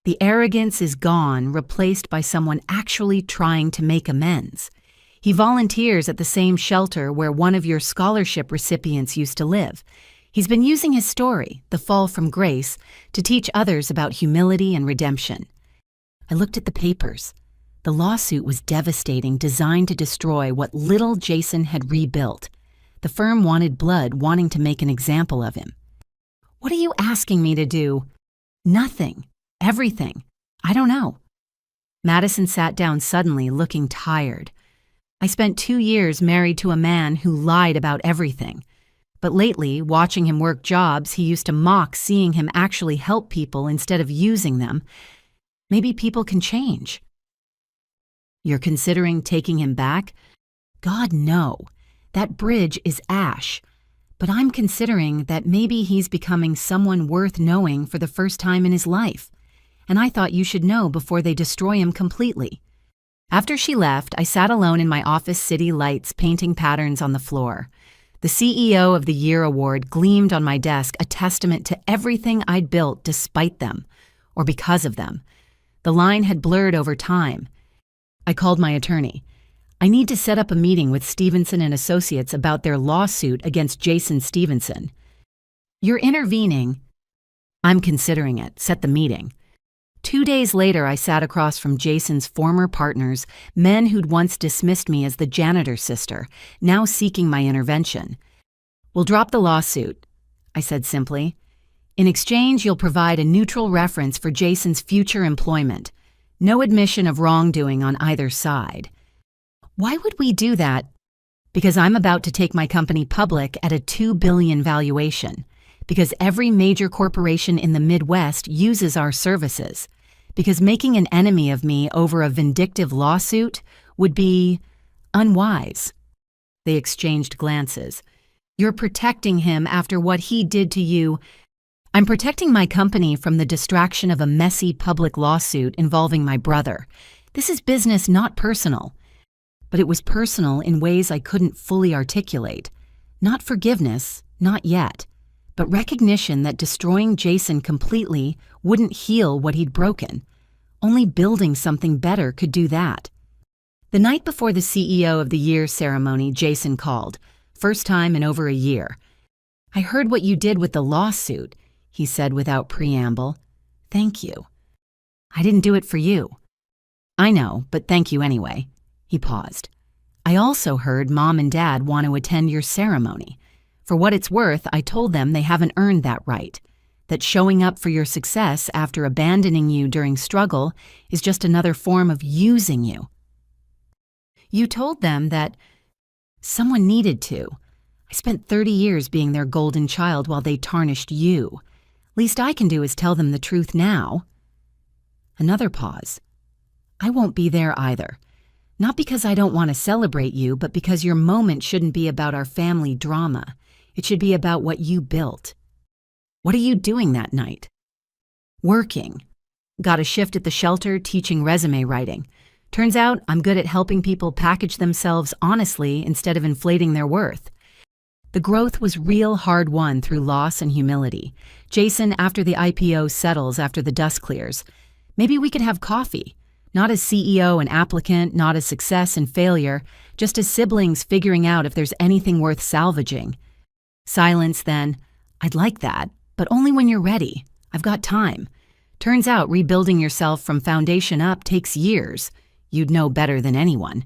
The arrogance is gone, replaced by someone actually trying to make amends. He volunteers at the same shelter where one of your scholarship recipients used to live. He's been using his story, the fall from grace, to teach others about humility and redemption." I looked at the papers. The lawsuit was devastating, designed to destroy what little Jason had rebuilt. The firm wanted blood, wanting to make an example of him. "What are you asking me to do?" "Nothing. Everything. I don't know." Madison sat down suddenly, looking tired. I spent 2 years married to a man who lied about everything. But lately, watching him work jobs he used to mock, seeing him actually help people instead of using them, maybe people can change. You're considering taking him back? God, no. That bridge is ash. But I'm considering that maybe he's becoming someone worth knowing for the first time in his life. And I thought you should know before they destroy him completely. After she left, I sat alone in my office city lights painting patterns on the floor. The CEO of the Year award gleamed on my desk, a testament to everything I'd built despite them, or because of them. The line had blurred over time. I called my attorney. I need to set up a meeting with Stevenson and Associates about their lawsuit against Jason Stevenson. You're intervening. I'm considering it. Set the meeting. 2 days later, I sat across from Jason's former partners, men who'd once dismissed me as the janitor's sister, now seeking my intervention. We'll drop the lawsuit, I said simply. In exchange, you'll provide a neutral reference for Jason's future employment. No admission of wrongdoing on either side. Why would we do that? Because I'm about to take my company public at a $2 billion valuation. Because every major corporation in the Midwest uses our services. Because making an enemy of me over a vindictive lawsuit would be unwise. They exchanged glances. You're protecting him after what he did to you. I'm protecting my company from the distraction of a messy public lawsuit involving my brother. This is business, not personal. But it was personal in ways I couldn't fully articulate. Not forgiveness, not yet. But recognition that destroying Jason completely wouldn't heal what he'd broken. Only building something better could do that. The night before the CEO of the Year ceremony, Jason called. First time in over a year. I heard what you did with the lawsuit, he said without preamble. Thank you. I didn't do it for you. I know, but thank you anyway. He paused. I also heard Mom and Dad want to attend your ceremony. For what it's worth, I told them they haven't earned that right, that showing up for your success after abandoning you during struggle is just another form of using you. You told them that someone needed to. I spent 30 years being their golden child while they tarnished you. Least I can do is tell them the truth now. Another pause. I won't be there either. Not because I don't want to celebrate you, but because your moment shouldn't be about our family drama. It should be about what you built. What are you doing that night? Working. Got a shift at the shelter teaching resume writing. Turns out I'm good at helping people package themselves honestly instead of inflating their worth. The growth was real hard-won through loss and humility. Jason, after the IPO settles after the dust clears. Maybe we could have coffee. Not as CEO and applicant, not as success and failure, just as siblings figuring out if there's anything worth salvaging. Silence then. I'd like that, but only when you're ready. I've got time. Turns out rebuilding yourself from foundation up takes years. You'd know better than anyone.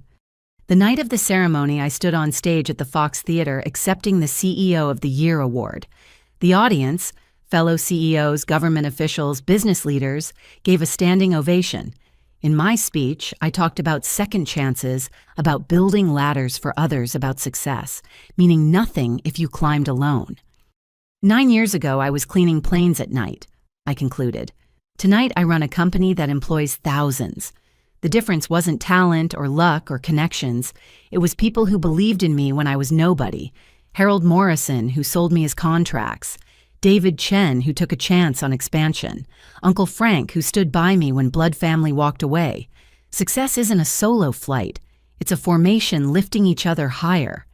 The night of the ceremony, I stood on stage at the Fox Theater accepting the CEO of the Year award. The audience, fellow CEOs, government officials, business leaders, gave a standing ovation. In my speech, I talked about second chances, about building ladders for others, about success, meaning nothing if you climbed alone. 9 years ago, I was cleaning planes at night, I concluded. Tonight, I run a company that employs thousands. The difference wasn't talent or luck or connections. It was people who believed in me when I was nobody. Harold Morrison, who sold me his contracts. David Chen, who took a chance on expansion. Uncle Frank, who stood by me when Blood Family walked away. Success isn't a solo flight. It's a formation lifting each other higher.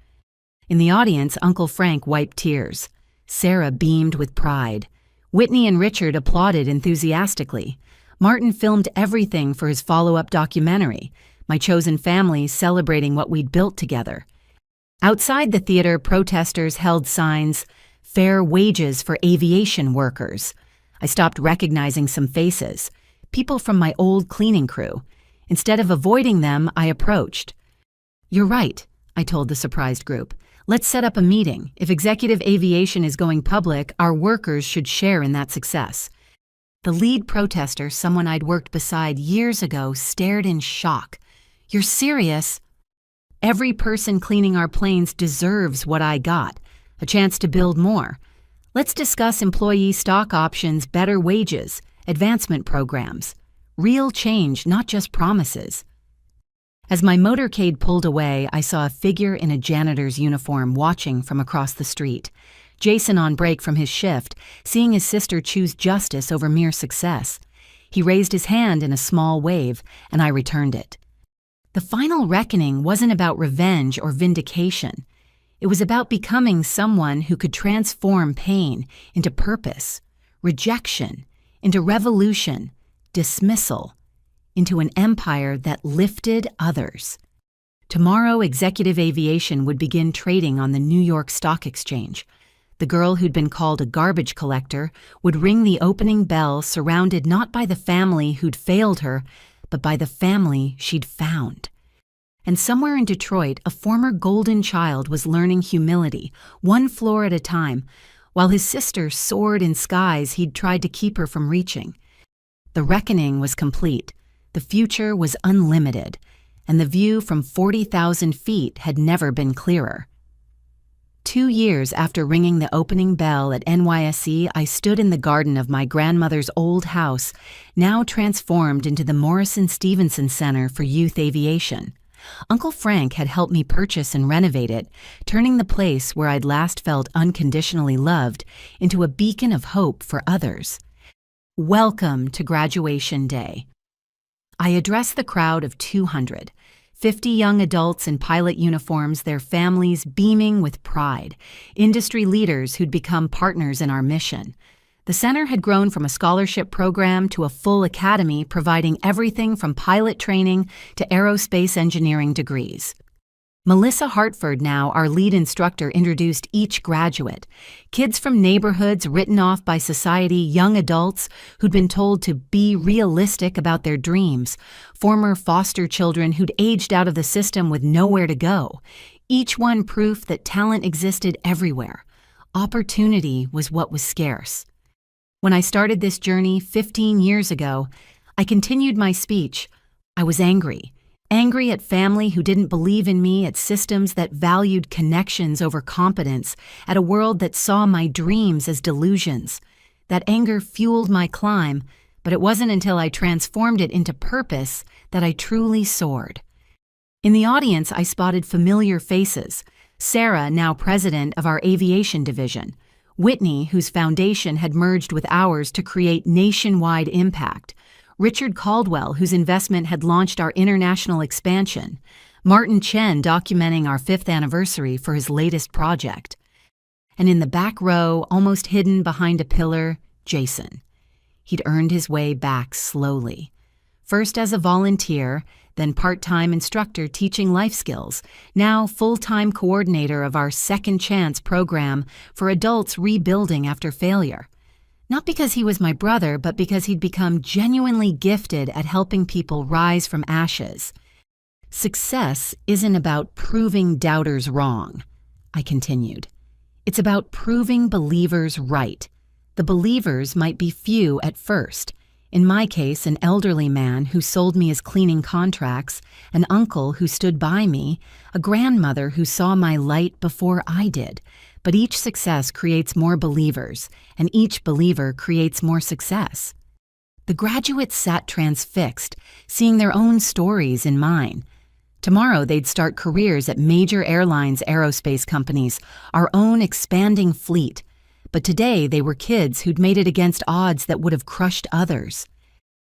In the audience, Uncle Frank wiped tears. Sarah beamed with pride. Whitney and Richard applauded enthusiastically. Martin filmed everything for his follow-up documentary, My Chosen Family celebrating what we'd built together. Outside the theater, protesters held signs, "Fair wages for aviation workers." I stopped recognizing some faces, people from my old cleaning crew. Instead of avoiding them, I approached. "You're right," I told the surprised group. "Let's set up a meeting. If executive aviation is going public, our workers should share in that success." The lead protester, someone I'd worked beside years ago, stared in shock. "You're serious?" Every person cleaning our planes deserves what I got, a chance to build more. Let's discuss employee stock options, better wages, advancement programs. Real change, not just promises. As my motorcade pulled away, I saw a figure in a janitor's uniform watching from across the street. Jason on break from his shift, seeing his sister choose justice over mere success. He raised his hand in a small wave, and I returned it. The final reckoning wasn't about revenge or vindication. It was about becoming someone who could transform pain into purpose, rejection into revolution, dismissal into an empire that lifted others. Tomorrow, Executive Aviation would begin trading on the New York Stock Exchange. The girl who'd been called a garbage collector would ring the opening bell, surrounded not by the family who'd failed her, but by the family she'd found. And somewhere in Detroit, a former golden child was learning humility, one floor at a time, while his sister soared in skies he'd tried to keep her from reaching. The reckoning was complete, the future was unlimited, and the view from 40,000 feet had never been clearer. 2 years after ringing the opening bell at NYSE, I stood in the garden of my grandmother's old house, now transformed into the Morrison Stevenson Center for Youth Aviation. Uncle Frank had helped me purchase and renovate it, turning the place where I'd last felt unconditionally loved into a beacon of hope for others. Welcome to graduation day. I addressed the crowd of 200. 50 young adults in pilot uniforms, their families beaming with pride, industry leaders who'd become partners in our mission. The center had grown from a scholarship program to a full academy, providing everything from pilot training to aerospace engineering degrees. Melissa Hartford, now our lead instructor, introduced each graduate. Kids from neighborhoods written off by society, young adults who'd been told to be realistic about their dreams, former foster children who'd aged out of the system with nowhere to go. Each one proof that talent existed everywhere. Opportunity was what was scarce. When I started this journey 15 years ago, I continued my speech. I was angry. Angry at family who didn't believe in me, at systems that valued connections over competence, at a world that saw my dreams as delusions. That anger fueled my climb, but it wasn't until I transformed it into purpose that I truly soared. In the audience, I spotted familiar faces. Sarah, now president of our aviation division. Whitney, whose foundation had merged with ours to create nationwide impact. Richard Caldwell, whose investment had launched our international expansion. Martin Chen, documenting our 5th anniversary for his latest project. And in the back row, almost hidden behind a pillar, Jason. He'd earned his way back slowly. First as a volunteer, then part-time instructor teaching life skills, now full-time coordinator of our Second Chance program for adults rebuilding after failure. Not because he was my brother, but because he'd become genuinely gifted at helping people rise from ashes. Success isn't about proving doubters wrong, I continued. It's about proving believers right. The believers might be few at first. In my case, an elderly man who sold me his cleaning contracts, an uncle who stood by me, a grandmother who saw my light before I did. But each success creates more believers, and each believer creates more success. The graduates sat transfixed, seeing their own stories in mine. Tomorrow they'd start careers at major airlines, aerospace companies, our own expanding fleet. But today they were kids who'd made it against odds that would have crushed others.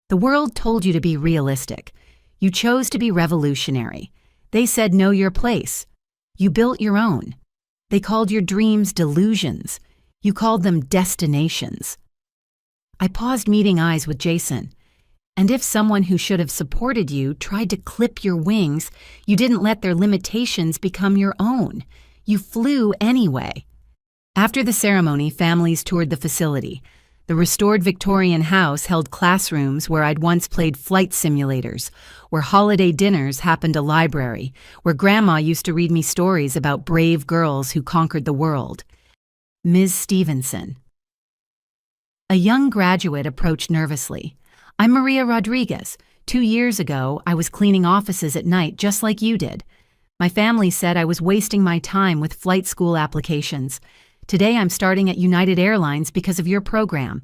The world told you to be realistic. You chose to be revolutionary. They said know your place. You built your own. They called your dreams delusions. You called them destinations. I paused, meeting eyes with Jason. And if someone who should have supported you tried to clip your wings, you didn't let their limitations become your own. You flew anyway. After the ceremony, families toured the facility. The restored Victorian house held classrooms where I'd once played flight simulators, where holiday dinners happened a library, where Grandma used to read me stories about brave girls who conquered the world. Ms. Stevenson. A young graduate approached nervously. I'm Maria Rodriguez. 2 years ago, I was cleaning offices at night just like you did. My family said I was wasting my time with flight school applications. Today I'm starting at United Airlines because of your program.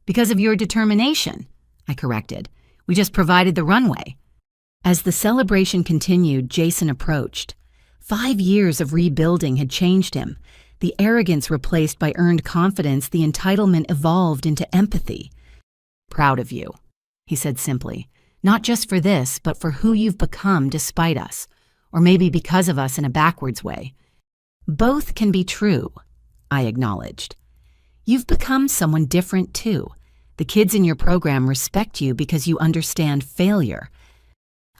Because of your determination, I corrected. We just provided the runway. As the celebration continued, Jason approached. 5 years of rebuilding had changed him. The arrogance replaced by earned confidence, the entitlement evolved into empathy. Proud of you, he said simply. Not just for this, but for who you've become despite us, or maybe because of us in a backwards way. Both can be true, I acknowledged. You've become someone different too. The kids in your program respect you because you understand failure.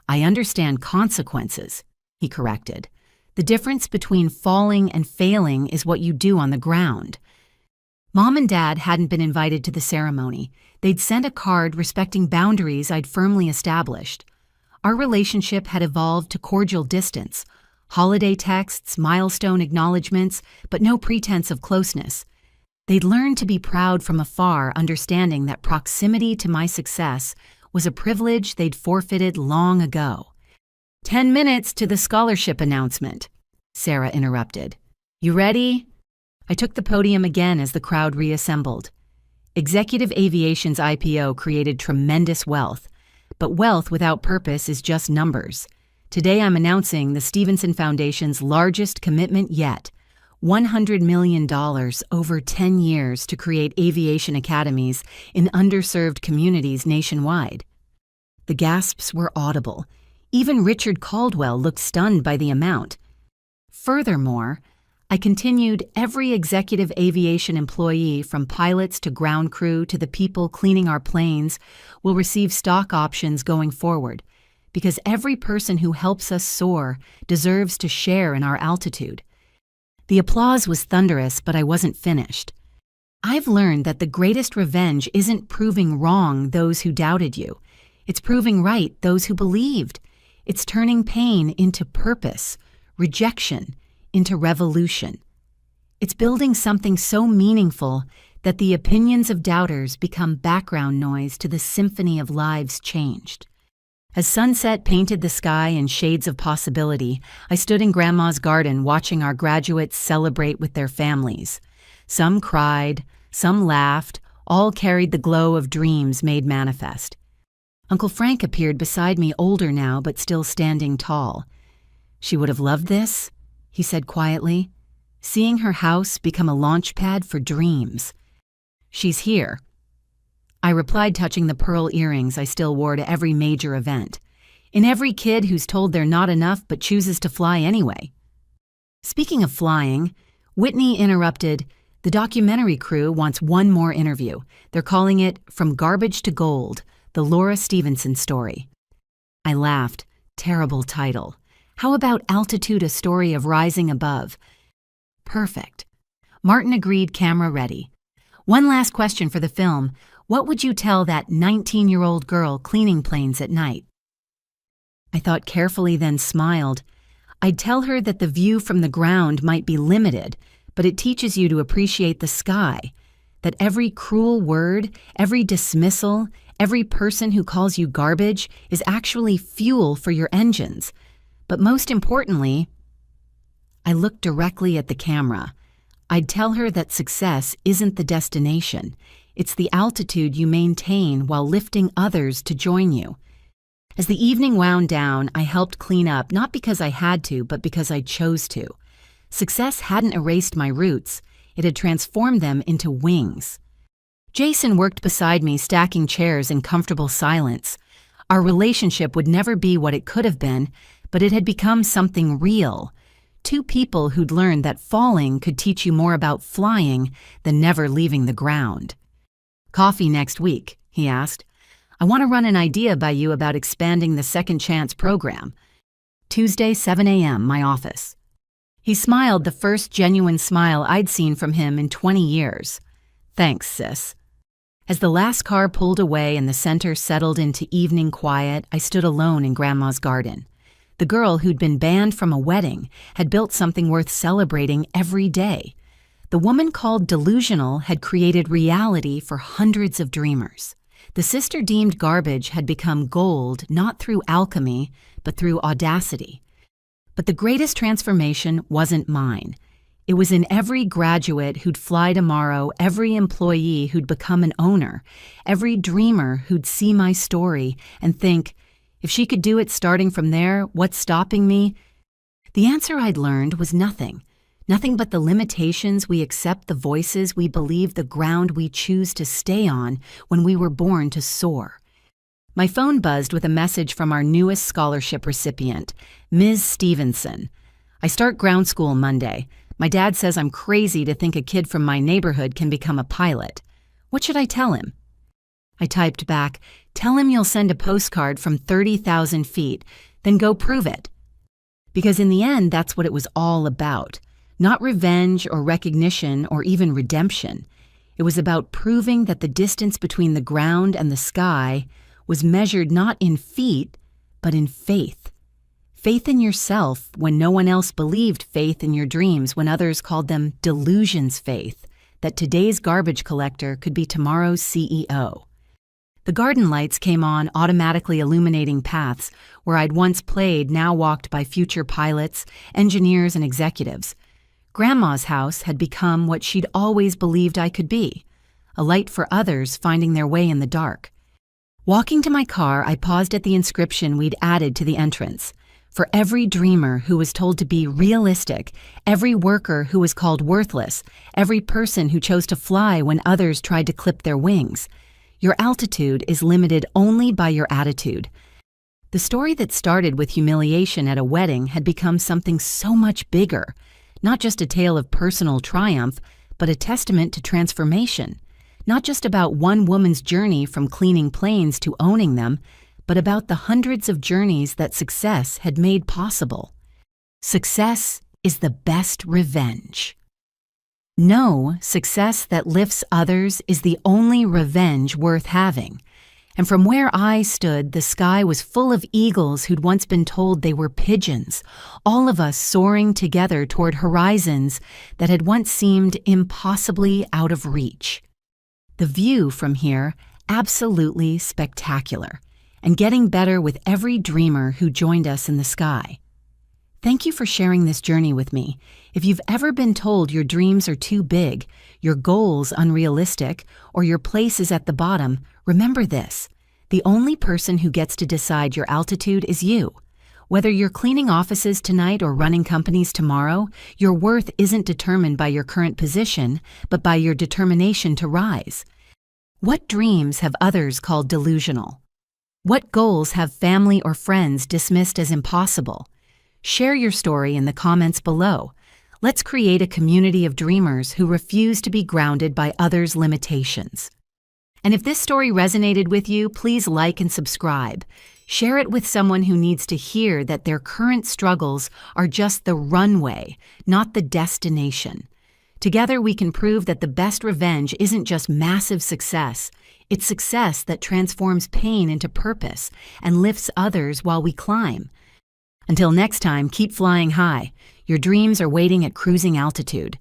I understand consequences, he corrected. The difference between falling and failing is what you do on the ground. Mom and Dad hadn't been invited to the ceremony. They'd sent a card respecting boundaries I'd firmly established. Our relationship had evolved to cordial distance, holiday texts, milestone acknowledgments, but no pretense of closeness. They'd learned to be proud from afar, understanding that proximity to my success was a privilege they'd forfeited long ago. 10 minutes to the scholarship announcement, Sarah interrupted. You ready? I took the podium again as the crowd reassembled. Executive Aviation's IPO created tremendous wealth, but wealth without purpose is just numbers. Today I'm announcing the Stevenson Foundation's largest commitment yet, $100 million over 10 years to create aviation academies in underserved communities nationwide. The gasps were audible. Even Richard Caldwell looked stunned by the amount. Furthermore, I continued, every executive aviation employee, from pilots to ground crew to the people cleaning our planes, will receive stock options going forward, because every person who helps us soar deserves to share in our altitude. The applause was thunderous, but I wasn't finished. I've learned that the greatest revenge isn't proving wrong those who doubted you. It's proving right those who believed. It's turning pain into purpose, rejection into revolution. It's building something so meaningful that the opinions of doubters become background noise to the symphony of lives changed. As sunset painted the sky in shades of possibility, I stood in Grandma's garden watching our graduates celebrate with their families. Some cried, some laughed, all carried the glow of dreams made manifest. Uncle Frank appeared beside me, older now but still standing tall. She would have loved this, he said quietly, seeing her house become a launch pad for dreams. She's here. I replied, touching the pearl earrings I still wore to every major event. In every kid who's told they're not enough but chooses to fly anyway. Speaking of flying, Whitney interrupted. The documentary crew wants one more interview. They're calling it From Garbage to Gold, the Laura Stevenson story. I laughed. Terrible title. How about Altitude, a story of rising above? Perfect. Martin agreed, camera ready. One last question for the film. What would you tell that 19-year-old girl cleaning planes at night? I thought carefully, then smiled. I'd tell her that the view from the ground might be limited, but it teaches you to appreciate the sky, that every cruel word, every dismissal, every person who calls you garbage is actually fuel for your engines. But most importantly, I looked directly at the camera. I'd tell her that success isn't the destination. It's the altitude you maintain while lifting others to join you. As the evening wound down, I helped clean up, not because I had to, but because I chose to. Success hadn't erased my roots. It had transformed them into wings. Jason worked beside me, stacking chairs in comfortable silence. Our relationship would never be what it could have been, but it had become something real. Two people who'd learned that falling could teach you more about flying than never leaving the ground. Coffee next week, he asked. I want to run an idea by you about expanding the Second Chance program. Tuesday, 7 a.m., my office. He smiled, the first genuine smile I'd seen from him in 20 years. Thanks, sis. As the last car pulled away and the center settled into evening quiet, I stood alone in Grandma's garden. The girl who'd been banned from a wedding had built something worth celebrating every day. The woman called delusional had created reality for hundreds of dreamers. The sister deemed garbage had become gold not through alchemy, but through audacity. But the greatest transformation wasn't mine. It was in every graduate who'd fly tomorrow, every employee who'd become an owner, every dreamer who'd see my story and think, if she could do it starting from there, what's stopping me? The answer I'd learned was nothing. Nothing but the limitations we accept, the voices we believe, the ground we choose to stay on when we were born to soar. My phone buzzed with a message from our newest scholarship recipient, Ms. Stevenson. I start ground school Monday. My dad says I'm crazy to think a kid from my neighborhood can become a pilot. What should I tell him? I typed back, tell him you'll send a postcard from 30,000 feet, then go prove it. Because in the end, that's what it was all about. Not revenge or recognition or even redemption. It was about proving that the distance between the ground and the sky was measured not in feet, but in faith. Faith in yourself when no one else believed, faith in your dreams when others called them delusions, faith that today's garbage collector could be tomorrow's CEO. The garden lights came on, automatically illuminating paths where I'd once played, now walked by future pilots, engineers, and executives. Grandma's house had become what she'd always believed I could be, a light for others finding their way in the dark. Walking to my car, I paused at the inscription we'd added to the entrance. For every dreamer who was told to be realistic, every worker who was called worthless, every person who chose to fly when others tried to clip their wings, your altitude is limited only by your attitude. The story that started with humiliation at a wedding had become something so much bigger, not just a tale of personal triumph, but a testament to transformation. Not just about one woman's journey from cleaning planes to owning them, but about the hundreds of journeys that success had made possible. Success is the best revenge. No, success that lifts others is the only revenge worth having. And from where I stood, the sky was full of eagles who'd once been told they were pigeons, all of us soaring together toward horizons that had once seemed impossibly out of reach. The view from here, absolutely spectacular, and getting better with every dreamer who joined us in the sky. Thank you for sharing this journey with me. If you've ever been told your dreams are too big, your goals unrealistic, or your place is at the bottom, remember this. The only person who gets to decide your altitude is you. Whether you're cleaning offices tonight or running companies tomorrow, your worth isn't determined by your current position, but by your determination to rise. What dreams have others called delusional? What goals have family or friends dismissed as impossible? Share your story in the comments below. Let's create a community of dreamers who refuse to be grounded by others' limitations. And if this story resonated with you, please like and subscribe. Share it with someone who needs to hear that their current struggles are just the runway, not the destination. Together we can prove that the best revenge isn't just massive success. It's success that transforms pain into purpose and lifts others while we climb. Until next time, keep flying high. Your dreams are waiting at cruising altitude.